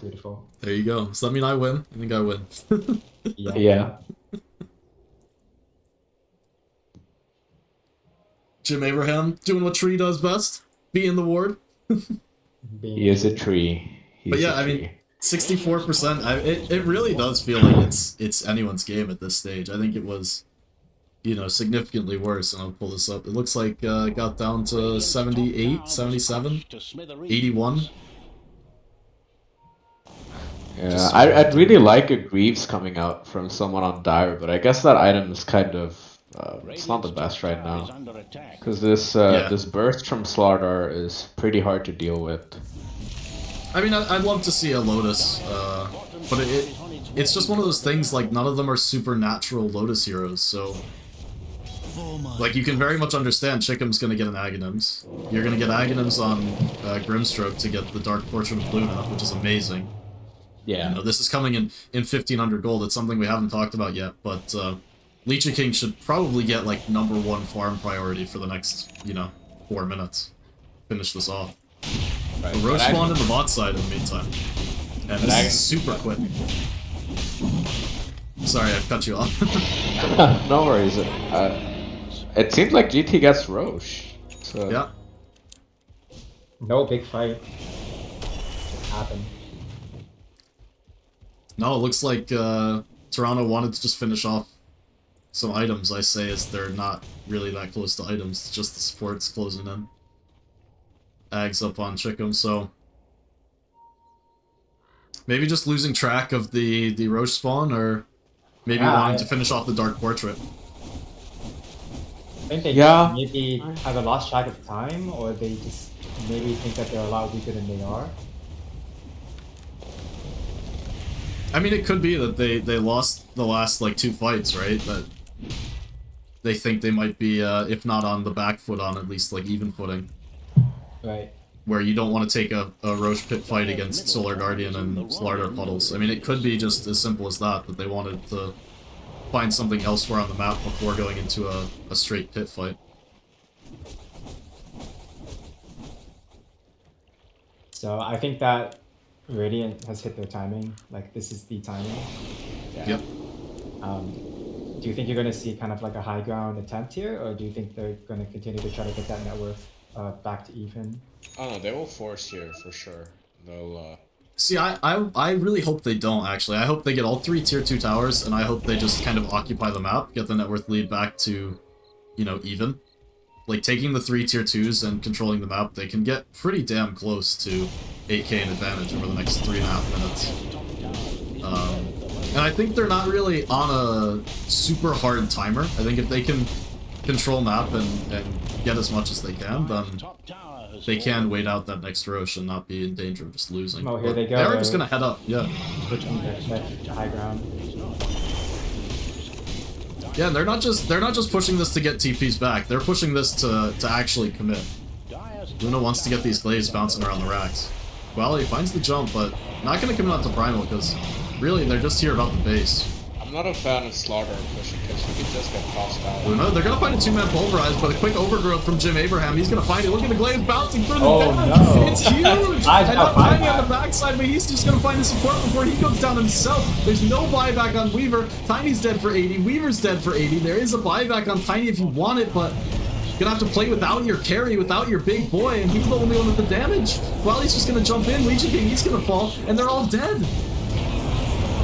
beautiful. There you go. Does that mean I win? I think I win. Yeah. Jim Abraham doing what Tree does best, being the ward. He is a tree. But yeah, I mean, 64%. It really does feel like it's anyone's game at this stage. I think it was, you know, significantly worse. And I'll pull this up. It looks like it got down to 78, 77, 81. Yeah, I'd really like a Greaves coming out from someone on Dire, but I guess that item is kind of it's not the best right now. Because this burst from Slardar is pretty hard to deal with. I mean, I'd love to see a Lotus, but it's just one of those things, like, none of them are supernatural Lotus heroes, so... Like, you can very much understand Chickum's gonna get an Aghanims. You're gonna get Aghanims on Grimstroke to get the Dark Portrait of Luna, which is amazing. Yeah. You know, this is coming in 1500 gold. It's something we haven't talked about yet, but Leechy King should probably get, like, #1 farm priority for the next, you know, 4 minutes. Finish this off. Right. The Roche spawned in the bot side in the meantime. And this is super quick. Sorry, I cut you off. No worries. It seems like GT gets Roche. So. Yeah. No big fight. It happened. No, it looks like Toronto wanted to just finish off some items, I say, as they're not really that close to items. It's just the supports closing in. Ags up on Chickum, so... Maybe just losing track of the Roche spawn, or maybe wanting to finish off the Dark Portrait. I think they maybe have lost track of time, or they just maybe think that they're a lot weaker than they are. I mean, it could be that they lost the last, like, 2 fights, right? But they think they might be, if not on the back foot, on at least like even footing. Right. Where you don't want to take a Roche Pit fight against Solar Guardian and Slardar Puddles. I mean, it could be just as simple as that they wanted to find something elsewhere on the map before going into a straight pit fight. So I think that Radiant has hit their timing. Like, this is the timing. Yeah. Yep. Do you think you're going to see kind of like a high ground attempt here, or do you think they're going to continue to try to get that net worth back to even? Oh no, they will force here for sure. They'll See, I really hope they don't, actually. I hope they get all 3 tier 2 towers, and I hope they just kind of occupy the map, get the net worth lead back to, you know, even. Like, taking the 3 tier 2s and controlling the map, they can get pretty damn close to 8k in advantage over the next 3.5 minutes. And I think they're not really on a super hard timer. I think if they can control map and get as much as they can, then they can wait out that next Roche and not be in danger of just losing. Oh, here they go. They are just gonna head up, yeah. Pushing the high ground. Yeah, they're not just pushing this to get TPs back. They're pushing this to actually commit. Luna wants to get these glaives bouncing around the racks. Well, he finds the jump, but not gonna commit out to Primal because really they're just here about the base. I'm not a fan of Slaughter pushing because he could just get tossed out. Luna, they're gonna find a 2-man pulverize, but a quick overgrowth from Jim Abraham. He's gonna find it. Look at the glaives bouncing through the damage. No. It's huge! And not Tiny on the backside, but he's just gonna find the support before he goes down himself. There's no buyback on Weaver. Tiny's dead for 80. Weaver's dead for 80. There is a buyback on Tiny if you want it, but you're gonna have to play without your carry, without your big boy, and he's the only one with the damage. Well, he's just gonna jump in. Legion King, he's gonna fall, and they're all dead.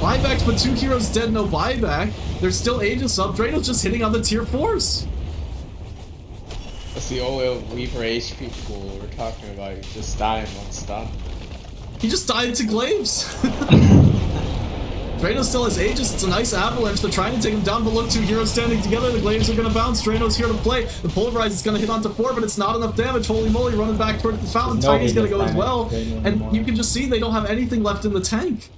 Buybacks, but 2 heroes dead, no buyback. There's still Aegis up. Drano's just hitting on the tier 4s. That's the only Weaver HP pool we're talking about. You just die in one stun. He just died to glaives. Drano still has Aegis. It's a nice avalanche. They're trying to take him down, but look, 2 heroes standing together. The glaives are going to bounce. Drano's here to play. The pulverize is going to hit onto 4, but it's not enough damage. Holy moly, running back towards the fountain. No Tiny's going to go Aegis as well. damage And you can just see they don't have anything left in the tank.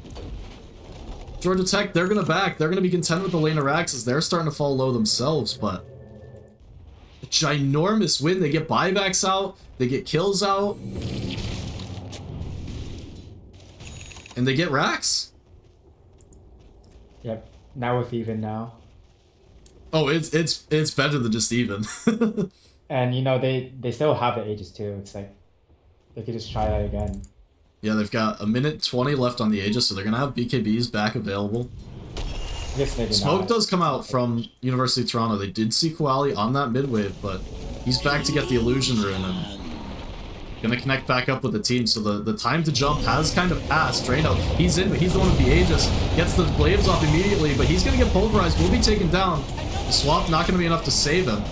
Georgia Tech, they're going to back. They're going to be content with the lane of Raxes. They're starting to fall low themselves, but a ginormous win. They get buybacks out. They get kills out. And they get racks. Yep. Now with even now. Oh, it's better than just even. And you know they still have the Aegis too. It's like they could just try that again. Yeah, they've got a minute 20 left on the Aegis, so they're gonna have BKBs back available. I guess maybe Smoke not. does come out from University of Toronto. They did see Koali on that mid wave, but he's back to get the illusion rune and gonna connect back up with the team. So the time to jump has kind of passed. Drano, he's in, but he's the one with the Aegis. Gets the glaives off immediately, but he's gonna get pulverized. Will be taken down. The swap not gonna be enough to save him.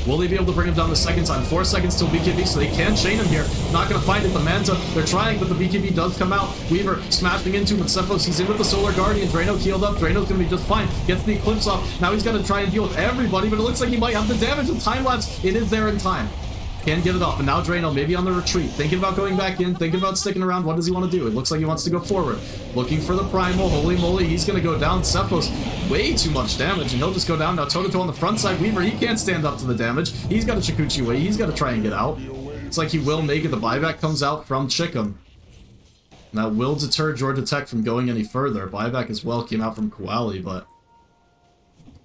Will they be able to bring him down the second time? 4 seconds till BKB, so they can chain him here. Not gonna find it. The Manta, they're trying, but the BKB does come out. Weaver smashing into him with Cephos. He's in with the Solar Guardian. Drano healed up. Drano's gonna be just fine. Gets the Eclipse off. Now he's gonna try and deal with everybody, but it looks like he might have the damage with time lapse. It is there in time. Can get it off, and now Drano maybe on the retreat, thinking about going back in, thinking about sticking around. What does he want to do? It looks like he wants to go forward, looking for the primal. Holy moly, he's gonna go down. Cephos, way too much damage, and he'll just go down now. Toe-to-toe on the front side. Weaver, he can't stand up to the damage. He's got a Chikuchi way. He's got to try and get out. It's like he will make it. The buyback comes out from Chikum. That will deter Georgia Tech from going any further. Buyback as well came out from Koali, but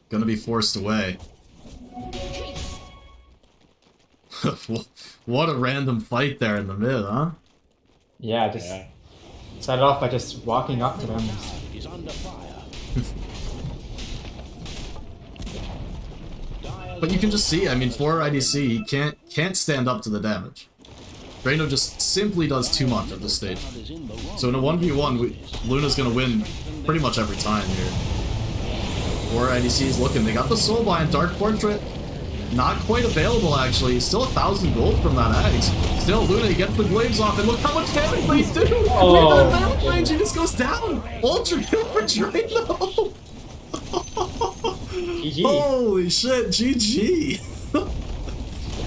gonna be forced away. What a random fight there in the mid, huh? Yeah, just started off by just walking up to them. Is under fire. But you can just see, I mean, for IDC, he can't stand up to the damage. Drano just simply does too much at this stage. So in a 1v1, Luna's gonna win pretty much every time here. For IDC is looking, they got the Soulbind and Dark Portrait. Not quite available, actually. Still 1,000 gold from that axe. Still, Luna gets the glaives off, and look how much damage they do! Oh, Look at that damage range, he just goes down! Ultra kill for Drano! GG. Holy shit, GG!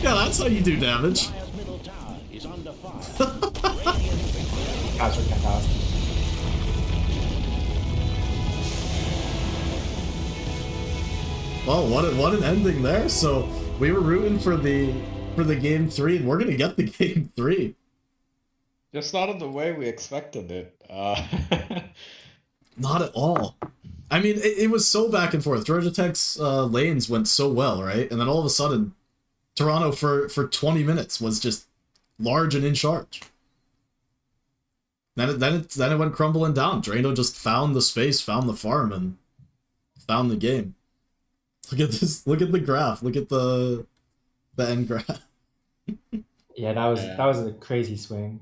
Yeah, that's how you do damage. Dire's middle tower is under fire. That's fantastic. Well, what an ending there. So we were rooting for the game 3, and we're gonna get the game 3. Just not in the way we expected it. Not at all. I mean, it was so back and forth. Georgia Tech's lanes went so well, right? And then all of a sudden, Toronto for 20 minutes was just large and in charge. Then it went crumbling down. Drano just found the space, found the farm, and found the game. Look at this. Look at the graph. Look at the end graph. Yeah, that was a crazy swing.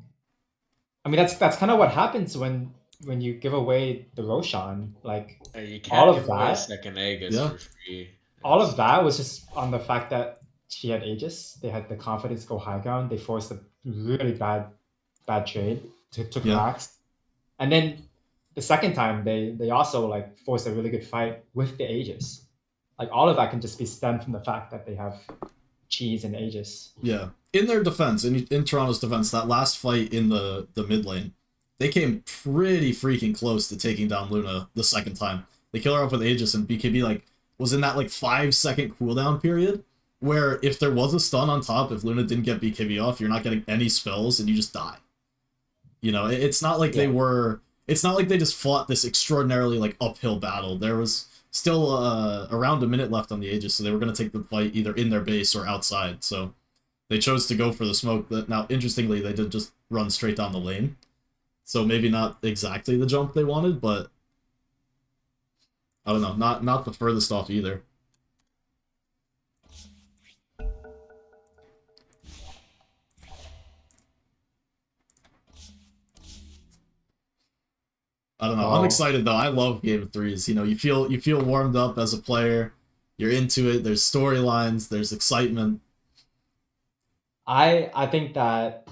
I mean, that's kind of what happens when you give away the Roshan. Like You can't all of give away a that, second Aegis Yeah. for free. all of that was just on the fact that she had Aegis. They had the confidence to go high ground. They forced a really bad trade to Max, and then the second time they also like forced a really good fight with the Aegis. Like all of that can just be stemmed from the fact that they have Cheese and Aegis. Yeah. In their defense, in Toronto's defense, that last fight in the mid lane, they came pretty freaking close to taking down Luna the second time. They kill her up with Aegis, and BKB like was in that like 5-second cooldown period where if there was a stun on top, if Luna didn't get BKB off, you're not getting any spells and you just die. You know, it's not like it's not like they just fought this extraordinarily like uphill battle. There was still around a minute left on the Aegis, so they were going to take the fight either in their base or outside. So they chose to go for the smoke. Now, interestingly, they did just run straight down the lane. So maybe not exactly the jump they wanted, but I don't know, not the furthest off either. I don't know. I'm excited though. I love Game of Threes. You know, you feel warmed up as a player. You're into it. There's storylines. There's excitement. I think that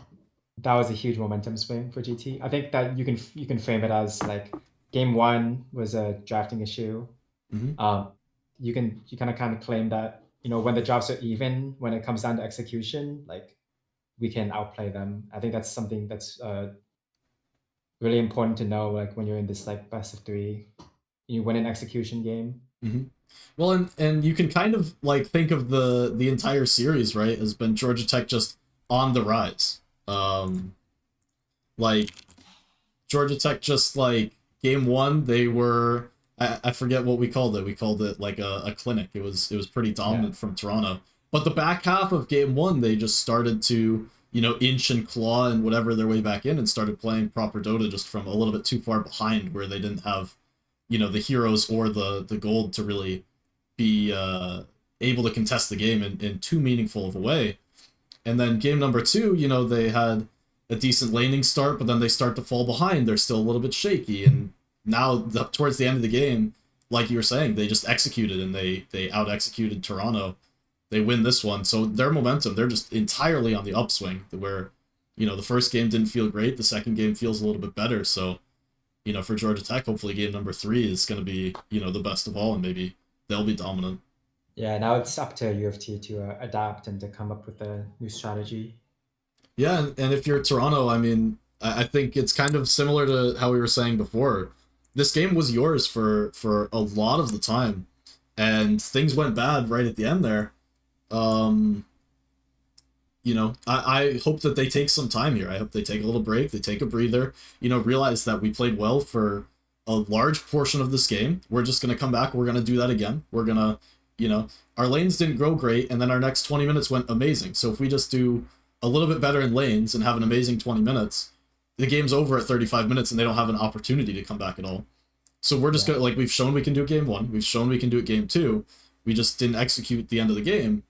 was a huge momentum swing for GT. I think that you can frame it as like game 1 was a drafting issue. Mm-hmm. You kind of claim that, you know, when the drafts are even, when it comes down to execution, like we can outplay them. I think that's something that's really important to know, like when you're in this like best of 3, you win an execution game. Mm-hmm. Well, and you can kind of like think of the entire series, right, has been Georgia Tech just on the rise. Like Georgia Tech just like game 1, they were I forget what we called it. We called it like a clinic. It was pretty dominant from Toronto. But the back half of game 1, they just started to, you know, inch and claw and whatever their way back in and started playing proper Dota just from a little bit too far behind where they didn't have, you know, the heroes or the gold to really be able to contest the game in too meaningful of a way. And then game number 2, you know, they had a decent laning start, but then they start to fall behind. They're still a little bit shaky. And now towards the end of the game, like you were saying, they just executed and they out-executed Toronto. They win this one. So their momentum, they're just entirely on the upswing where, you know, the first game didn't feel great. The second game feels a little bit better. So, you know, for Georgia Tech, hopefully game number 3 is going to be, you know, the best of all, and maybe they'll be dominant. Yeah, now it's up to UFT to adapt and to come up with a new strategy. Yeah, and if you're Toronto, I mean, I think it's kind of similar to how we were saying before. This game was yours for a lot of the time, and things went bad right at the end there. You know, I hope that they take some time here. I hope they take a little break, they take a breather, you know, realize that we played well for a large portion of this game. We're just going to come back, we're going to do that again. We're going to, you know, our lanes didn't grow great, and then our next 20 minutes went amazing. So if we just do a little bit better in lanes and have an amazing 20 minutes, the game's over at 35 minutes and they don't have an opportunity to come back at all. So we're just going to, like, we've shown we can do it game 1, we've shown we can do it game 2, we just didn't execute the end of the game,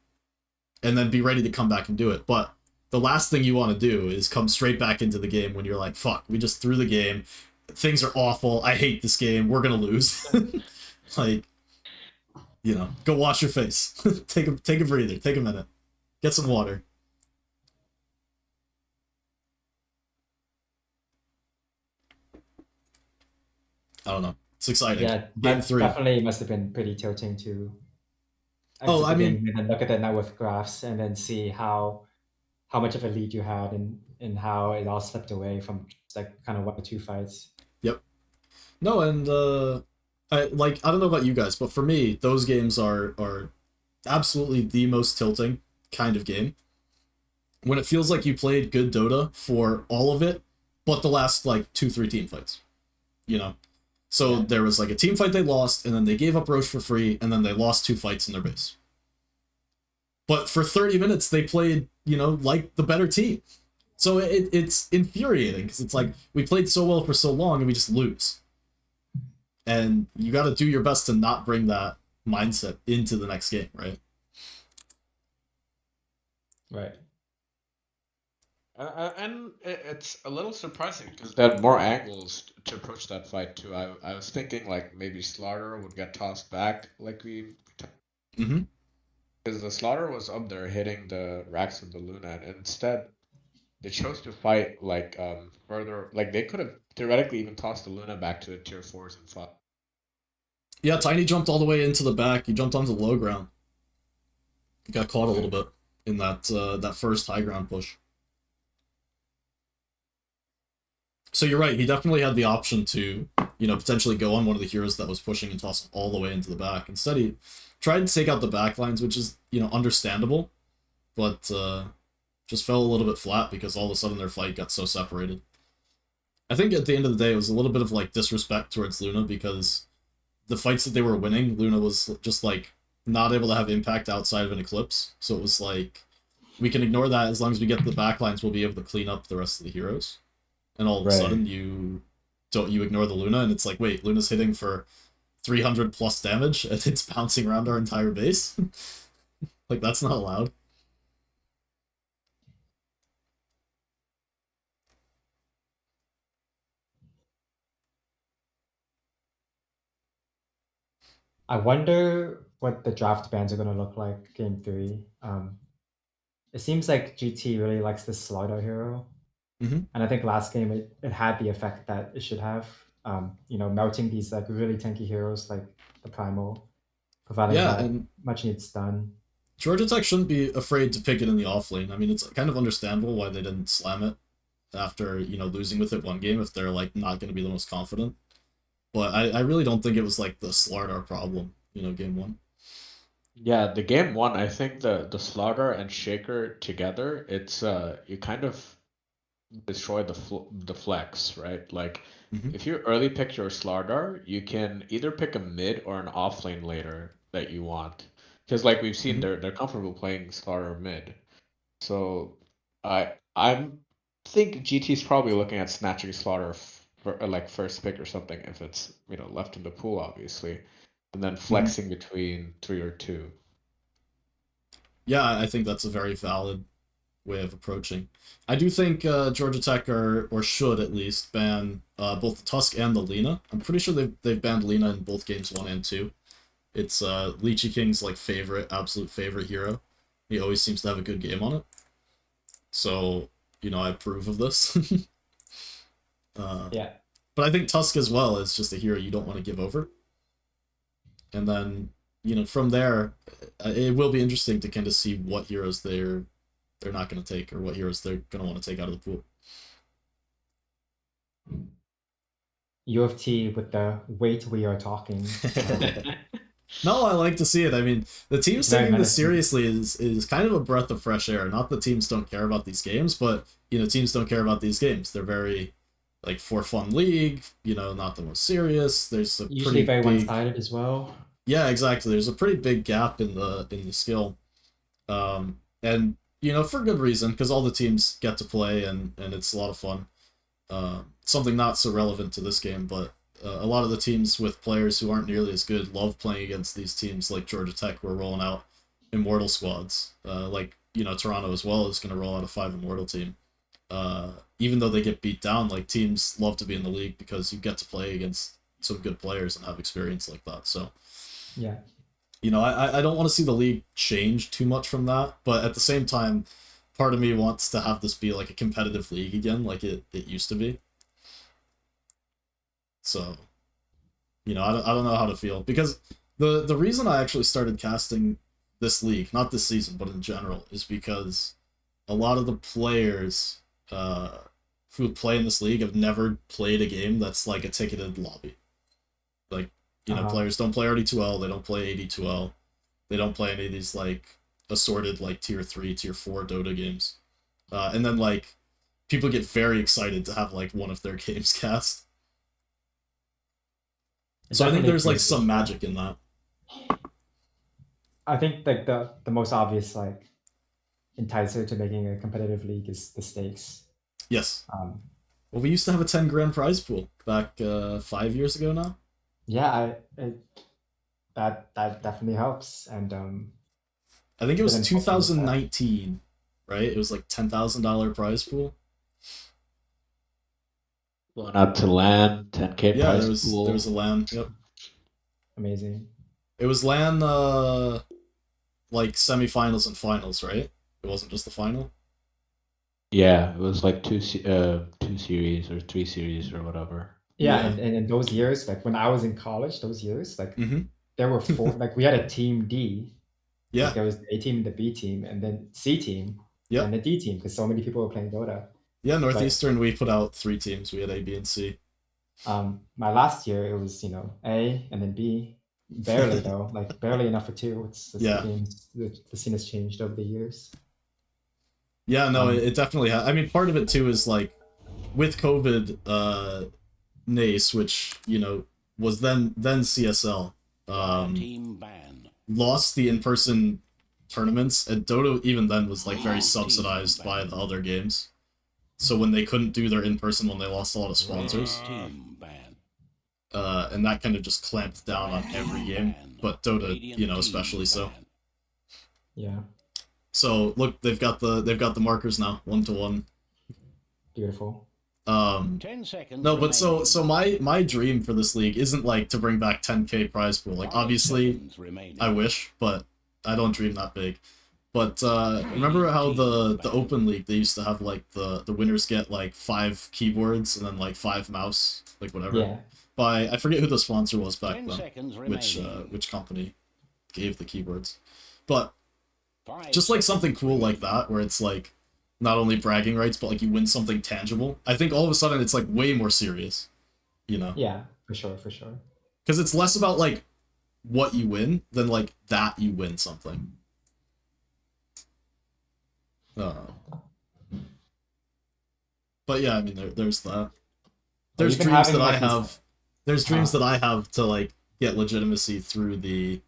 and then be ready to come back and do it. But the last thing you want to do is come straight back into the game when you're like, fuck, we just threw the game, things are awful, I hate this game, we're gonna lose. Like, you know, go wash your face. take a breather, take a minute, get some water. I don't know, it's exciting. Yeah, game 3 definitely must have been pretty tilting to I mean, and then look at the net worth graphs and then see how much of a lead you had and how it all slipped away from like kind of 1 or 2 fights. Yep. No, and I don't know about you guys, but for me, those games are absolutely the most tilting kind of game. When it feels like you played good Dota for all of it, but the last like 2-3 team fights, you know. So there was like a team fight they lost, and then they gave up Roche for free, and then they lost 2 fights in their base. But for 30 minutes, they played, like the better team. So it's infuriating, because it's like, we played so well for so long, and we just lose. And you got to do your best to not bring that mindset into the next game, right? Right. And it's a little surprising because they had more angles to approach that fight too. I was thinking like maybe Slaughter would get tossed back like Mm-hmm. because the Slaughter was up there hitting the racks of the Luna, and instead they chose to fight like further. Like they could have theoretically even tossed the Luna back to the tier 4s and fought. Yeah, Tiny jumped all the way into the back. He jumped onto the low ground. He got caught a little bit in that first high ground push. So you're right, he definitely had the option to, potentially go on one of the heroes that was pushing and toss him all the way into the back. Instead, he tried to take out the back lines, which is, understandable, but just fell a little bit flat because all of a sudden their fight got so separated. I think at the end of the day, it was a little bit of, like, disrespect towards Luna, because the fights that they were winning, Luna was just, like, not able to have impact outside of an Eclipse. So it was like, we can ignore that as long as we get the back lines, we'll be able to clean up the rest of the heroes. And all of a sudden you ignore the Luna, and it's like, wait, Luna's hitting for 300 plus damage and it's bouncing around our entire base? Like, that's not allowed. I wonder what the draft bans are going to look like game 3. It seems like GT really likes this Slaughter hero. Mm-hmm. And I think last game it had the effect that it should have. Melting these like really tanky heroes like the Primal, providing that and much needed stun. Georgia Tech shouldn't be afraid to pick it in the offlane. I mean, it's kind of understandable why they didn't slam it after, losing with it one game if they're, like, not going to be the most confident. But I really don't think it was, like, the Slardar problem, game 1. Yeah, the game 1, I think the Slaughter and Shaker together, it's you kind of destroy the flex, right? Like, if you early pick your Slardar, you can either pick a mid or an offlane later that you want. Because like we've seen, they're comfortable playing Slardar mid. So I'm think GT's probably looking at snatching Slaughter for like first pick or something if it's left in the pool, obviously, and then flexing between 3 or 2. Yeah, I think that's a very valid way of approaching. I do think Georgia Tech or should at least ban both the Tusk and the Lina. I'm pretty sure they've banned Lina in both games 1 and 2. It's Lychee King's like absolute favorite hero. He always seems to have a good game on it. So, I approve of this. Yeah. But I think Tusk as well is just a hero you don't want to give over. And then, from there, it will be interesting to kind of see what heroes they're not going to take, or what heroes they're going to want to take out of the pool. U of T with the wait we are talking. No, I like to see it. I mean, the teams Very taking this menacing. seriously is kind of a breath of fresh air. Not that teams don't care about these games, but, teams don't care about these games. They're very, like, for fun league, not the most serious. There's a Usually very pretty big... one-sided as well. Yeah, exactly. There's a pretty big gap in the skill. And, for good reason, because all the teams get to play, and it's a lot of fun. Something not so relevant to this game, but a lot of the teams with players who aren't nearly as good love playing against these teams like Georgia Tech, who are rolling out Immortal squads. Toronto as well is going to roll out a 5 Immortal team. Even though they get beat down, like, teams love to be in the league because you get to play against some good players and have experience like that. So, yeah. I don't want to see the league change too much from that, but at the same time, part of me wants to have this be like a competitive league again, like it used to be. So, I don't know how to feel, because the reason I actually started casting this league, not this season, but in general, is because a lot of the players who play in this league have never played a game that's like a ticketed lobby. Like, You know, players don't play RD2L, they don't play AD2L, they don't play any of these like assorted like tier 3, tier 4 Dota games. And then like people get very excited to have like one of their games cast. So I think there's like some magic in that. I think like the most obvious like enticer to making a competitive league is the stakes. Yes. Well, we used to have a 10 grand prize pool back 5 years ago now. Yeah, that definitely helps. And I think it was 2019, right? It was like $10,000 prize pool. Going out to LAN, 10K Yeah, prize pool. there was a LAN. Yep. Amazing. It was LAN like semifinals and finals, right? It wasn't just the final. Yeah, it was like two series or 3 series or whatever. Yeah, and in those years, like when I was in college, those years, like Mm-hmm. there were 4. Like we had a team D. Yeah. Like, there was the A team, the B team, and then C team, and the D team, because so many people were playing Dota. Yeah, Northeastern, we put out 3 teams. We had A, B, and C. My last year, it was, you know, A and then B. Barely, though. Like, barely enough for 2. It's the scene has changed over the years. Yeah, no, it definitely has. I mean, part of it, too, is, like, with COVID, NACE, which, you know, was then CSL, lost the in-person tournaments, and Dota even then was, like, very subsidized by the other games. So when they couldn't do their in-person one, they lost a lot of sponsors. And that kind of just clamped down on every game, but Dota, you know, especially so. Yeah. So look, they've got the markers now, 1-to-1. Beautiful. 10 seconds. No, but so my dream for this league isn't like to bring back 10K prize pool. Like obviously, I wish, but I don't dream that big. But remember how the Open League, they used to have like the winners get like 5 keyboards and then like 5 mouse, like whatever. Yeah. By I forget who the sponsor was back then, which company gave the keyboards, but just like something cool like that where it's like not only bragging rights but like you win something tangible. I think all of a sudden it's like way more serious, you know? Yeah, for sure. Because it's less about like what you win than like that you win something. But yeah, I mean there's that. There's dreams that I have. There's dreams that I have to like get legitimacy through the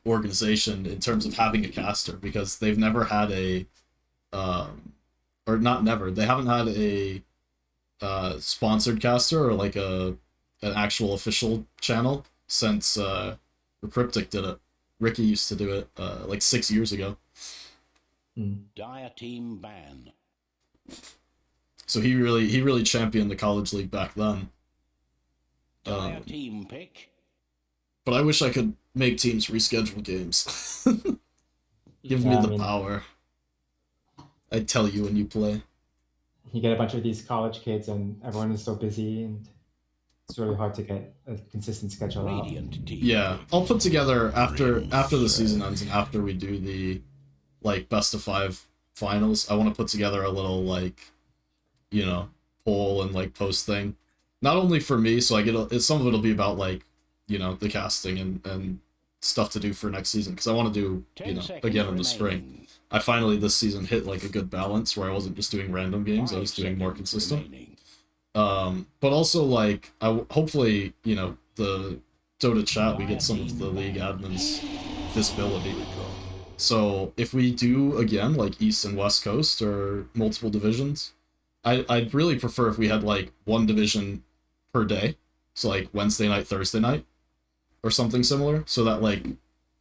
organization in terms of having a caster, because they've never had a or not never, they haven't had a sponsored caster or like an actual official channel since Cryptic did it. Ricky used to do it like 6 years ago. Dire team ban. So he really championed the college league back then. Team pick. But I wish I could make teams reschedule games. Give me the power. I tell you when you play. You get a bunch of these college kids and everyone is so busy and it's really hard to get a consistent schedule out. Yeah, I'll put together after the season ends and after we do the like best of 5 finals, I want to put together a little like, you know, poll and like post thing. Not only for me, so I get some of it'll be about like, you know, the casting and stuff to do for next season, because I want to do, you know, again in the spring. I finally this season hit like a good balance where I wasn't just doing random games, I was doing more consistent. But also like hopefully, you know, the Dota chat, we get some of the league admins visibility. So if we do again like East and West Coast or multiple divisions, I'd really prefer if we had like 1 division per day, so like Wednesday night, Thursday night, or something similar, so that like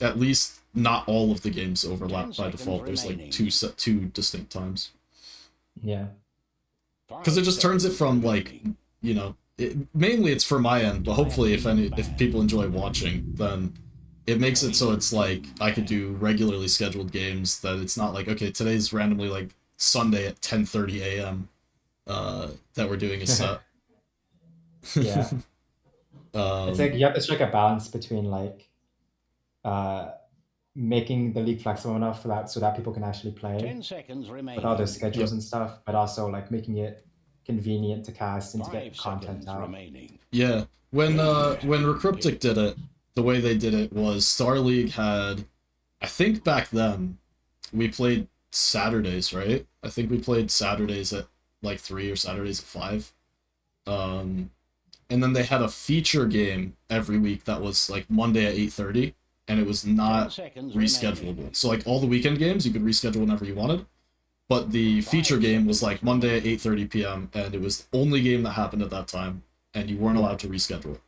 at least not all of the games overlap by default. There's like two distinct times. Yeah. Because it just turns it from like, you know, mainly it's for my end, but hopefully if people enjoy watching, then it makes it so it's like I could do regularly scheduled games, that it's not like, okay, today's randomly like Sunday at 10:30 a.m. That we're doing a set. Yeah. It's like you have to strike a balance between like making the league flexible enough for that so that people can actually play 10 seconds remaining. with all their schedules and stuff, but also like making it convenient to cast and to get content out. Yeah, when Recryptic did it, the way they did it was Star League had, I think back then, we played Saturdays, right? I think we played Saturdays at like 3 or Saturdays at 5. And then they had a feature game every week that was like Monday at 8:30, and it was not reschedulable. So like all the weekend games you could reschedule whenever you wanted, but the feature game was like Monday at 8:30 p.m. and it was the only game that happened at that time, and you weren't allowed to reschedule it.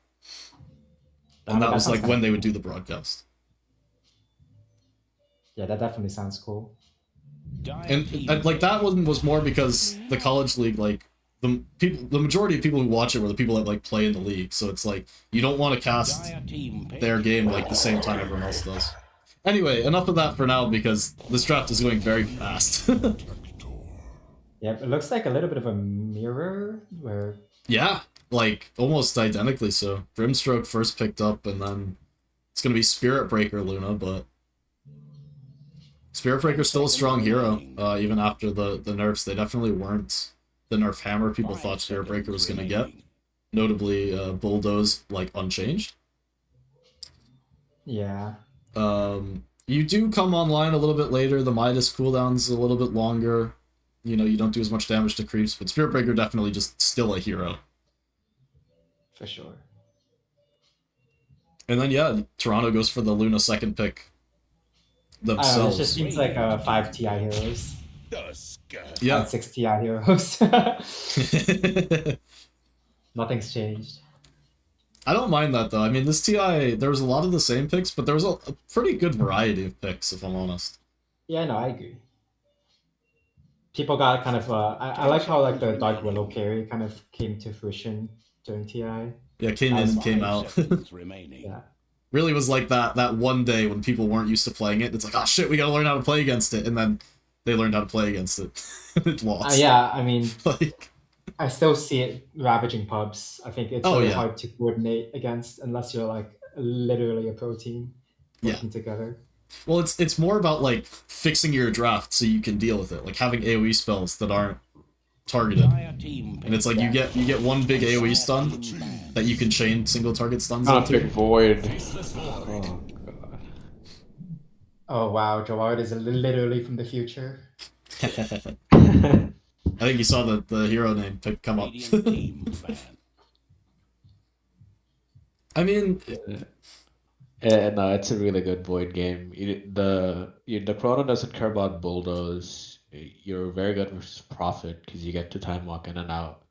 And that was like when they would do the broadcast. Yeah, that definitely sounds cool. And like that one was more because the college league, like the majority of people who watch it were the people that like play in the league. So it's like you don't want to cast their game like the same time everyone else does. Anyway, enough of that for now because this draft is going very fast. Yeah, it looks like a little bit of a mirror where. Yeah, like almost identically so. Brimstroke first picked up, and then it's gonna be Spirit Breaker Luna, but Spirit Breaker's still a strong hero, even after the nerfs. They definitely weren't the nerf hammer people thought Spirit Breaker was gonna get. Notably, Bulldoze, like, unchanged. Yeah. You do come online a little bit later, the Midas cooldown's a little bit longer. You know, you don't do as much damage to creeps, but Spirit Breaker definitely just still a hero. For sure. And then, yeah, Toronto goes for the Luna second pick themselves. It just seems like 5 TI heroes. Yeah. 6 TI heroes. Nothing's changed. I don't mind that, though. I mean, this TI, there was a lot of the same picks, but there was a pretty good variety of picks, if I'm honest. Yeah, no, I agree. People got kind of, I like how like the Dark Willow carry kind of came to fruition during TI. Yeah, came in and came out. Yeah. Really was like that one day when people weren't used to playing it. It's like, oh shit, we gotta learn how to play against it. And then they learned how to play against it. It lost. Yeah, I mean, like, I still see it ravaging pubs. I think it's really hard to coordinate against unless you're like literally a pro team working together. Well, it's more about like fixing your draft so you can deal with it, like having AoE spells that aren't targeted. And it's like you get one big AoE stun that you can chain single target stuns into. Big void. Oh god. Oh wow, Jawad is literally from the future. I think you saw the hero name come up. I mean, no, it's a really good void game. The Chrono doesn't care about bulldoze. You're very good versus Prophet because you get to time walk in and out,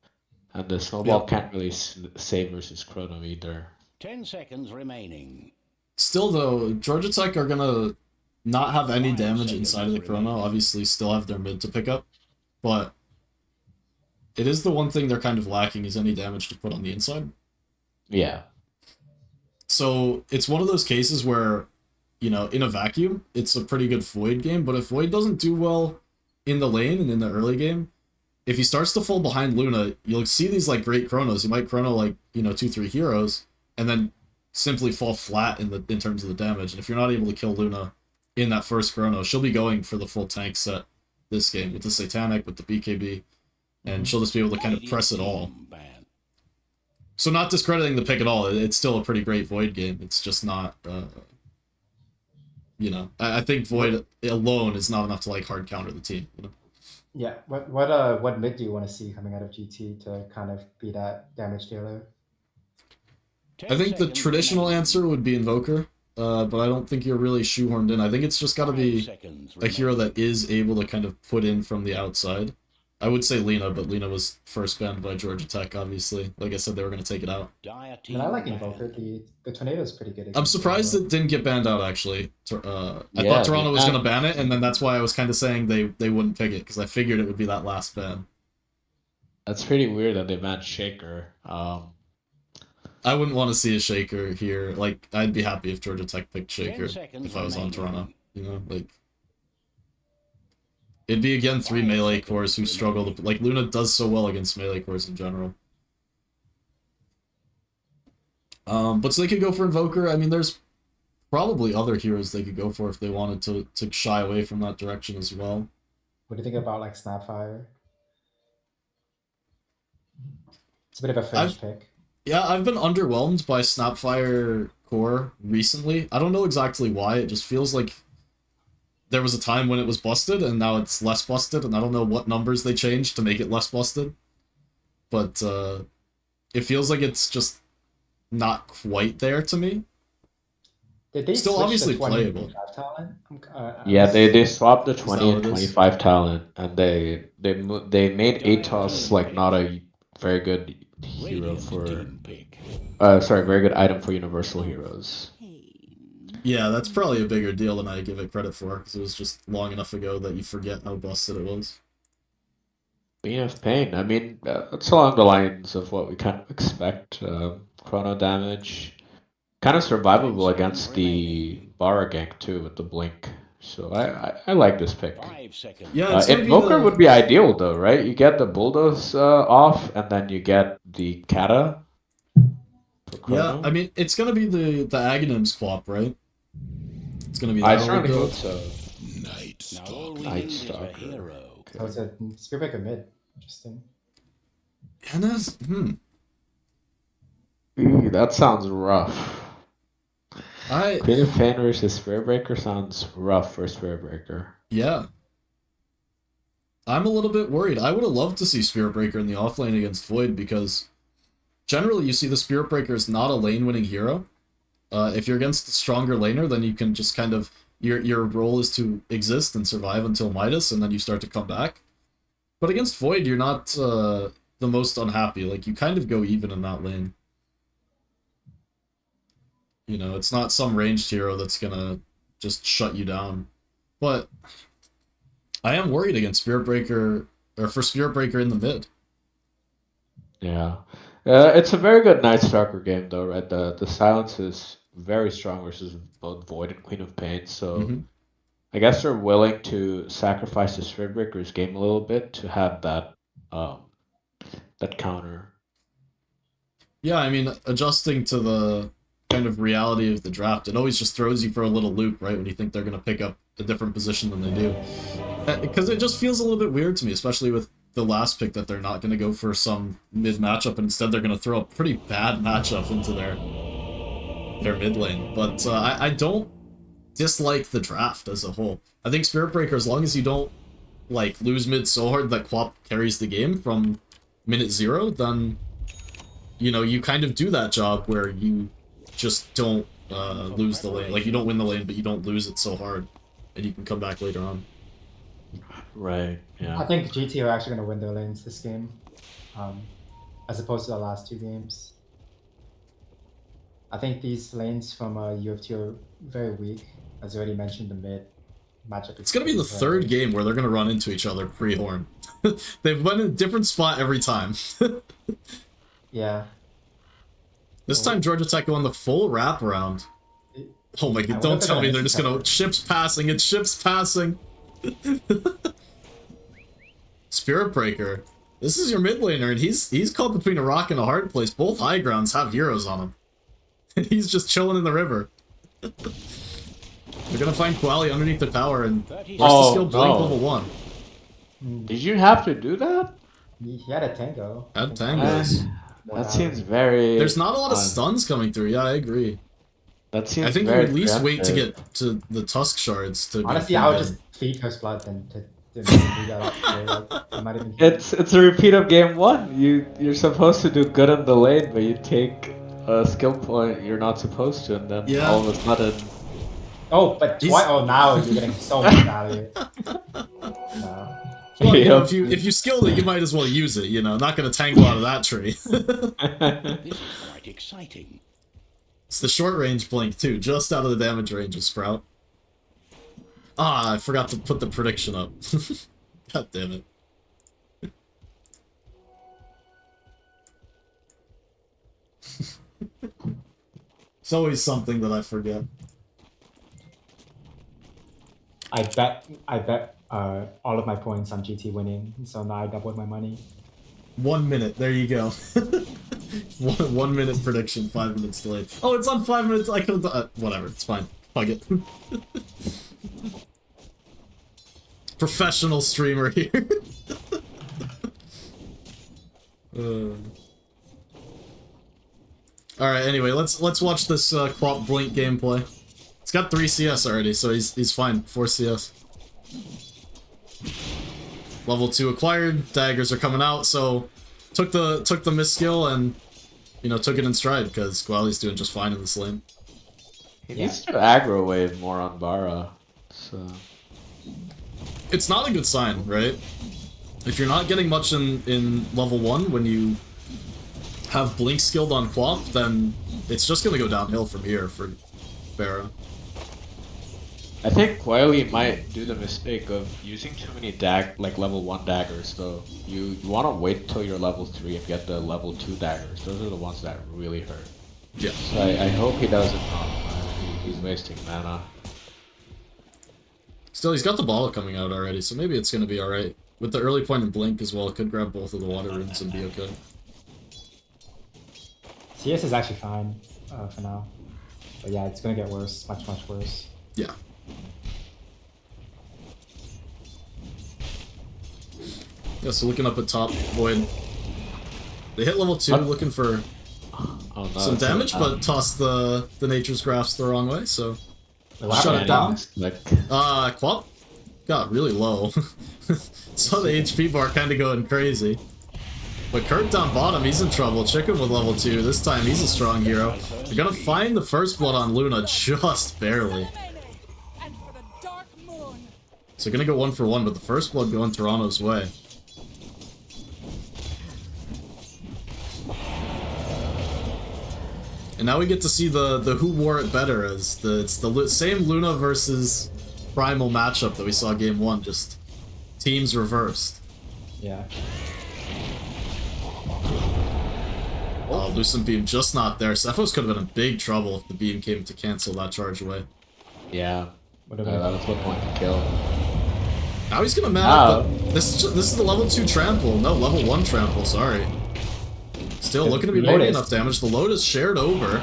and the snowball can't really save versus Chrono either. 10 seconds remaining. Still though, Georgia Tech are gonna not have any damage inside of the Chrono. Obviously, still have their mid to pick up, but it is the one thing they're kind of lacking is any damage to put on the inside. Yeah. So it's one of those cases where, you know, in a vacuum, it's a pretty good Void game, but if Void doesn't do well in the lane and in the early game, if he starts to fall behind Luna, you'll see these like great Chronos. You might Chrono like, you know, 2-3 heroes, and then simply fall flat in terms of the damage. And if you're not able to kill Luna in that first Chrono, she'll be going for the full tank set this game with the Satanic, with the BKB, and she'll just be able to kind of press it all. So not discrediting the pick at all, it's still a pretty great Void game. It's just not, you know, I think Void alone is not enough to like hard counter the team. You know? Yeah. What mid do you want to see coming out of GT to kind of be that damage dealer? I think the traditional answer would be Invoker, but I don't think you're really shoehorned in. I think it's just got to be a hero that is able to kind of put in from the outside. I would say Lena, but Lena was first banned by Georgia Tech, obviously. Like I said, they were going to take it out. And I like Invoker. The Tornado is pretty good. I'm surprised it didn't get banned out, actually. I thought Toronto was going to ban it, and then that's why I was kind of saying they wouldn't pick it, because I figured it would be that last ban. That's pretty weird that they banned Shaker. I wouldn't want to see a Shaker here. Like, I'd be happy if Georgia Tech picked Shaker if I was on Toronto. You know, like... It'd be, again, 3 melee cores who struggle to... Like, Luna does so well against melee cores in general. But so they could go for Invoker. I mean, there's probably other heroes they could go for if they wanted to shy away from that direction as well. What do you think about, like, Snapfire? It's a bit of a fringe pick. Yeah, I've been underwhelmed by Snapfire Core recently. I don't know exactly why. It just feels like there was a time when it was busted, and now it's less busted, and I don't know what numbers they changed to make it less busted. But it feels like it's just not quite there to me. Did they Still switch obviously the 20 playable. draft talent? Yeah, they swapped the 20 what and it is? 25 talent, and they made Atos like not a very good hero for sorry, very good item for universal heroes. Yeah, that's probably a bigger deal than I give it credit for, because it was just long enough ago that you forget how busted it was. Being of pain, I mean, it's along the lines of what we kind of expect. Chrono damage, kind of survivable against the Bara gank too with the blink. So I like this pick. 5 seconds. Yeah, it's gonna Invoker be would be ideal though, right? You get the bulldoze off, and then you get the kata. Yeah, I mean, it's gonna be the Aghanims Quap, right? It's gonna be that I early certainly build. hope so. Now all we Night need is a Stalker. hero. So it's a Spearbreaker mid. Interesting. And that's Ooh, that sounds rough. I Queen of Pain versus Spearbreaker sounds rough for Spearbreaker. yeah. I'm a little bit worried. I would have loved to see Spirit Breaker in the offlane against Void, because generally you see the Spirit Breaker is not a lane-winning hero. If you're against a stronger laner, then you can just kind of... Your role is to exist and survive until Midas, and then you start to come back. But against Void, you're not the most unhappy. Like, you kind of go even in that lane. You know, it's not some ranged hero that's gonna just shut you down. But I am worried against Spirit Breaker, or for Spirit Breaker in the mid. Yeah. It's a very good Night Stalker game though, right? The silence is very strong versus both Void and Queen of Pain, so I guess they're willing to sacrifice the Spearbreaker's game a little bit to have that that counter. Yeah, I mean, adjusting to the kind of reality of the draft, it always just throws you for a little loop, right? When you think they're going to pick up a different position than they do. Because it just feels a little bit weird to me, especially with the last pick, that they're not going to go for some mid matchup, and instead they're going to throw a pretty bad matchup into their mid lane. But I don't dislike the draft as a whole. I think Spirit Breaker, as long as you don't like lose mid so hard that Quap carries the game from minute 0, then you know, you kind of do that job where you just don't lose the lane. Like, you don't win the lane, but you don't lose it so hard, and you can come back later on. Right, yeah. I think GT are actually going to win their lanes this game, as opposed to the last 2 games. I think these lanes from UFT are very weak. As you already mentioned, the mid matchup. It's going to be the third game where they're going to run into each other pre-horn. They've went in a different spot every time. Yeah. This time Georgia Tech won the full wraparound. Oh my god, don't tell me they're just gonna... Ships passing, it's ships passing! Spirit Breaker. This is your mid laner, and he's caught between a rock and a hard place. Both high grounds have heroes on him. And he's just chilling in the river. They're gonna find Quali underneath the tower, and where's the skill Blink level 1? Did you have to do that? He had a tango. Had tangos. That seems very... There's not a lot of stuns coming through, yeah, I agree. That seems I think you very would at least wait to preemptive. get to the Tusk Shards to... Honestly, I would just feed First Blood then to do that. Like, I might even... It's a repeat of game 1. You're supposed to do good in the lane, but you take a skill point you're not supposed to, and then all of a sudden... Oh, but oh, now you're getting so much value. No. Well, you know, if you skilled it, you might as well use it, you know. Not gonna tangle out of that tree. This is quite exciting. It's the short range blink too, just out of the damage range of Sprout. Ah, I forgot to put the prediction up. God damn it. It's always something that I forget. I bet all of my points on GT winning, so now I doubled my money. 1 minute, there you go. 1 minute prediction, 5 minutes delayed. Oh, it's on 5 minutes, I could've done... whatever, it's fine. Fuck it. Professional streamer here. Alright, anyway, let's watch this Quap Blink gameplay. It's got 3 CS already, so he's fine. 4 CS. Level 2 acquired, daggers are coming out, so took the miss skill and, you know, took it in stride, because Guali's doing just fine in this lane. He needs to aggro wave more on Bara, so... It's not a good sign, right? If you're not getting much in level 1 when you have Blink skilled on Quap, then it's just gonna go downhill from here for Bara. I think Quaili might do the mistake of using too many level 1 daggers, though. You want to wait till you're level 3 and get the level 2 daggers. Those are the ones that really hurt. Yeah. So I hope he doesn't. He's wasting mana. Still, he's got the ball coming out already, so maybe it's gonna be alright. With the early point in Blink as well, it could grab both of the water runes and be okay. CS is actually fine for now. But yeah, it's gonna get worse. Much worse. Yeah. Yeah, so looking up at top, Void. They hit level 2, looking for some damage, but tossed the Nature's Graphs the wrong way, so... Shut it down. Quap got really low. Saw the HP bar kind of going crazy. But Kurt down bottom, he's in trouble. Chicken with level 2. This time he's a strong hero. They're gonna find the first blood on Luna just barely. So gonna go 1 for 1, but the first blood going Toronto's way. And now we get to see the who wore it better, as it's the same Luna versus Primal matchup that we saw game 1, just teams reversed. Yeah. Oh, Lucent Beam just not there. Cephos could have been in big trouble if the beam came to cancel that charge away. Yeah. That was the point to kill. Now he's gonna man up, but this is the level 2 trample. No, level 1 trample, sorry. Still looking to be making enough damage. The load is shared over.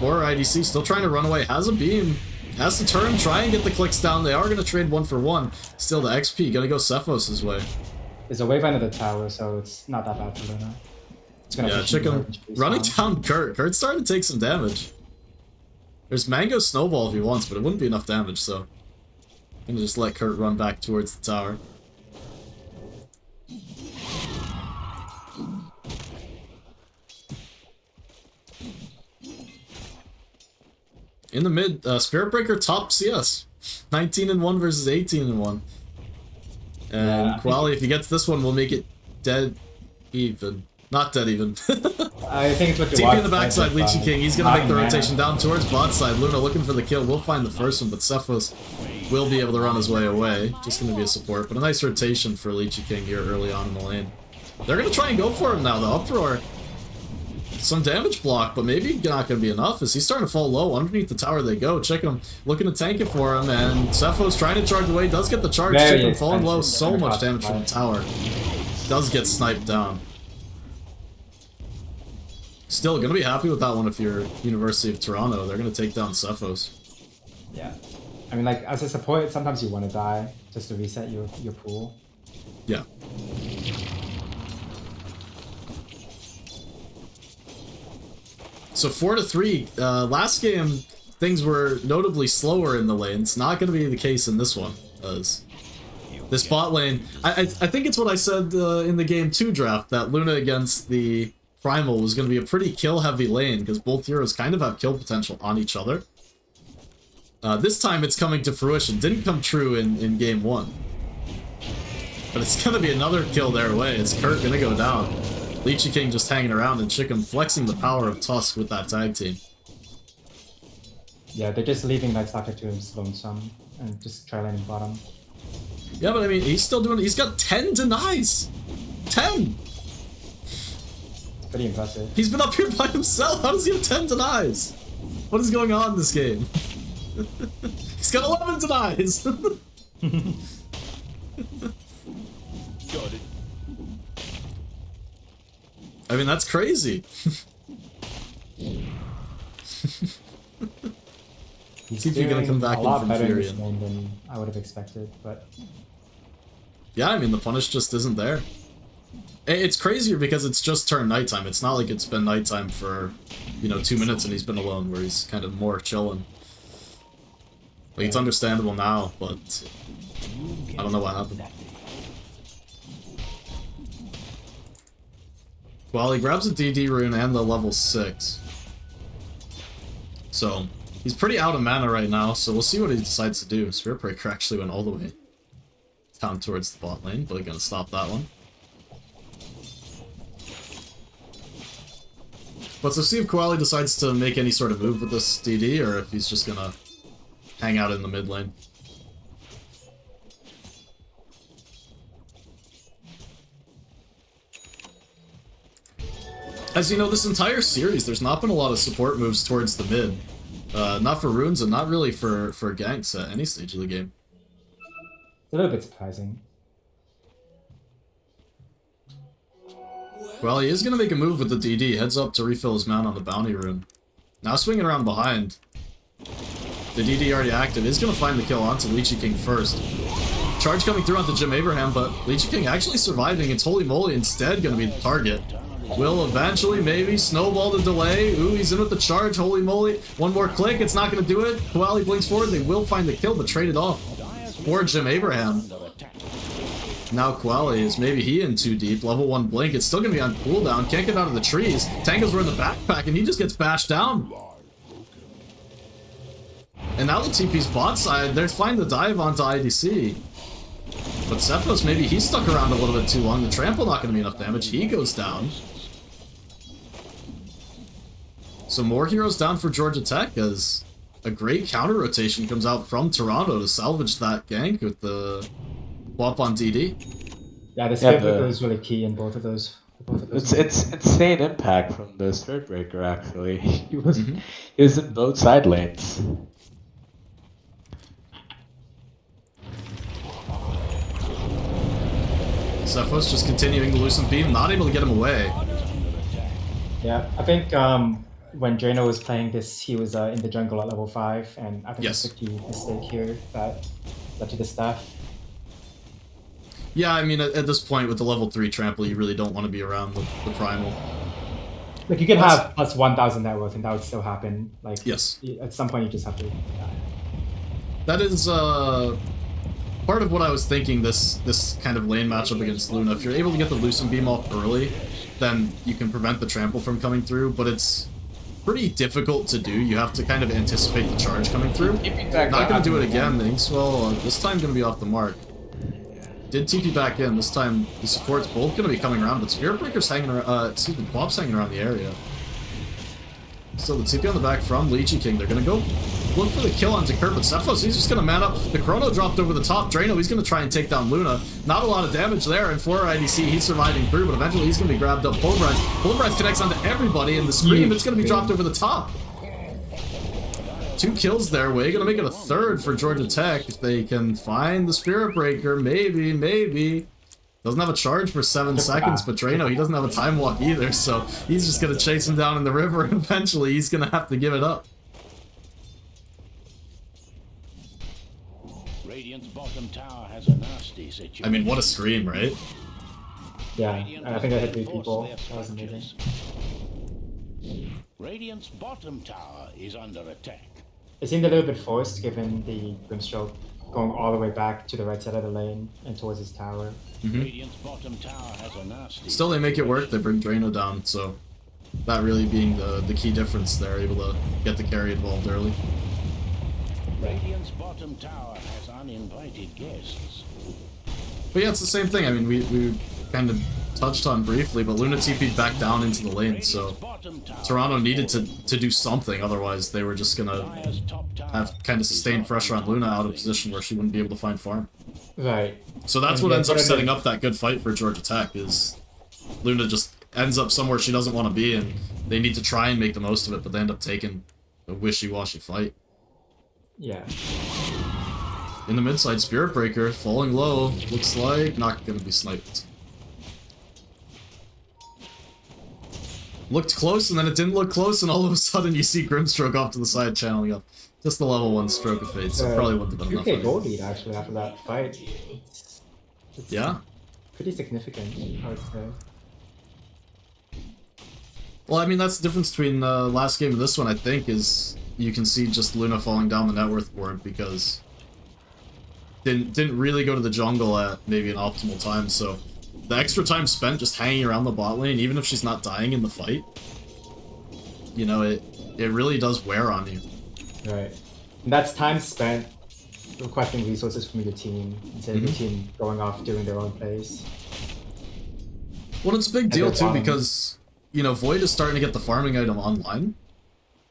More IDC still trying to run away. Has a beam. Has to turn, try and get the clicks down. They are going to trade 1 for 1. Still the XP. Going to go Cephos' way. There's a wave under the tower, so it's not that bad for Luna. It's gonna Chicken running down Kurt. Kurt's starting to take some damage. There's Mango Snowball if he wants, but it wouldn't be enough damage, so... I'm going to just let Kurt run back towards the tower. In the mid, Spirit Breaker top CS. 19-1 versus 18-1. And Quali, if he gets this one, we'll make it dead even. Not dead even. I think it's what you TP want. in the backside, Leechy King. He's going to make the rotation down towards bot side. Luna looking for the kill. We'll find the first one, but Cephos will be able to run his way away. Just going to be a support. But a nice rotation for Leechy King here early on in the lane. They're going to try and go for him now. The Uproar. Some damage block, but maybe not going to be enough as he's starting to fall low. Underneath the tower they go. Chicken looking to tank it for him, and Cephos trying to charge away. Does get the charge. Chicken falling low. So much damage from the tower. Does get sniped down. Still going to be happy with that one if you're University of Toronto. They're going to take down Cephos. Yeah. I mean, like, as a support, sometimes you want to die just to reset your pool. Yeah. So 4-3. Last game, things were notably slower in the lane. It's not going to be the case in this one. As this bot lane, I think it's what I said in the game 2 draft, that Luna against the Primal was going to be a pretty kill-heavy lane, because both heroes kind of have kill potential on each other. This time it's coming to fruition. Didn't come true in game 1. But it's going to be another kill their way. It's Kurt going to go down. Leechy King just hanging around, and Chicken flexing the power of Tusk with that tag team. Yeah, they're just leaving Night Stalker to his lonesome and just try landing bottom. Yeah, but I mean, he's still doing it. He's got 10 denies! 10! Pretty impressive. He's been up here by himself. How does he have 10 denies? What is going on in this game? He's got 11 denies. Got it. I mean, that's crazy. He's TP gonna come back in from Furion. Than I would have expected, but yeah, I mean, the punish just isn't there. It's crazier because it's just turned nighttime. It's not like it's been nighttime for, 2 minutes and he's been alone, where he's kind of more chilling. Like, it's understandable now, but I don't know what happened. Well, he grabs a DD rune and the level 6. So, he's pretty out of mana right now, so we'll see what he decides to do. Spirit Breaker actually went all the way down towards the bot lane, but he's gonna stop that one. But so see if Koali decides to make any sort of move with this DD, or if he's just gonna hang out in the mid lane. As you know, this entire series, there's not been a lot of support moves towards the mid. Not for runes, and not really for ganks at any stage of the game. It's a little bit surprising. Well, he is going to make a move with the DD. Heads up to refill his mana on the bounty rune. Now swinging around behind. The DD already active. Is going to find the kill onto Lychee King first. Charge coming through onto Jim Abraham, but Lychee King actually surviving. It's Holy Moly instead going to be the target. Will eventually maybe snowball the delay. Ooh, he's in with the charge. Holy moly. One more click. It's not going to do it. Koali blinks forward. They will find the kill, but trade it off for Jim Abraham. Now Koali is maybe he in too deep. Level 1 blink. It's still going to be on cooldown. Can't get out of the trees. Tango's wearing the backpack, and he just gets bashed down. And now the TP's bot side. They're finding the dive onto IDC. But Cephos, maybe he's stuck around a little bit too long. The trample not going to be enough damage. He goes down. So more heroes down for Georgia Tech as a great counter rotation comes out from Toronto to salvage that gank with the swap on DD. Yeah, the Spirit Breaker is really key in both of those. It's insane impact from the Spirit Breaker actually. He was in both side lanes. Cephos just continuing to loosen beam, not able to get him away. Yeah, I think when Drano was playing this, he was in the jungle at level 5, and I think Yes. it's a key mistake here that led to the staff. Yeah, I mean, at this point with the level 3 trample, you really don't want to be around the primal. Like, you can have plus 1,000 net worth, and that would still happen. Like, Yes. At some point, you just have to. That is part of what I was thinking this kind of lane matchup against Luna. If you're able to get the loosen beam off early, then you can prevent the trample from coming through, but it's pretty difficult to do. You have to kind of anticipate the charge coming through. Not going to do it again. Inkswell, this time going to be off the mark. Did TP back in. This time the support's both going to be coming around, but Spirit Breaker's hanging around, Quap's hanging around the area. Still the TP on the back from Lychee King. They're going to go look for the kill onto Kurt, but Cephos, he's just going to man up. The Chrono dropped over the top. Drano, he's going to try and take down Luna. Not a lot of damage there, and for IDC, he's surviving through, but eventually he's going to be grabbed up. Polarized connects onto everybody, and the scream, it's going to be dropped over the top. 2 kills there. Way going to make it a third for Georgia Tech. If they can find the Spirit Breaker, maybe. Doesn't have a charge for 7 seconds, but Drano, he doesn't have a time walk either, so he's just going to chase him down in the river, and eventually he's going to have to give it up. Radiant's bottom tower has a nasty situation. I mean, what a scream, right? Yeah, and I think I hit 3 people. That was amazing. Radiant's bottom tower is under attack. It seemed a little bit forced given the Grimstroke going all the way back to the right side of the lane and towards his tower. Radiant's bottom tower has a nasty. Still, they make it work. They bring Drano down, so that really being the key difference. They're able to get the carry involved early. Radiant's bottom tower has uninvited guests. But yeah, it's the same thing. I mean, we kind of touched on briefly, but Luna TP'd back down into the lane, so Toronto needed to do something, otherwise they were just gonna have kind of sustained pressure on Luna out of position where she wouldn't be able to find farm. Right. So that's what ends up setting up that good fight for Georgia Tech, is Luna just ends up somewhere she doesn't want to be, and they need to try and make the most of it, but they end up taking a wishy-washy fight. Yeah. In the mid side, Spirit Breaker falling low, looks like not gonna be sniped. Looked close, and then it didn't look close, and all of a sudden you see Grimstroke off to the side channeling up. Just the level 1 stroke of fate, so probably wouldn't have been enough. 2k gold lead actually after that fight. It's yeah? pretty significant, I would say. Well, I mean, that's the difference between the last game and this one, I think, is you can see just Luna falling down the net worth board because didn't really go to the jungle at maybe an optimal time, so the extra time spent just hanging around the bot lane, even if she's not dying in the fight, you know, it really does wear on you. Right. And that's time spent requesting resources from your team instead of your team going off doing their own plays. Well, it's a big deal too because, you know, Void is starting to get the farming item online,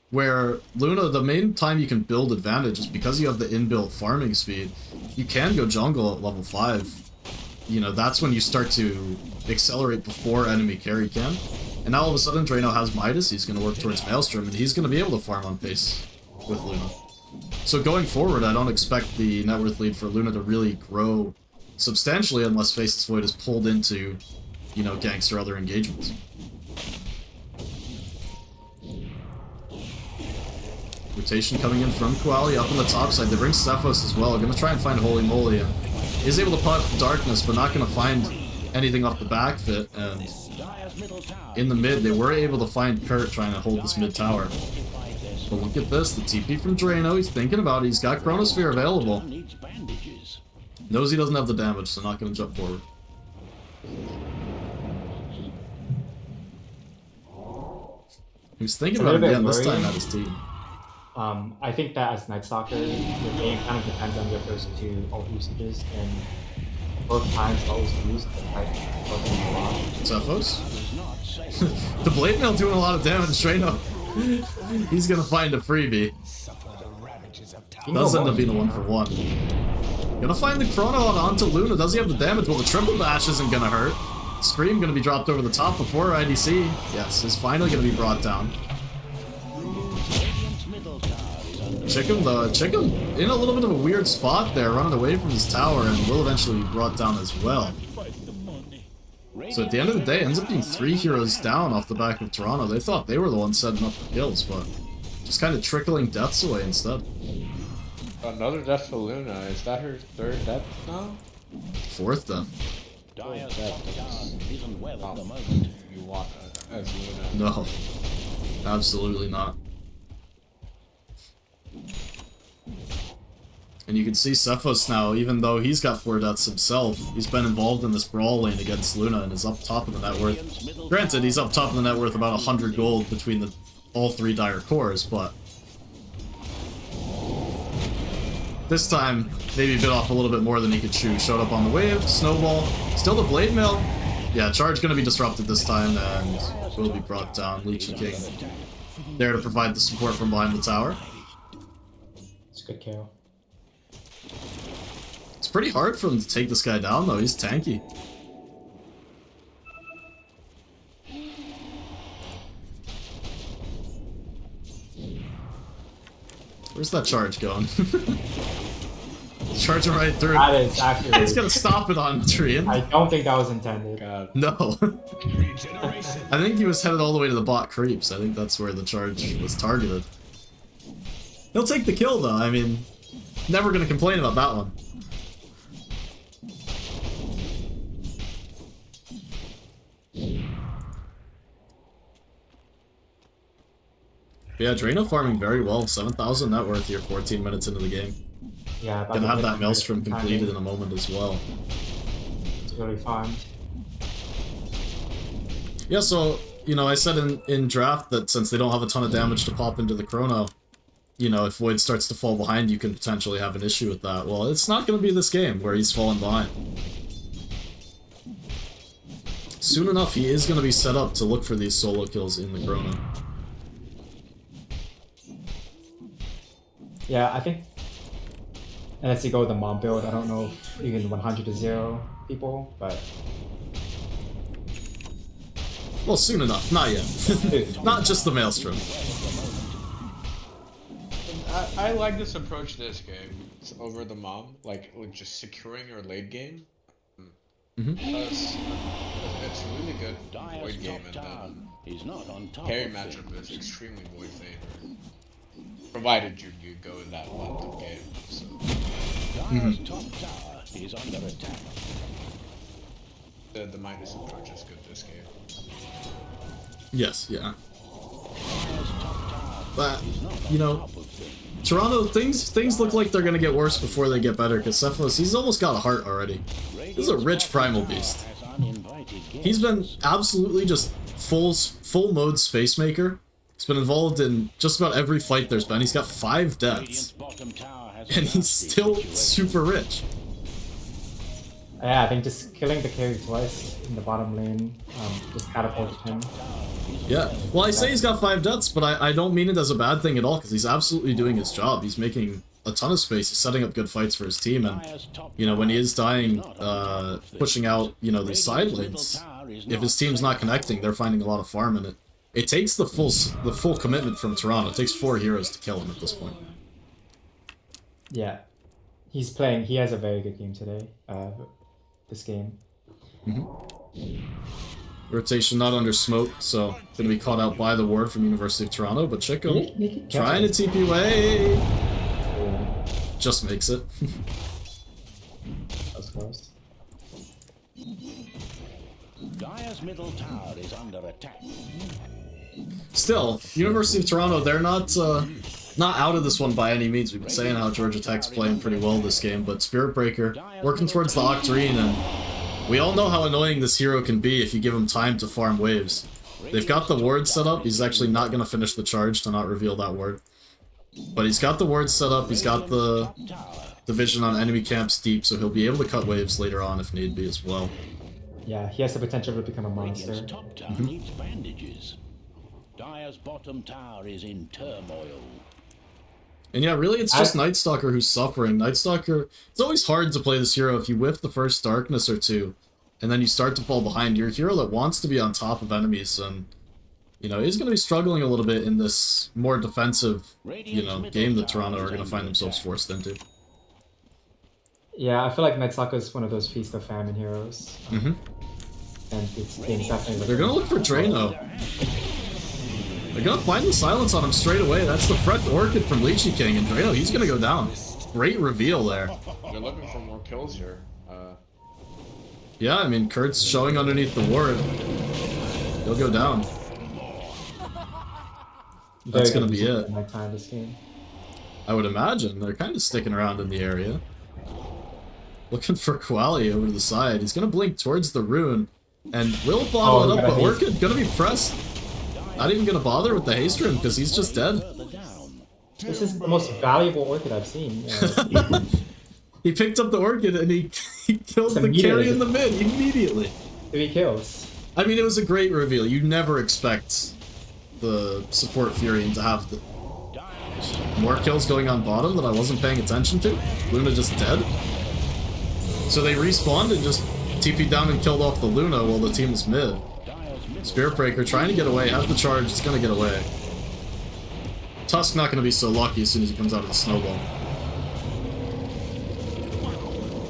where Luna, the main time you can build advantage is because you have the inbuilt farming speed. You can go jungle at level 5. You know, that's when you start to accelerate before enemy carry can. And now all of a sudden Drano has Midas, he's going to work towards Maelstrom, and he's going to be able to farm on pace with Luna. So going forward, I don't expect the net worth lead for Luna to really grow substantially unless Faceless Void is pulled into, you know, ganks or other engagements. Rotation coming in from Koali up on the top side. They bring Cephos as well. Gonna try and find Holy Moly. And he's able to pop Darkness, but not gonna find anything off the back fit. And in the mid, they were able to find Kurt trying to hold this mid tower. But look at this, the TP from Drano. He's thinking about it. He's got Chronosphere available. Knows he doesn't have the damage, so not gonna jump forward. He's thinking about it again, this time at his team. I think that as Night Stalker, your game kind of depends on your first two ult usages, and both times always used the type a lot. Cephos? The Blade Mail doing a lot of damage, Drano. He's gonna find a freebie. Does end up being a 1-for-1. Gonna find the Chrono onto Luna. Does he have the damage? Well, the triple dash isn't gonna hurt. Scream gonna be dropped over the top before IDC. Yes, is finally gonna be brought down. Chicken, though, Chicken in a little bit of a weird spot there, running away from his tower, and will eventually be brought down as well. So at the end of the day, ends up being 3 heroes down off the back of Toronto. They thought they were the ones setting up the kills, but just kind of trickling deaths away instead. Another death for Luna. Is that her 3rd death now? 4th death. Isn't well at the moment. You want as Luna? No, absolutely not. And you can see Cephos now, even though he's got 4 deaths himself, he's been involved in this brawl lane against Luna and is up top of the net worth. Granted, he's up top of the net worth about 100 gold between all 3 dire cores, but this time, maybe bit off a little bit more than he could chew. Showed up on the wave, snowball, still the Blade Mail. Yeah, charge gonna be disrupted this time and will be brought down. Leech and King there to provide the support from behind the tower. It's a good kill. It's pretty hard for him to take this guy down, though. He's tanky. Where's that charge going? Charging right through. That is actually... It's gonna stop it on the tree. I don't think that was intended. God. No. I think he was headed all the way to the bot creeps. I think that's where the charge was targeted. He'll take the kill, though. I mean, never gonna complain about that one. Yeah, Drano farming very well. 7,000 net worth here, 14 minutes into the game. Yeah, gonna have that Maelstrom completed in a moment as well. It's really farmed. Yeah, so, you know, I said in draft that since they don't have a ton of damage to pop into the Chrono, you know, if Void starts to fall behind, you can potentially have an issue with that. Well, it's not going to be this game where he's falling behind. Soon enough, he is going to be set up to look for these solo kills in the Chrono. Yeah, I think unless you go with the mom build, I don't know if you can 100 to 0 people, but... Well, soon enough. Not yet. Not just the Maelstrom. I like this approach to this game. It's over the mom, like just securing your late game. It's really good Void game, and carry matchup is extremely Void favored. Provided you go in that length of game. So. Top tower is under attack. The minus approach is good this game. Yes, yeah. But, you know, Toronto, things look like they're going to get worse before they get better, because Cephalus, he's almost got a heart already. He's a rich primal beast. He's been absolutely just full mode Space Maker. He's been involved in just about every fight there's been. He's got 5 deaths. And he's still super rich. Yeah, I think just killing the carry twice in the bottom lane just catapulted him. Yeah, well, I say he's got 5 deaths, but I don't mean it as a bad thing at all, because he's absolutely doing his job. He's making a ton of space. He's setting up good fights for his team, and, you know, when he is dying, pushing out, you know, these side lanes, if his team's not connecting, they're finding a lot of farm in it. It takes the full commitment from Toronto. It takes 4 heroes to kill him at this point. Yeah, he has a very good game today, this game. Rotation not under smoke, so gonna be caught out by the ward from University of Toronto, but Chico trying to TP away. Just makes it. Of course. Dire's middle tower is under attack. Still, University of Toronto, they're not out of this one by any means. We've been saying how Georgia Tech's playing pretty well this game, but Spirit Breaker working towards the Octarine, and we all know how annoying this hero can be if you give him time to farm waves. They've got the ward set up. He's actually not going to finish the charge to not reveal that ward. But he's got the ward set up. He's got the vision on enemy camps deep, so he'll be able to cut waves later on if need be as well. Yeah, he has the potential to become a monster. Radiant's top tower needs bandages. Dire's bottom tower is in turmoil. And yeah, really, it's just Night Stalker who's suffering. Night Stalker, it's always hard to play this hero if you whiff the first darkness or two, and then you start to fall behind. You're a hero that wants to be on top of enemies, and, you know, he's going to be struggling a little bit in this more defensive, you know, game that Toronto are going to find themselves forced into. Yeah, I feel like Night Stalker is one of those Feast of Famine heroes. And this game's definitely... They're going to look for Drano. They're gonna find the silence on him straight away. That's the fresh Orchid from Lychee King, and Drano, he's gonna go down. Great reveal there. They're looking for more kills here. Yeah, I mean, Kurt's showing underneath the ward. He'll go down. That's gonna be it. This game. I would imagine. They're kind of sticking around in the area. Looking for Koali over to the side. He's gonna blink towards the rune, and will bottle it up, but Orchid gonna be pressed. Not even gonna bother with the haste rune because he's just dead. This is the most valuable Orchid I've seen. He picked up the Orchid and he killed the carry in the mid immediately. 3 kills. I mean, it was a great reveal. You never expect the support Furion to have the more kills going on bottom that I wasn't paying attention to. Luna just dead. So they respawned and just TP'd down and killed off the Luna while the team was mid. Spirit Breaker trying to get away, has the charge, it's gonna get away. Tusk not gonna be so lucky as soon as he comes out of the snowball.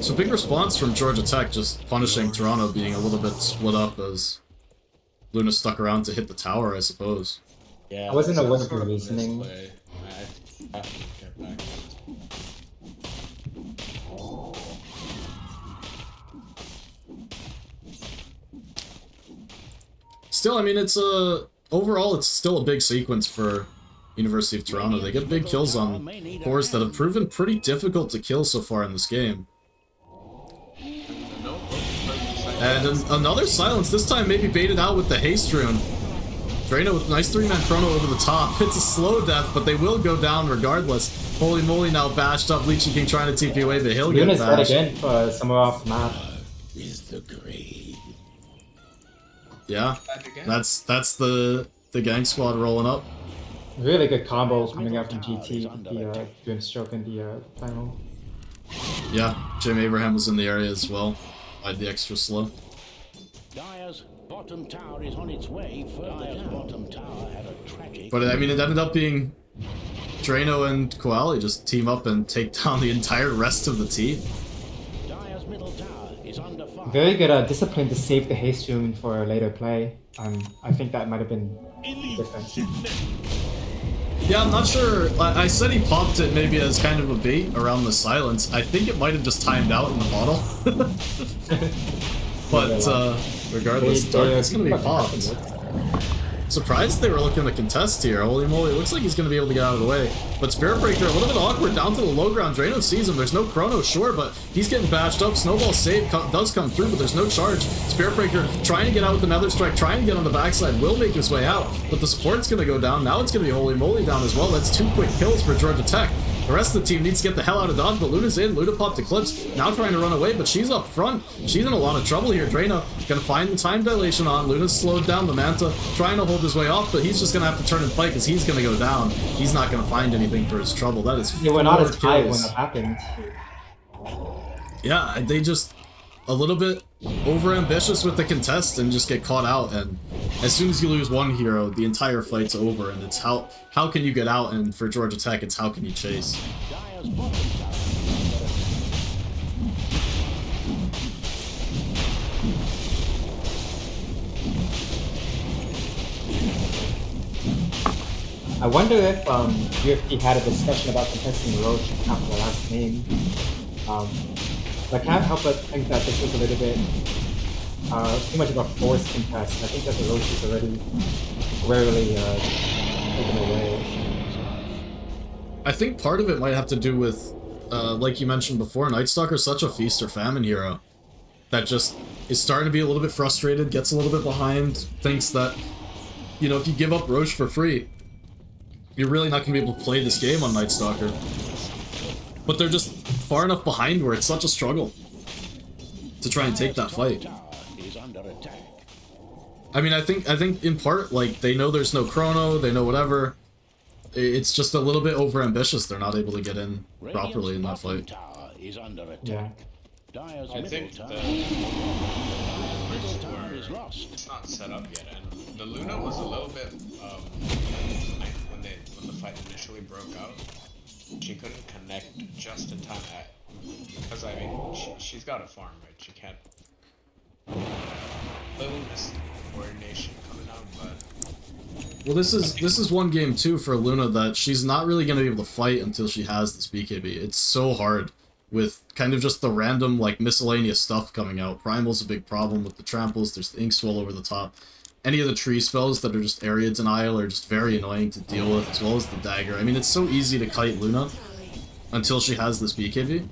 So big response from Georgia Tech, just punishing Toronto being a little bit split up as Luna stuck around to hit the tower, I suppose. Yeah, I wasn't aware of your reasoning. Still, I mean, it's overall, it's still a big sequence for University of Toronto. They get big kills on cores that have proven pretty difficult to kill so far in this game. And another silence, this time maybe baited out with the haste rune. Drano with a nice 3-man chrono over the top. It's a slow death, but they will go down regardless. Holy moly, now bashed up. Lychee King trying to TP away, but he'll get bashed. Luna's dead again for somewhere off the map. Is the grave. Yeah, that's the gang squad rolling up. Really good combo coming out from GT, the Grimstroke in the final. Yeah, Jim Abraham was in the area as well. By the extra slow. Dire's bottom tower is on its way further down. Bottom tower had a tragic... But I mean, it ended up being Drano and Koali just team up and take down the entire rest of the team. Dire's middle tower is under fire. Very good discipline to save the haste rune for later play. I think that might have been different. Yeah, I'm not sure. I said he popped it maybe as kind of a bait around the silence. I think it might have just timed out in the model. But regardless, it's gonna be popped. Surprised they were looking to contest here. Holy moly, it looks like he's going to be able to get out of the way. But Spirit Breaker, a little bit awkward, down to the low ground. Drano sees him. There's no Chrono, sure, but he's getting bashed up. Snowball save does come through, but there's no charge. Spirit Breaker trying to get out with another strike, trying to get on the backside, will make his way out, but the support's going to go down. Now it's going to be Holy Moly down as well. That's 2 quick kills for Georgia Tech. The rest of the team needs to get the hell out of dodge, but Luna's in. Luna popped Eclipse, now trying to run away, but she's up front. She's in a lot of trouble here. Drano gonna find the time dilation on. Luna's slowed down. The Manta trying to hold his way off, but he's just gonna have to turn and fight because he's gonna go down. He's not gonna find anything for his trouble. That is They were not as high when it happened. Yeah, they just a little bit over-ambitious with the contest and just get caught out, and as soon as you lose one hero, the entire fight's over, and it's how can you get out, and for Georgia Tech, it's how can you chase. I wonder if UFT had a discussion about contesting Roche after the last game. I can't help but think that this was a little bit too much of a forced contest. I think that the Roche is already rarely taken away. I think part of it might have to do with, like you mentioned before, Night Stalker's such a feast or famine hero that just is starting to be a little bit frustrated, gets a little bit behind, thinks that, you know, if you give up Roche for free, you're really not going to be able to play this game on Night Stalker. But they're just far enough behind where it's such a struggle to try and take that fight. I mean, I think in part, like, they know there's no Chrono, they know whatever. It's just a little bit over-ambitious. They're not able to get in properly in that fight. Yeah. I think the it's not set up yet, and the Luna was a little bit like when the fight initially broke out, she couldn't connect just in time because I mean she's got a farm, right? She can't. Little miss coordination coming out, but. Well, this is one game too for Luna that she's not really going to be able to fight until she has this BKB. It's so hard with kind of just the random like miscellaneous stuff coming out. Primal's a big problem with the tramples. There's the Inkswell over the top. Any of the tree spells that are just area denial are just very annoying to deal with, as well as the dagger. I mean, it's so easy to kite Luna until she has this BKB.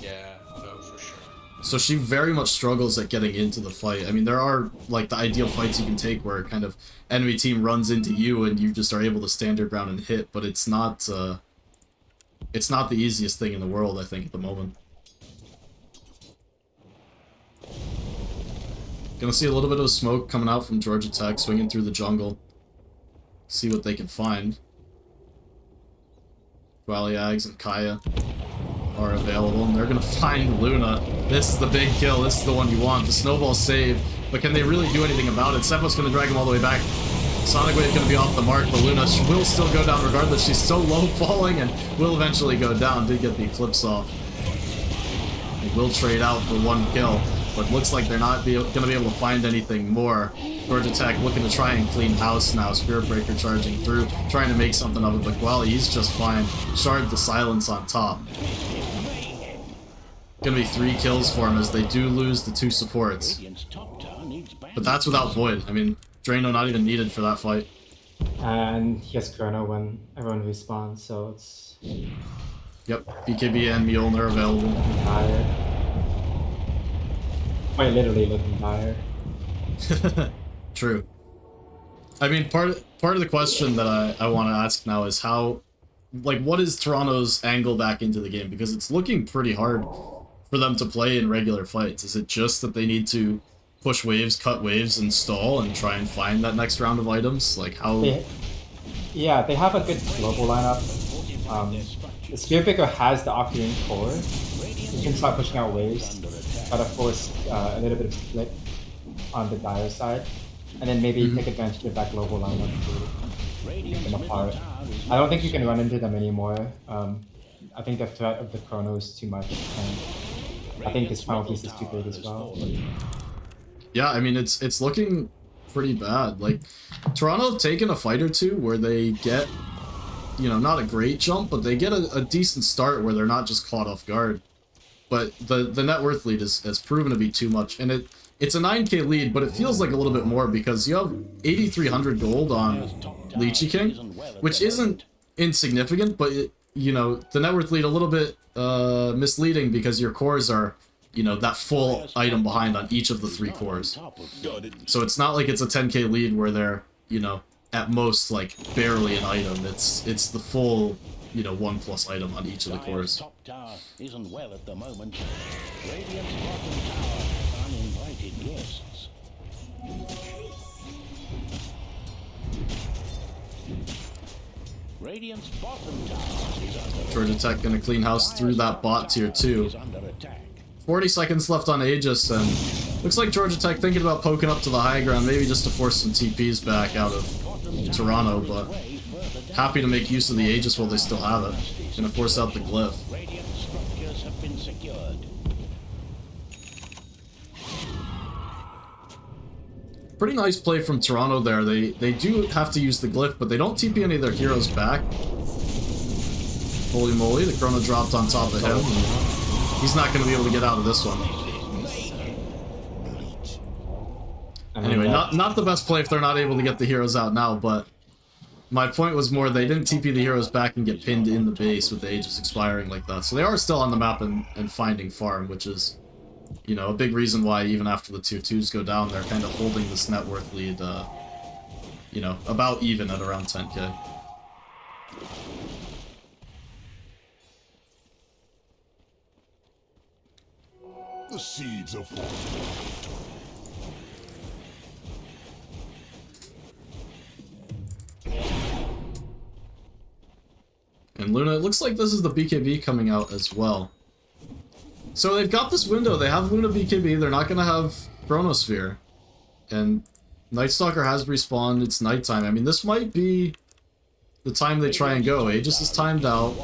Yeah, no, for sure. So she very much struggles at getting into the fight. I mean, there are like the ideal fights you can take where kind of enemy team runs into you and you just are able to stand your ground and hit, but it's not the easiest thing in the world, I think, at the moment. Gonna see a little bit of smoke coming out from Georgia Tech, swinging through the jungle. See what they can find. Gwaliags and Kaya are available, and they're gonna find Luna. This is the big kill. This is the one you want. The snowball save, but can they really do anything about it? Sepho's gonna drag him all the way back. Sonic Wave gonna be off the mark, but Luna will still go down regardless. She's so low falling and will eventually go down. Did get the Eclipse off. They will trade out for one kill, but looks like they're not gonna be able to find anything more. Georgia Tech looking to try and clean house now. Spirit Breaker charging through, trying to make something of it, but Gwali, he's just fine. Shard the silence on top. Gonna be 3 kills for him as they do lose the 2 supports. But that's without Void. I mean, Drano not even needed for that fight. And he has Chrono when everyone respawns, so it's... Yep, BKB and Mjolnir available. Dire. Quite literally looking dire. True. I mean, part of the question that I want to ask now is how, like, what is Toronto's angle back into the game? Because it's looking pretty hard for them to play in regular fights. Is it just that they need to push waves, cut waves, and stall, and try and find that next round of items? Like, how... Yeah, they have a good global lineup. The Spirit Breaker has the Octane core. You can start pushing out waves, try to force a little bit of split on the Dire side, and then maybe take advantage of that global lineup to take them apart. I don't think you can run into them anymore. I think the threat of the Chrono is too much, and I think this final piece is too big as well. Yeah, I mean, it's looking pretty bad. Like, Toronto have taken a fight or two where they get, you know, not a great jump, but they get a decent start where they're not just caught off guard. But the net worth lead has proven to be too much, and it it's a 9k lead, but it feels like a little bit more because you have 8,300 gold on Lychee King, which isn't insignificant, but you know, the net worth lead a little bit misleading because your cores are, you know, that full item behind on each of the 3 cores. So it's not like it's a 10k lead where they're, you know, at most like barely an item. It's the full, you know, 1+ item on each of the cores. Top tower isn't well at the moment. Radiant's bottom tower has uninvited guests. Radiant's bottom tower is under Georgia Tech gonna clean house through that bot tier 2. is under attack. 40 seconds left on Aegis, and looks like Georgia Tech thinking about poking up to the high ground, maybe just to force some TPs back out of Toronto, but happy to make use of the Aegis while they still have it. Gonna force out the glyph. Radiant structures have been secured. Pretty nice play from Toronto there. They do have to use the glyph, but they don't TP any of their heroes back. Holy moly, the Chrono dropped on top of him. He's not going to be able to get out of this one. Anyway, not the best play if they're not able to get the heroes out now, but my point was more they didn't TP the heroes back and get pinned in the base with the Aegis expiring like that. So they are still on the map and finding farm, which is, you know, a big reason why even after the tier 2s go down, they're kind of holding this net worth lead, you know, about even at around 10k. The seeds of war. And Luna, it looks like this is the BKB coming out as well. So they've got this window, they have Luna BKB, they're not going to have Chronosphere. And Night Stalker has respawned, it's nighttime. I mean, this might be the time they try and go. Aegis is timed out.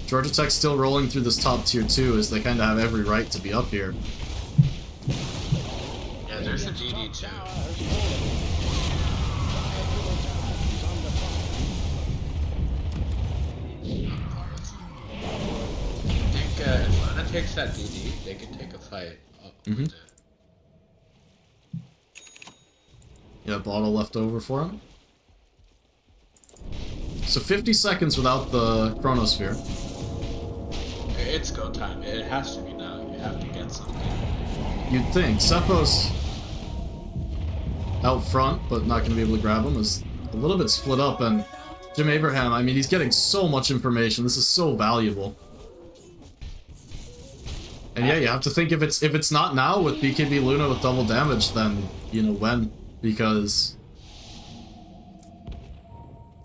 Georgia Tech's still rolling through this top tier 2 as they kind of have every right to be up here. Yeah, there's a GD too. I think if Lana takes that DD, they can take a fight up with it. Yeah, bottle left over for him. So 50 seconds without the Chronosphere. It's go time. It has to be now. You have to get something. You'd think. Cephos out front, but not going to be able to grab him, is a little bit split up, and Jim Abraham, I mean, he's getting so much information. This is so valuable. And yeah, you have to think if it's not now with BKB Luna with double damage, then, you know, when? Because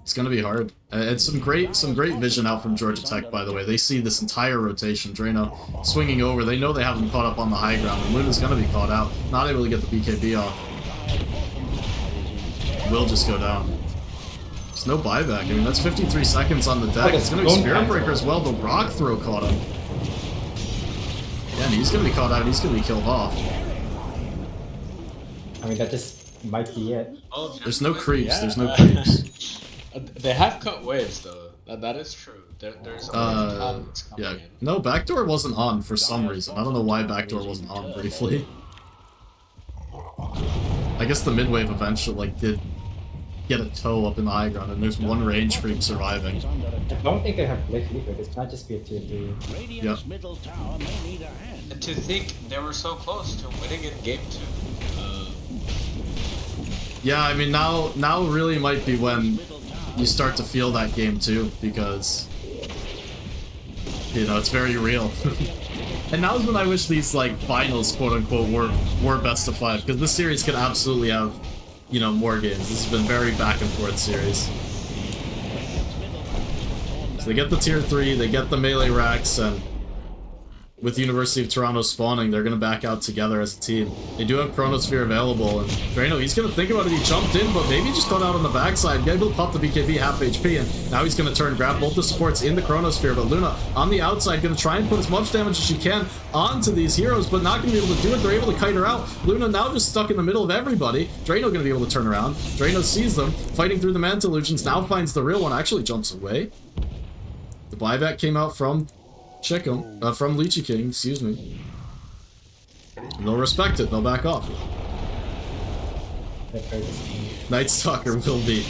it's gonna be hard. It's some great vision out from Georgia Tech, by the way. They see this entire rotation. Drano swinging over. They know they have him caught up on the high ground, and Luna's gonna be caught out. Not able to get the BKB off. Will just go down. There's no buyback. I mean, that's 53 seconds on the deck. It's gonna be Spirit Breaker as well. The Rock Throw caught him. Yeah, and he's gonna be caught out. And he's gonna be killed off. I mean, that just might be it. Oh, There's no creeps. There's no creeps. They have cut waves though. That is true. There's always coming yeah. in. No, backdoor wasn't on for some reason. I don't know why backdoor wasn't on briefly. I guess the mid-wave eventually like did get a toe up in the high ground, and there's one range creep surviving. I don't think they have Glyph either. This might just be a tier 3. Radiant's middle tower may need a hand. And to think they were so close to winning in game 2. Yeah, I mean now really might be when you start to feel that game too, because you know it's very real. And now's when I wish these like finals, quote unquote, were best of 5, because this series could absolutely have, you know, more games. This has been very back and forth series. So they get the tier 3, they get the melee racks, and with University of Toronto spawning, they're going to back out together as a team. They do have Chronosphere available, and Drano, he's going to think about it. He jumped in, but maybe just got out on the backside. Able to pop the BKB half HP, and now he's going to turn, grab both the supports in the Chronosphere, but Luna on the outside going to try and put as much damage as she can onto these heroes, but not going to be able to do it. They're able to kite her out. Luna now just stuck in the middle of everybody. Drano going to be able to turn around. Drano sees them, fighting through the Manta Illusions, now finds the real one, actually jumps away. The buyback came out from from Lychee King, excuse me. And they'll respect it, they'll back off. Night Stalker will be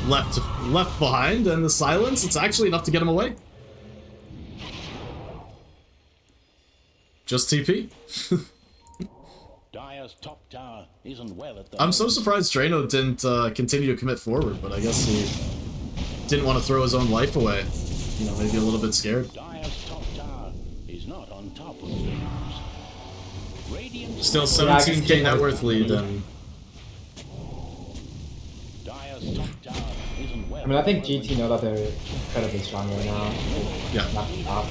left behind, and the silence, it's actually enough to get him away. Just TP. Dire's top tower isn't well at the I'm so moment. surprised Drano didn't continue to commit forward, but I guess he didn't want to throw his own life away. You know, maybe a little bit scared. Dire's top tower is not on top of things. Radiant's Still Yeah, I guess 17k Drano- net worth lead, and Dire's top tower isn't well. I mean, I think at the GT know that they're incredibly strong right now. yeah. Not top.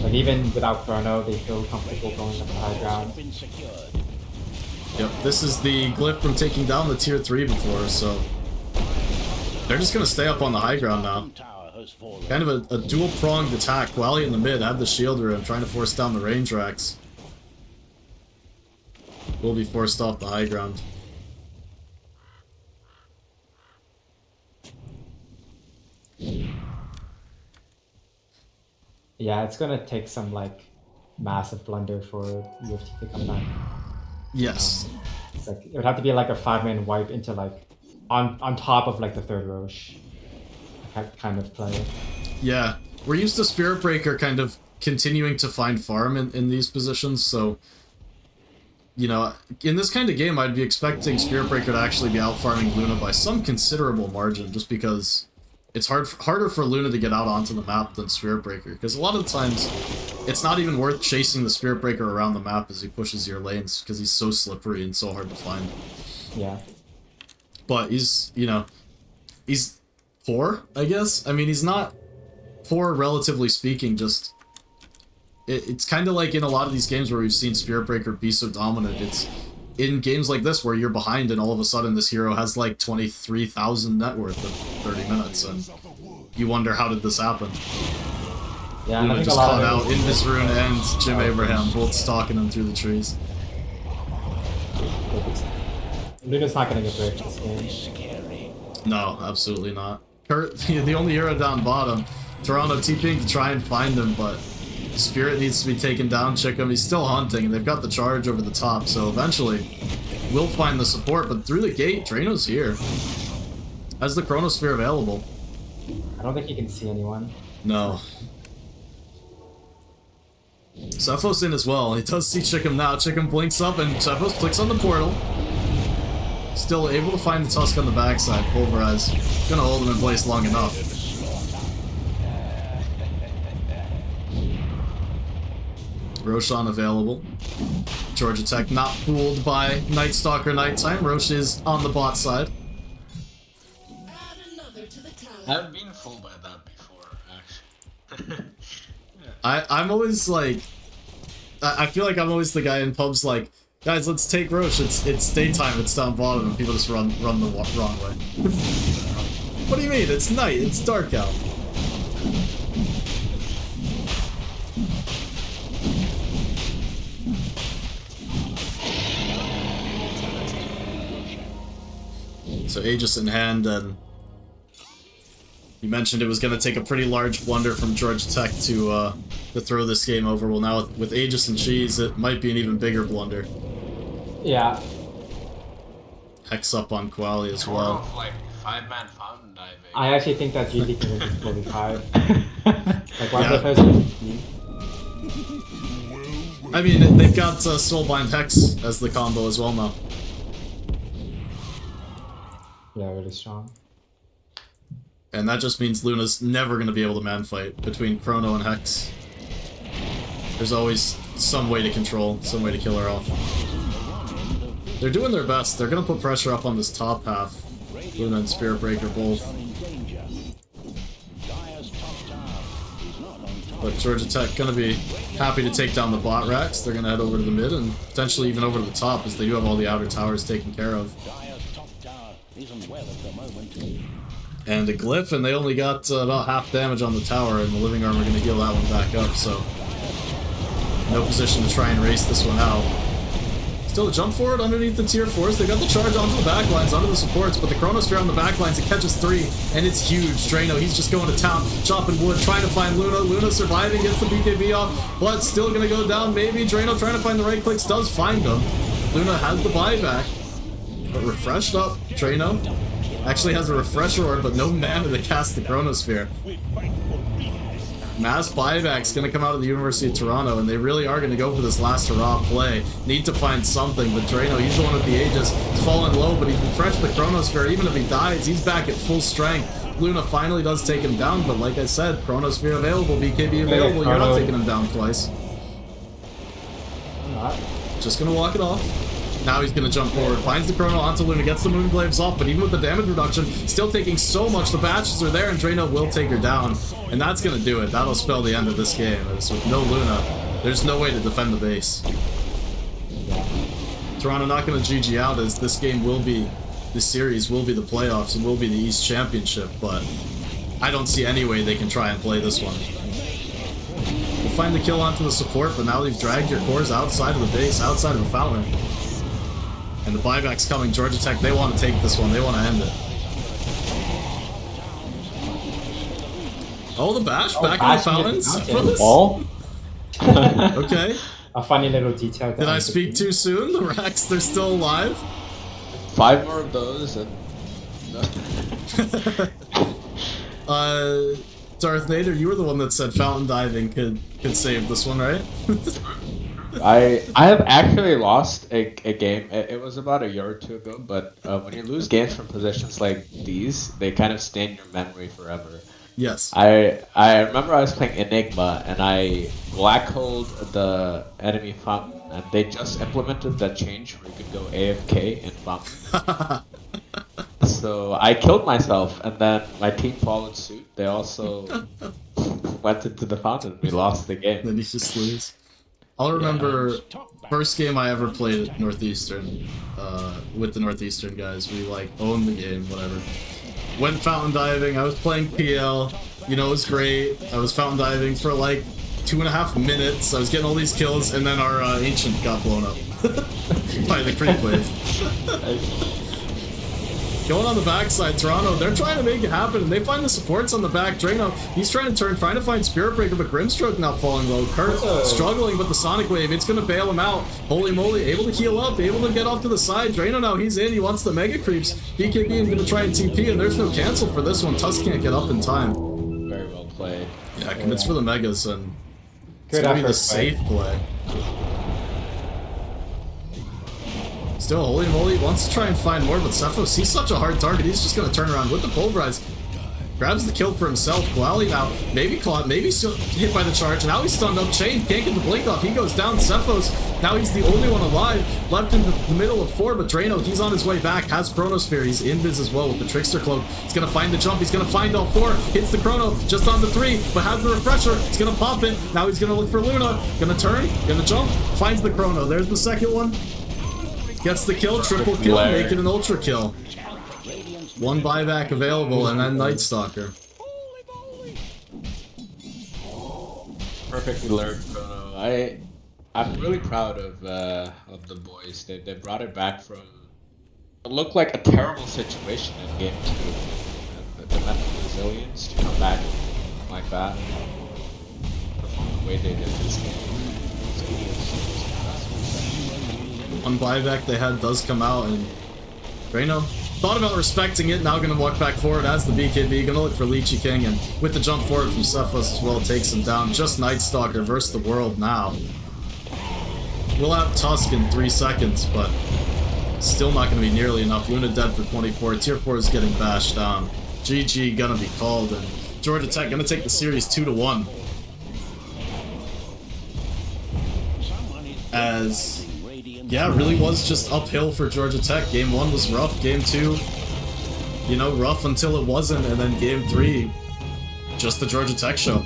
Like even without Chrono, they feel comfortable going up the high ground. moment. Been secured. Yep, this is the glyph from taking down the tier 3 before, so they're just gonna stay up on the high ground now. Tower has fallen. Kind of a dual-pronged attack. Wally in the mid had the shield room, trying to force down the range racks. Will be forced off the high ground. Yeah, it's gonna take some like massive blunder for UFT to come back. Yes. It's like it would have to be like a 5-man wipe into like on top of like the third Roche kind of play. Yeah. We're used to Spirit Breaker kind of continuing to find farm in these positions, so you know, in this kind of game I'd be expecting Spirit Breaker to actually be out farming Luna by some considerable margin, just because it's harder for Luna to get out onto the map than Spirit Breaker, because a lot of the times it's not even worth chasing the Spirit Breaker around the map as he pushes your lanes, because he's so slippery and so hard to find. Yeah. But he's, you know, he's poor, I guess. I mean, he's not poor relatively speaking, just it's kind of like in a lot of these games where we've seen Spirit Breaker be so dominant. It's in games like this where you're behind and all of a sudden this hero has like 23,000 net worth in 30 minutes, and you wonder, how did this happen? Yeah, and I Luna think a just lot caught of out in Mizrune and Jim Abraham, both stalking him through the trees. Luna's not gonna get bricked this game. No, absolutely not. Kurt, the only hero down bottom. Toronto TPing to try and find him, but Spirit needs to be taken down. Check him. He's still hunting, and they've got the charge over the top, so eventually we'll find the support. But through the gate, Drano's here. Has the Chronosphere available? I don't think you can see anyone. No. Cephos in as well. He does see Chickum now. Chickum blinks up, and Cephos clicks on the portal. Still able to find the Tusk on the backside. Pulverize. Gonna hold him in place long enough. Roshan available. Georgia Tech not fooled by Night Stalker Nighttime. Roche is on the bot side. I've been fooled by that before, actually. I'm always like, I feel like I'm always the guy in pubs like, guys, let's take Roche. It's daytime. It's down bottom, and people just run the wrong way. What do you mean? It's night. It's dark out. So Aegis in hand, and you mentioned it was going to take a pretty large blunder from Georgia Tech to throw this game over. Well, now with Aegis and Cheese, it might be an even bigger blunder. Yeah. Hex up on Quali as well. Like 5-man fountain diving. I actually think that GT can win this 45. Like one Yeah. of the first. I mean, they've got Soulbind Hex as the combo as well now. Yeah, really strong. And that just means Luna's never going to be able to man-fight between Chrono and Hex. There's always some way to control, some way to kill her off. They're doing their best. They're going to put pressure up on this top half. Luna and Spirit Breaker both. But Georgia Tech going to be happy to take down the bot racks. They're going to head over to the mid and potentially even over to the top, as they do have all the outer towers taken care of. And a glyph, and they only got about half damage on the tower, and the living armor going to heal that one back up, so no position to try and race this one out. Still a jump forward underneath the tier 4s. They got the charge onto the backlines, onto the supports, but the Chronosphere on the backlines, it catches 3, and it's huge. Drano, he's just going to town, chopping wood, trying to find Luna. Luna surviving, gets the BKB off, but still gonna go down. Maybe Drano trying to find the right clicks, does find them. Luna has the buyback, but refreshed up. Drano actually has a refresher orb, but no mana to cast the Chronosphere. Mass buyback's going to come out of the University of Toronto, and they really are going to go for this last hurrah play. Need to find something, but Drano, he's the one with the Aegis. He's fallen low, but he's refreshed the Chronosphere. Even if he dies, he's back at full strength. Luna finally does take him down, but like I said, Chronosphere available, BKB available. You're not taking him down twice. I'm not. Just going to walk it off. Now he's gonna jump forward, finds the Chrono onto Luna, gets the Moonglaves off, but even with the damage reduction, still taking so much. The batches are there, and Drano will take her down. And that's gonna do it. That'll spell the end of this game. As with no Luna, there's no way to defend the base. Toronto not gonna GG out, as this game will be, this series will be the playoffs and will be the East Championship, but I don't see any way they can try and play this one. We'll find the kill onto the support, but now they've dragged your cores outside of the base, outside of the fountain. And the buyback's coming. Georgia Tech, they want to take this one. They want to end it. Oh, the bash back in the fountains. Ball? Okay. A funny little detail. Did I speak too soon? The racks, they're still alive. 5 more of those and... Darth Vader, you were the one that said fountain diving could save this one, right? I have actually lost a game. It was about a year or two ago, but when you lose games from positions like these, they kind of stay in your memory forever. Yes. I remember I was playing Enigma and I black holed the enemy fountain, and they just implemented that change where you could go AFK in fountain. So I killed myself, and then my team followed suit. They also went into the fountain and we lost the game. Then you just lose. I'll remember first game I ever played at Northeastern, with the Northeastern guys. We like owned the game, whatever. Went fountain diving. I was playing PL. You know, it was great. I was fountain diving for like 2.5 minutes. I was getting all these kills, and then our ancient got blown up by the creep wave. Going on the backside, Toronto, they're trying to make it happen, and they find the supports on the back. Drano, he's trying to turn, trying to find Spirit Breaker, but Grimstroke now falling low. Kurt struggling with the Sonic Wave. It's going to bail him out. Holy moly, able to heal up, able to get off to the side. Drano now, he's in. He wants the Mega Creeps. BKB is going to try and TP, and there's no cancel for this one. Tusk can't get up in time. Very well played. Yeah, commits for the Megas, and it's Good going to be the effort, safe play. Still, Holy Moly wants to try and find more, but Cephos, he's such a hard target, he's just going to turn around with the Pulverize. Grabs the kill for himself. Koali now, maybe caught, maybe still hit by the charge. Now he's stunned up. Chain can't get the blink off. He goes down. Cephos, now he's the only one alive. Left in the middle of 4, but Drano, he's on his way back. Has Chronosphere. He's invis as well with the Trickster Cloak. He's going to find the jump. He's going to find all 4. Hits the Chrono just on the 3, but has the refresher. He's going to pop it. Now he's going to look for Luna. Going to turn, going to jump. Finds the Chrono. There's the second one. Gets the kill, triple kill, make it an ultra kill. 1 buyback available, and then Night Stalker. Perfectly learned Chrono. I'm really proud of the boys. They brought it back from it looked like a terrible situation in game 2. And the mental resilience to come back like that. The way they did this game. One buyback they had does come out, and Drano thought about respecting it, now going to walk back forward as the BKB, going to look for Lychee King, and with the jump forward from Cephos as well, takes him down. Just Night Stalker versus the world now. We'll have Tusk in 3 seconds, but still not going to be nearly enough. Luna dead for 24, tier 4 is getting bashed down. GG going to be called, and Georgia Tech going to take the series 2-1. As... yeah, it really was just uphill for Georgia Tech. Game 1 was rough. Game 2, you know, rough until it wasn't. And then Game 3, just the Georgia Tech show.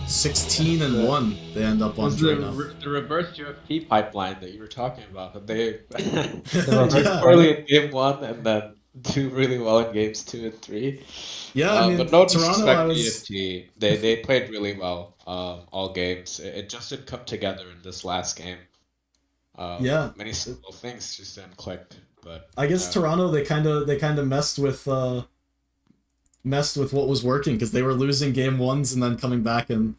16-1, they end up on the reverse UFP pipeline that you were talking about. They poorly in Game 1 and then do really well in Games 2 and 3. Yeah, I mean, but no Toronto, disrespect to EFT. They played really well all games. It just didn't come together in this last game. Yeah. Many simple things just didn't click. But I guess Toronto, they kind of messed with what was working, because they were losing game ones and then coming back and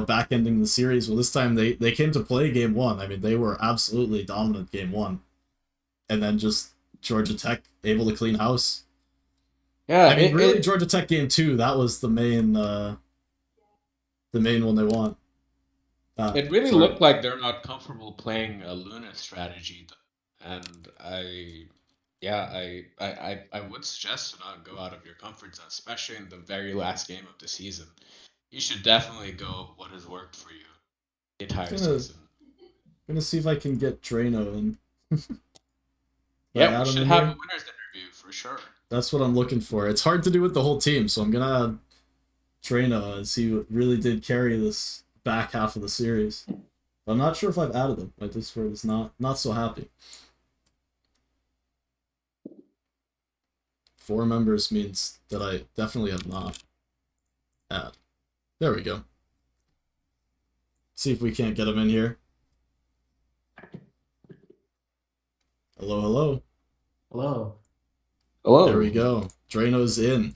back ending the series. Well, this time they came to play game one. I mean, they were absolutely dominant game one, and then just Georgia Tech able to clean house. Yeah, I mean, really, Georgia Tech game two, that was the main one they want. It really looked like they're not comfortable playing a Luna strategy, and I would suggest to not go out of your comfort zone, especially in the very last game of the season. You should definitely go what has worked for you the entire season. Gonna see if I can get Drano in. Yeah, we should have a winners interview for sure. That's what I'm looking for. It's hard to do with the whole team, so I'm gonna add Drano as he really did carry this back half of the series. But I'm not sure if I've added him. My Discord is not so happy. 4 members means that I definitely have not add. There we go. See if we can't get him in here. Hello, hello. Hello. Hello. There we go. Drano's in.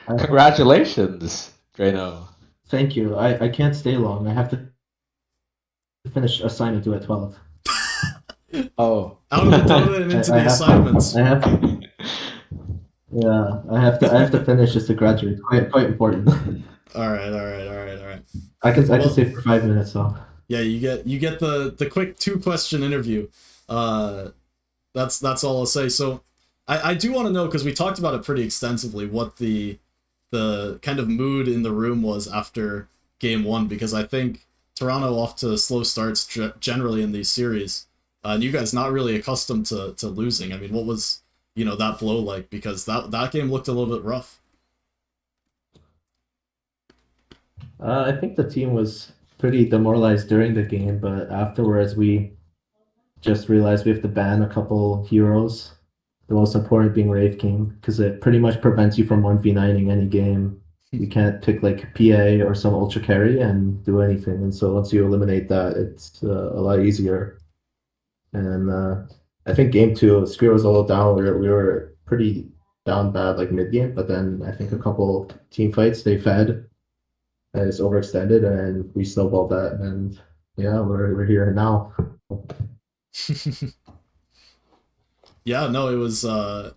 Congratulations, Drano. Thank you. I can't stay long. I have to finish assignment 2 at 12. Oh. Out of the Dota and into the assignments. I have to finish just to graduate. Quite important. All right. I can stay for 5 minutes though. Yeah, you get the quick 2-question interview. That's all I'll say. So I do want to know, because we talked about it pretty extensively, what the kind of mood in the room was after game one, because I think Toronto off to slow starts generally in these series, and you guys not really accustomed to losing. I mean, what was that blow like? Because that game looked a little bit rough. I think the team was pretty demoralized during the game, but afterwards we just realized we have to ban a couple heroes. The most important being Wraith King, because it pretty much prevents you from 1v9ing any game. You can't pick like PA or some ultra carry and do anything. And so once you eliminate that, it's a lot easier. And I think game two, Spear was a little down. We were pretty down bad like mid game, but then I think a couple team fights they fed. And it's overextended, and we snowballed that, and yeah, we're here now. Yeah, no, it was a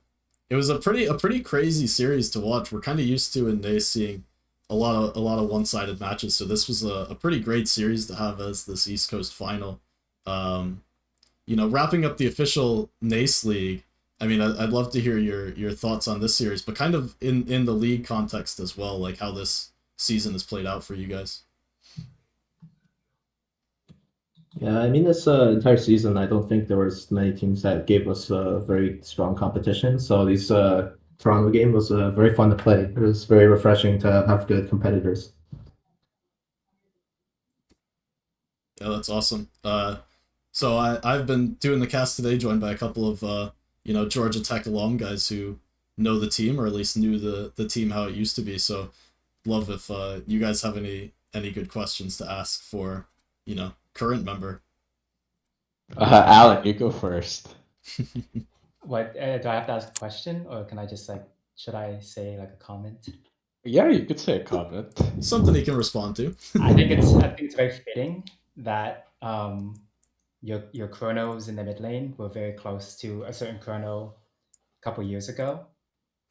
pretty crazy series to watch. We're kind of used to in NACE seeing a lot of one-sided matches, so this was a pretty great series to have as this East Coast final. Wrapping up the official NACE league, I mean, I'd love to hear your thoughts on this series, but kind of in the league context as well, like how this season has played out for you guys. Yeah, I mean, this entire season, I don't think there was many teams that gave us very strong competition. So this Toronto game was very fun to play. It was very refreshing to have good competitors. Yeah, that's awesome. So I've been doing the cast today, joined by a couple of Georgia Tech alum guys who know the team, or at least knew the team how it used to be. So love if you guys have any good questions to ask for current member. Alan, you go first. What do I have to ask a question, or can I just should I say a comment? Yeah, you could say a comment. Something he can respond to. I think it's very fitting that your chronos in the mid lane were very close to a certain chrono a couple years ago.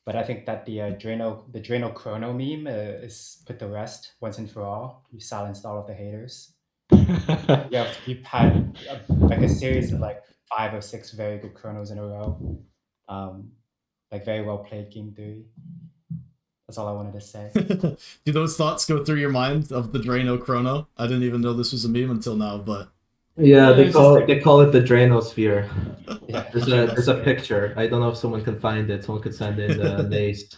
But I think that the Drano chrono meme is put to rest once and for all. You silenced all of the haters. You've had a series of 5 or 6 very good chronos in a row. Very well played game theory. That's all I wanted to say. Do those thoughts go through your mind of the Drano chrono? I didn't even know this was a meme until now, but yeah, they call it the Dranosphere. Yeah, there's a picture. I don't know if someone can find it. Someone could send in the NACE.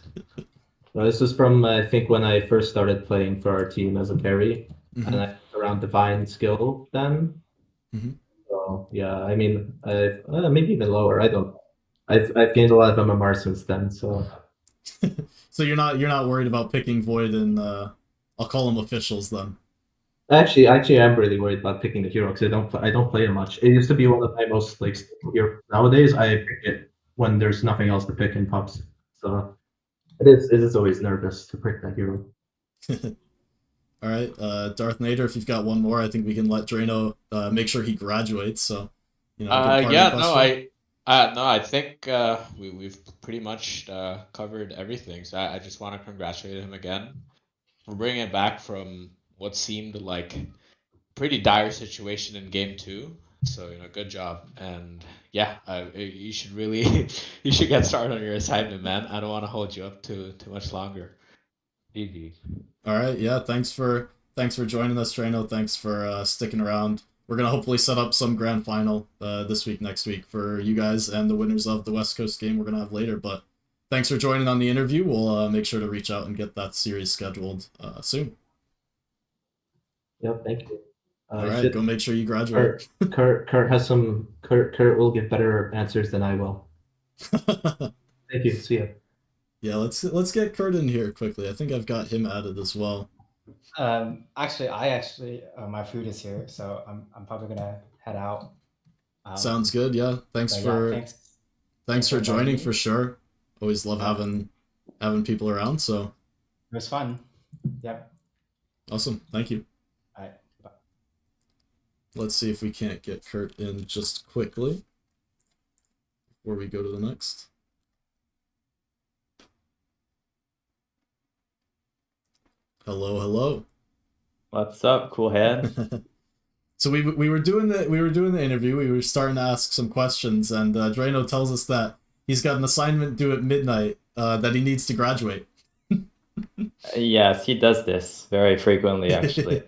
Well, this was from I think when I first started playing for our team as a carry, and I was around Divine skill then. So yeah, I mean, maybe even lower. I don't. I've gained a lot of MMR since then. So. So you're not worried about picking Void and I'll call them officials then. Actually, I'm really worried about picking the hero because I don't play it much. It used to be one of my most like stable heroes. Nowadays, I pick it when there's nothing else to pick in pubs. So it is always nervous to pick that hero. All right, Darth Nader, if you've got one more, I think we can let Drano make sure he graduates. So, good parting Yeah, question. no, I think we've pretty much covered everything. So I just want to congratulate him again for bringing it back from what seemed like pretty dire situation in game two. So good job, and yeah, you should really you should get started on your assignment, man. I don't want to hold you up too much longer. GG. All right, yeah, thanks for joining us, Drano. Thanks for sticking around. We're gonna hopefully set up some grand final this week, next week for you guys and the winners of the West Coast game we're gonna have later. But thanks for joining on the interview. We'll make sure to reach out and get that series scheduled soon. Yep, thank you. All right, go make sure you graduate. Kurt has some. Kurt will give better answers than I will. Thank you. See ya. Yeah, let's get Kurt in here quickly. I think I've got him added as well. Actually, my food is here, so I'm probably gonna head out. Sounds good. Yeah, thanks for joining me. for sure. Always love having people around. So it was fun. Yep. Awesome. Thank you. All right. Bye. Let's see if we can't get Kurt in just quickly before we go to the next. Hello, hello. What's up, cool head? So we were doing the interview. We were starting to ask some questions, and Drano tells us that he's got an assignment due at midnight that he needs to graduate. Yes, he does this very frequently, actually.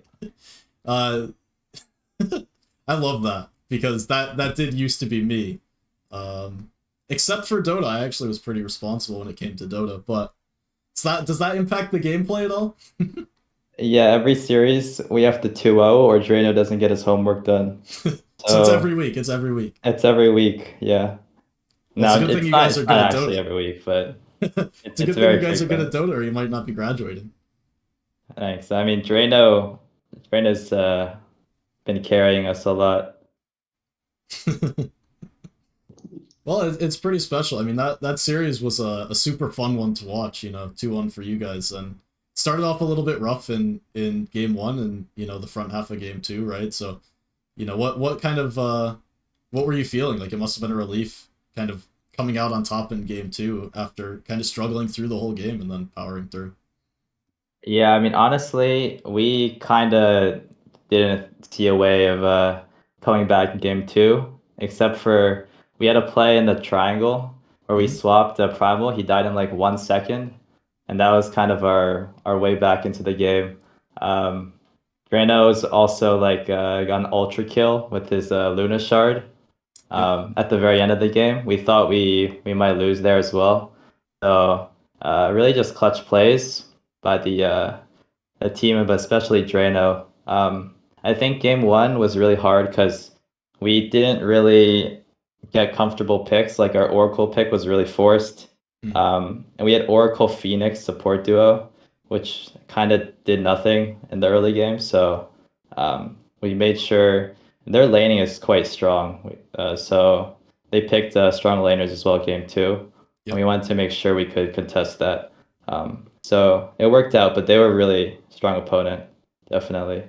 I love that because that did used to be me. Except for Dota, I actually was pretty responsible when it came to Dota. But does that impact the gameplay at all? Yeah, every series we have to 2-0 or Drano doesn't get his homework done. So it's every week. It's every week. It's every week, yeah. Well, it's a good thing you guys are good at Dota. Actually every week, but it's a good thing you guys are good at Dota, or you might not be graduating. Thanks. I mean, Drano's been carrying us a lot. Well, it's pretty special. I mean, that series was a super fun one to watch. 2-1 for you guys, and started off a little bit rough in game one, and the front half of game two, right? So, what kind of what were you feeling? Like, it must have been a relief, kind of coming out on top in game two after kind of struggling through the whole game and then powering through. Yeah, I mean, honestly, we kind of didn't see a way of coming back in game two, except for we had a play in the triangle where we swapped a primal. He died in like 1 second, and that was kind of our way back into the game. Drano's also got an ultra kill with his Luna shard at the very end of the game. We thought we might lose there as well. So really just clutch plays by the team, but especially Drano. I think game one was really hard because we didn't really get comfortable picks. Like our Oracle pick was really forced. And we had Oracle Phoenix support duo, which kind of did nothing in the early game. So we made sure their laning is quite strong. So they picked strong laners as well game two. Yep. And we wanted to make sure we could contest that. So it worked out, but they were a really strong opponent, definitely.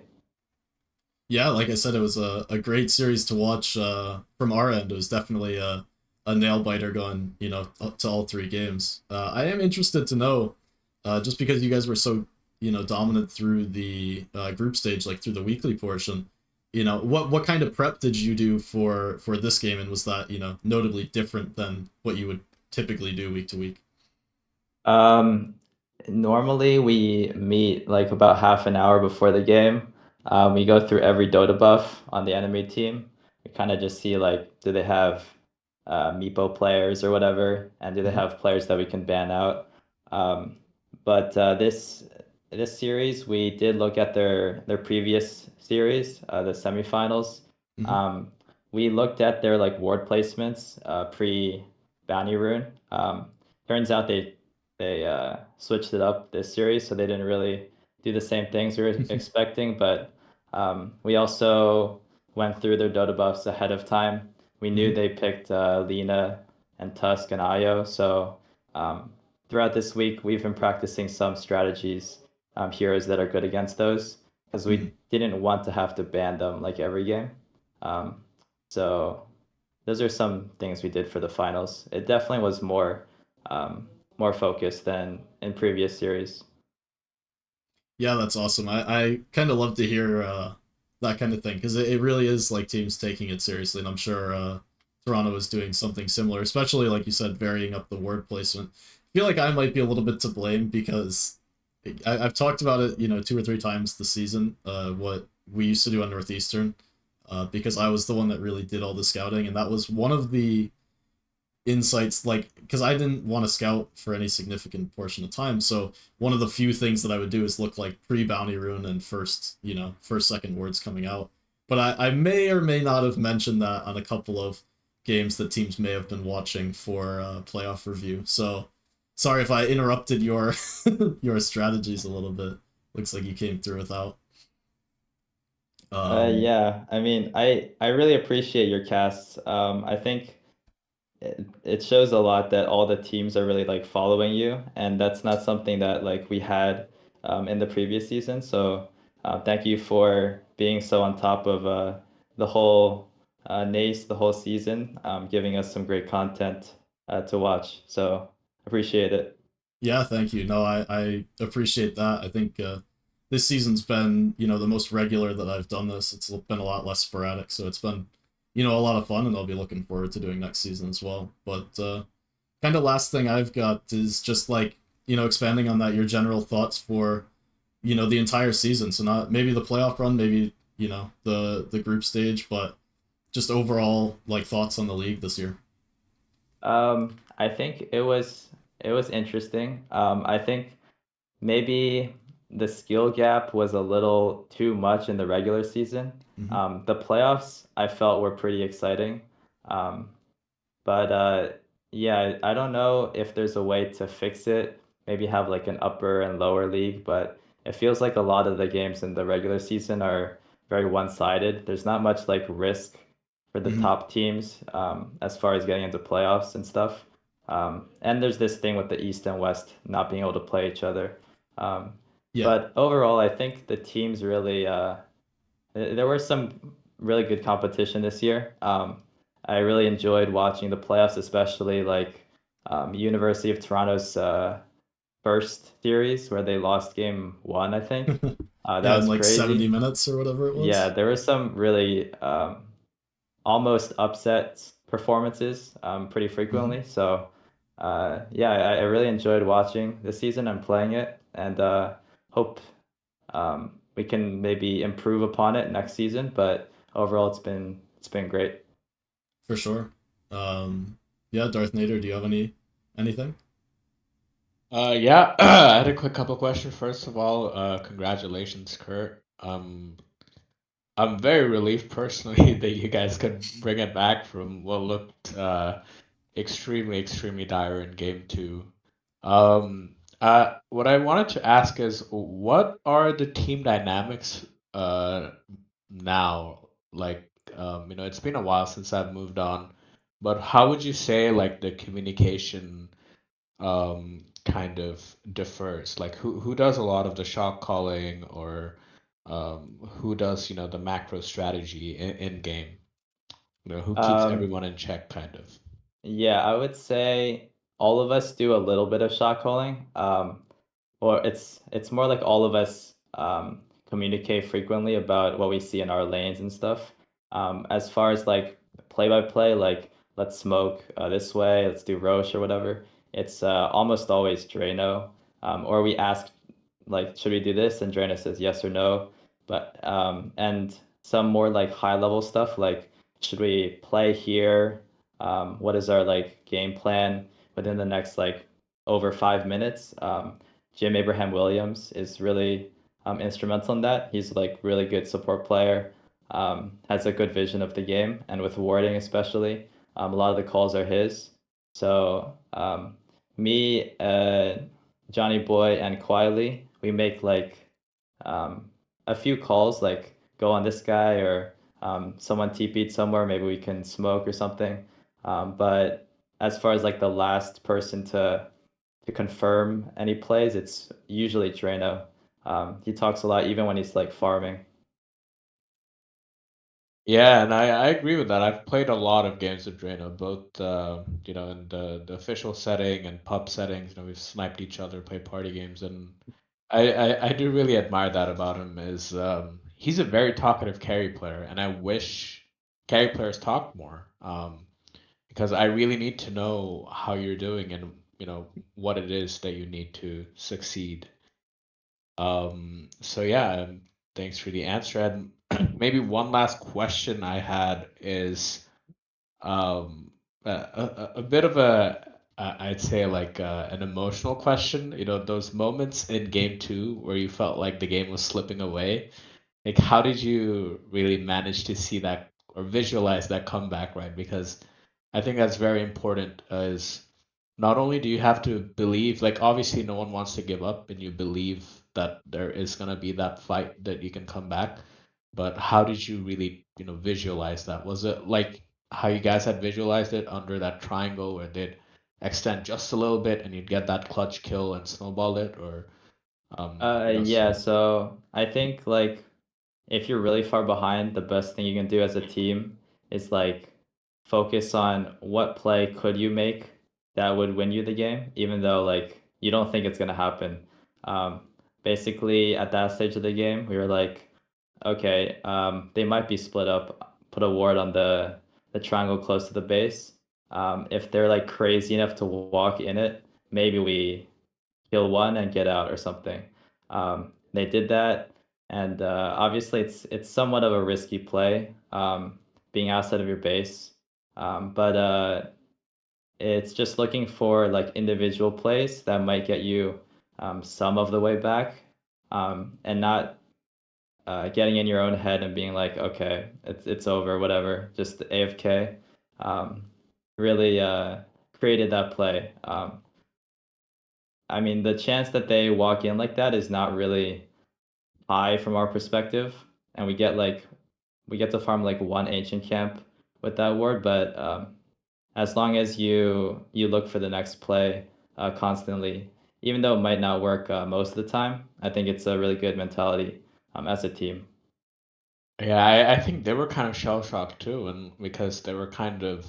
Yeah, like I said, it was a great series to watch from our end. It was definitely a nail biter going, up to all three games. I am interested to know, just because you guys were so, dominant through the group stage, like through the weekly portion, what kind of prep did you do for this game, and was that, notably different than what you would typically do week to week? Normally we meet like about half an hour before the game. We go through every Dota buff on the enemy team. We kind of just see like, do they have Meepo players or whatever, and do they have players that we can ban out? But this series, we did look at their previous series, the semifinals. We looked at their like ward placements pre Bounty Rune. Turns out they switched it up this series, so they didn't really do the same things we were expecting. But We also went through their Dota buffs ahead of time. We knew they picked Lina and Tusk and Io, so throughout this week we've been practicing some strategies, heroes that are good against those, because we didn't want to have to ban them like every game. So those are some things we did for the finals. It definitely was more focused than in previous series. Yeah, that's awesome. I kind of love to hear that kind of thing because it really is like teams taking it seriously, and I'm sure Toronto is doing something similar, especially like you said, varying up the word placement. I feel like I might be a little bit to blame because I've talked about it, 2 or 3 times this season, what we used to do on Northeastern, because I was the one that really did all the scouting, and that was one of the insights, like, because I didn't want to scout for any significant portion of time, so one of the few things that I would do is look like pre-bounty rune and first second words coming out. But I may or may not have mentioned that on a couple of games that teams may have been watching for playoff review, so sorry if I interrupted your your strategies a little bit. Looks like you came through without. Yeah, I mean, I really appreciate your casts. I think it shows a lot that all the teams are really like following you, and that's not something that like we had in the previous season. So thank you for being so on top of the whole NACE, the whole season, giving us some great content to watch. So appreciate it. Yeah, thank you. No, I appreciate that. I think this season's been, the most regular that I've done this. It's been a lot less sporadic, so it's been, a lot of fun, and I'll be looking forward to doing next season as well. But kind of last thing I've got is just like, expanding on that, your general thoughts for, the entire season. So not maybe the playoff run, maybe, the group stage, but just overall like thoughts on the league this year. I think it was interesting. I think maybe the skill gap was a little too much in the regular season. The playoffs I felt were pretty exciting. Um, but yeah, I don't know if there's a way to fix it. Maybe have like an upper and lower league, but it feels like a lot of the games in the regular season are very one-sided. There's not much like risk for the top teams as far as getting into playoffs and stuff. And there's this thing with the East and West not being able to play each other. Um, Yeah. but overall, I think the teams really there were some really good competition this year. I really enjoyed watching the playoffs, especially like University of Toronto's first series where they lost game one, I think. That Yeah, in was like 70 crazy. minutes or whatever it Yeah, was. there were some really almost upset performances pretty frequently. So yeah, I really enjoyed watching this season and playing it, and hope we can maybe improve upon it next season. But overall, it's been great. For sure. Yeah, Darth Nader, do you have anything? Yeah, I had a quick couple questions. First of all, congratulations, Kurt. I'm very relieved personally that you guys could bring it back from what looked extremely, extremely dire in game two. What I wanted to ask is, what are the team dynamics now? Like, it's been a while since I've moved on, but how would you say like the communication kind of differs? Like, who does a lot of the shot calling, or who does the macro strategy in game? Who keeps Um, everyone in check, kind of? yeah, I would say all of us do a little bit of shot calling. Or it's more like all of us communicate frequently about what we see in our lanes and stuff. As far as like play by play, like let's smoke this way, let's do Roche or whatever. It's almost always Drano, or we ask like should we do this, and Drano says yes or no. But and some more like high level stuff like should we play here? What is our like game plan within the next like over 5 minutes? Jim Abraham Williams is really instrumental in that. He's like really good support player, has a good vision of the game, and with warding especially, a lot of the calls are his. So me, Johnny Boy, and Quietly, we make like a few calls like go on this guy, or someone TP'd somewhere, maybe we can smoke or something. But as far as like the last person to confirm any plays, it's usually Drano. He talks a lot even when he's like farming. Yeah, and I agree with that. I've played a lot of games with Drano, both in the official setting and pub settings. We've sniped each other, played party games, and I do really admire that about him. Is he's a very talkative carry player, and I wish carry players talked more. Because I really need to know how you're doing and what it is that you need to succeed. So yeah, thanks for the answer. And maybe one last question I had is a bit of I'd say like an emotional question. Those moments in game 2 where you felt like the game was slipping away. Like, how did you really manage to see that or visualize that comeback, right? Because I think that's very important. Is not only do you have to believe, like obviously no one wants to give up, and you believe that there is gonna be that fight that you can come back, but how did you really, visualize that? Was it like how you guys had visualized it under that triangle where they'd extend just a little bit and you'd get that clutch kill and snowball it, or Yeah, so I think like if you're really far behind, the best thing you can do as a team is like focus on what play could you make that would win you the game, even though like you don't think it's gonna happen. Um, Basically, at that stage of the game, we were like, okay, they might be split up. Put a ward on the triangle close to the base. If they're like crazy enough to walk in it, maybe we kill one and get out or something. They did that, and obviously it's somewhat of a risky play, being outside of your base. But it's just looking for like individual plays that might get you some of the way back, and not getting in your own head and being like, okay, it's over, whatever, just AFK. Really created that play. I mean, the chance that they walk in like that is not really high from our perspective, and we get to farm like one ancient camp with that ward. But as long as you look for the next play constantly, even though it might not work most of the time, I think it's a really good mentality as a team. Yeah, I think they were kind of shell shocked too, and because they were kind of,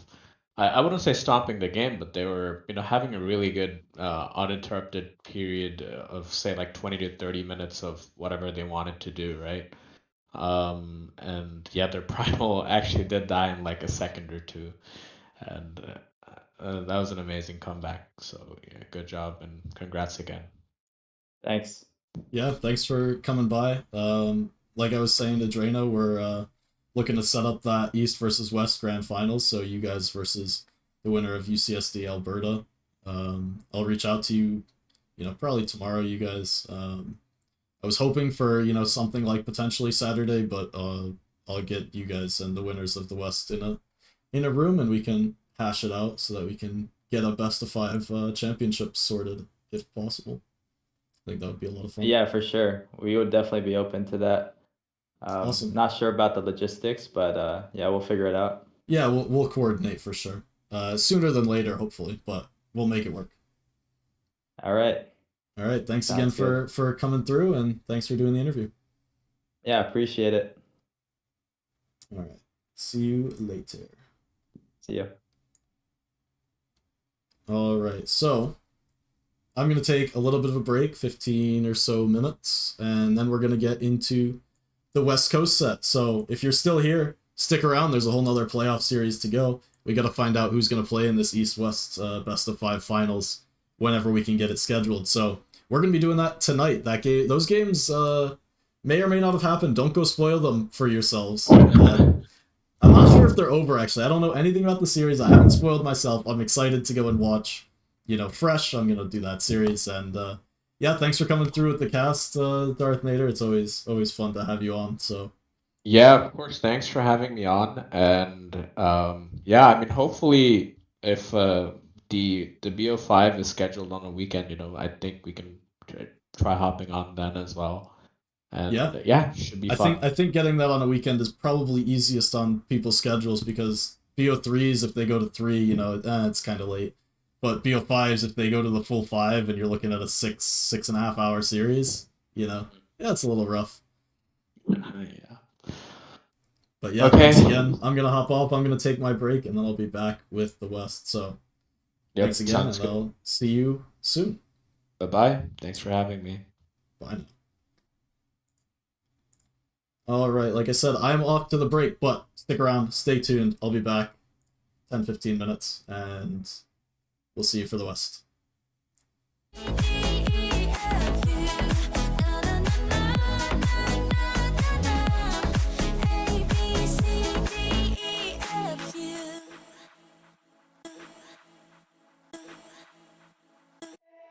I wouldn't say stomping the game, but they were, having a really good uninterrupted period of say like 20 to 30 minutes of whatever they wanted to do, right? And yeah, their primal actually did die in like a second or two, and that was an amazing comeback. So yeah, good job and congrats again. Thanks. Yeah, thanks for coming by. Like I was saying to Drano, we're looking to set up that East versus West Grand Finals, so you guys versus the winner of UCSD Alberta. I'll reach out to you, probably tomorrow, you guys. I was hoping for, something like potentially Saturday, but I'll get you guys and the winners of the West in a room, and we can hash it out so that we can get a best of 5 championships sorted if possible. I think that would be a lot of fun. Yeah, for sure. We would definitely be open to that. Awesome. Not sure about the logistics, but yeah, we'll figure it out. Yeah, we'll coordinate for sure. Sooner than later, hopefully, but we'll make it work. All right. All right. Thanks Sounds again for coming through, and thanks for doing the interview. Yeah, appreciate it. All right. See you later. See ya. All right. So I'm going to take a little bit of a break, 15 or so minutes, and then we're going to get into the West Coast set. So if you're still here, stick around. There's a whole nother playoff series to go. We got to find out who's going to play in this East-West best of 5 finals whenever we can get it scheduled. So we're going to be doing that tonight. Those games may or may not have happened. Don't go spoil them for yourselves. I'm not sure if they're over, actually. I don't know anything about the series. I haven't spoiled myself. I'm excited to go and watch, fresh. I'm going to do that series. And yeah, thanks for coming through with the cast, Darth Nader. It's always fun to have you on. So Yeah, of course. Thanks for having me on. And yeah, I mean, hopefully, if the BO5 is scheduled on a weekend, I think we can try hopping on then as well. And yeah, should be fun. I think getting that on a weekend is probably easiest on people's schedules because BO3s, if they go to 3, you know, it's kind of late. But BO5s, if they go to the full 5 and you're looking at a 6.5 hour series, you know, yeah, it's a little rough. Yeah. But yeah, okay. Thanks again. I'm going to hop off. I'm going to take my break and then I'll be back with the West. So thanks again and I'll see you soon. Bye-bye. Thanks for having me. Bye. Alright, like I said, I'm off to the break, but stick around, stay tuned. I'll be back 10-15 minutes, and we'll see you for the West.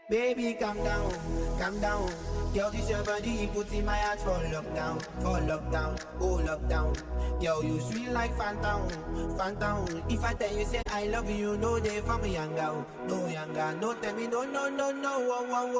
Baby, calm down, calm down. Yo, this your body, put in my heart for lockdown, oh lockdown. Yo, you sweet like phantom, phantom. If I tell you say I love you, no day for me younger, no younger, no tell me no, oh, oh, oh.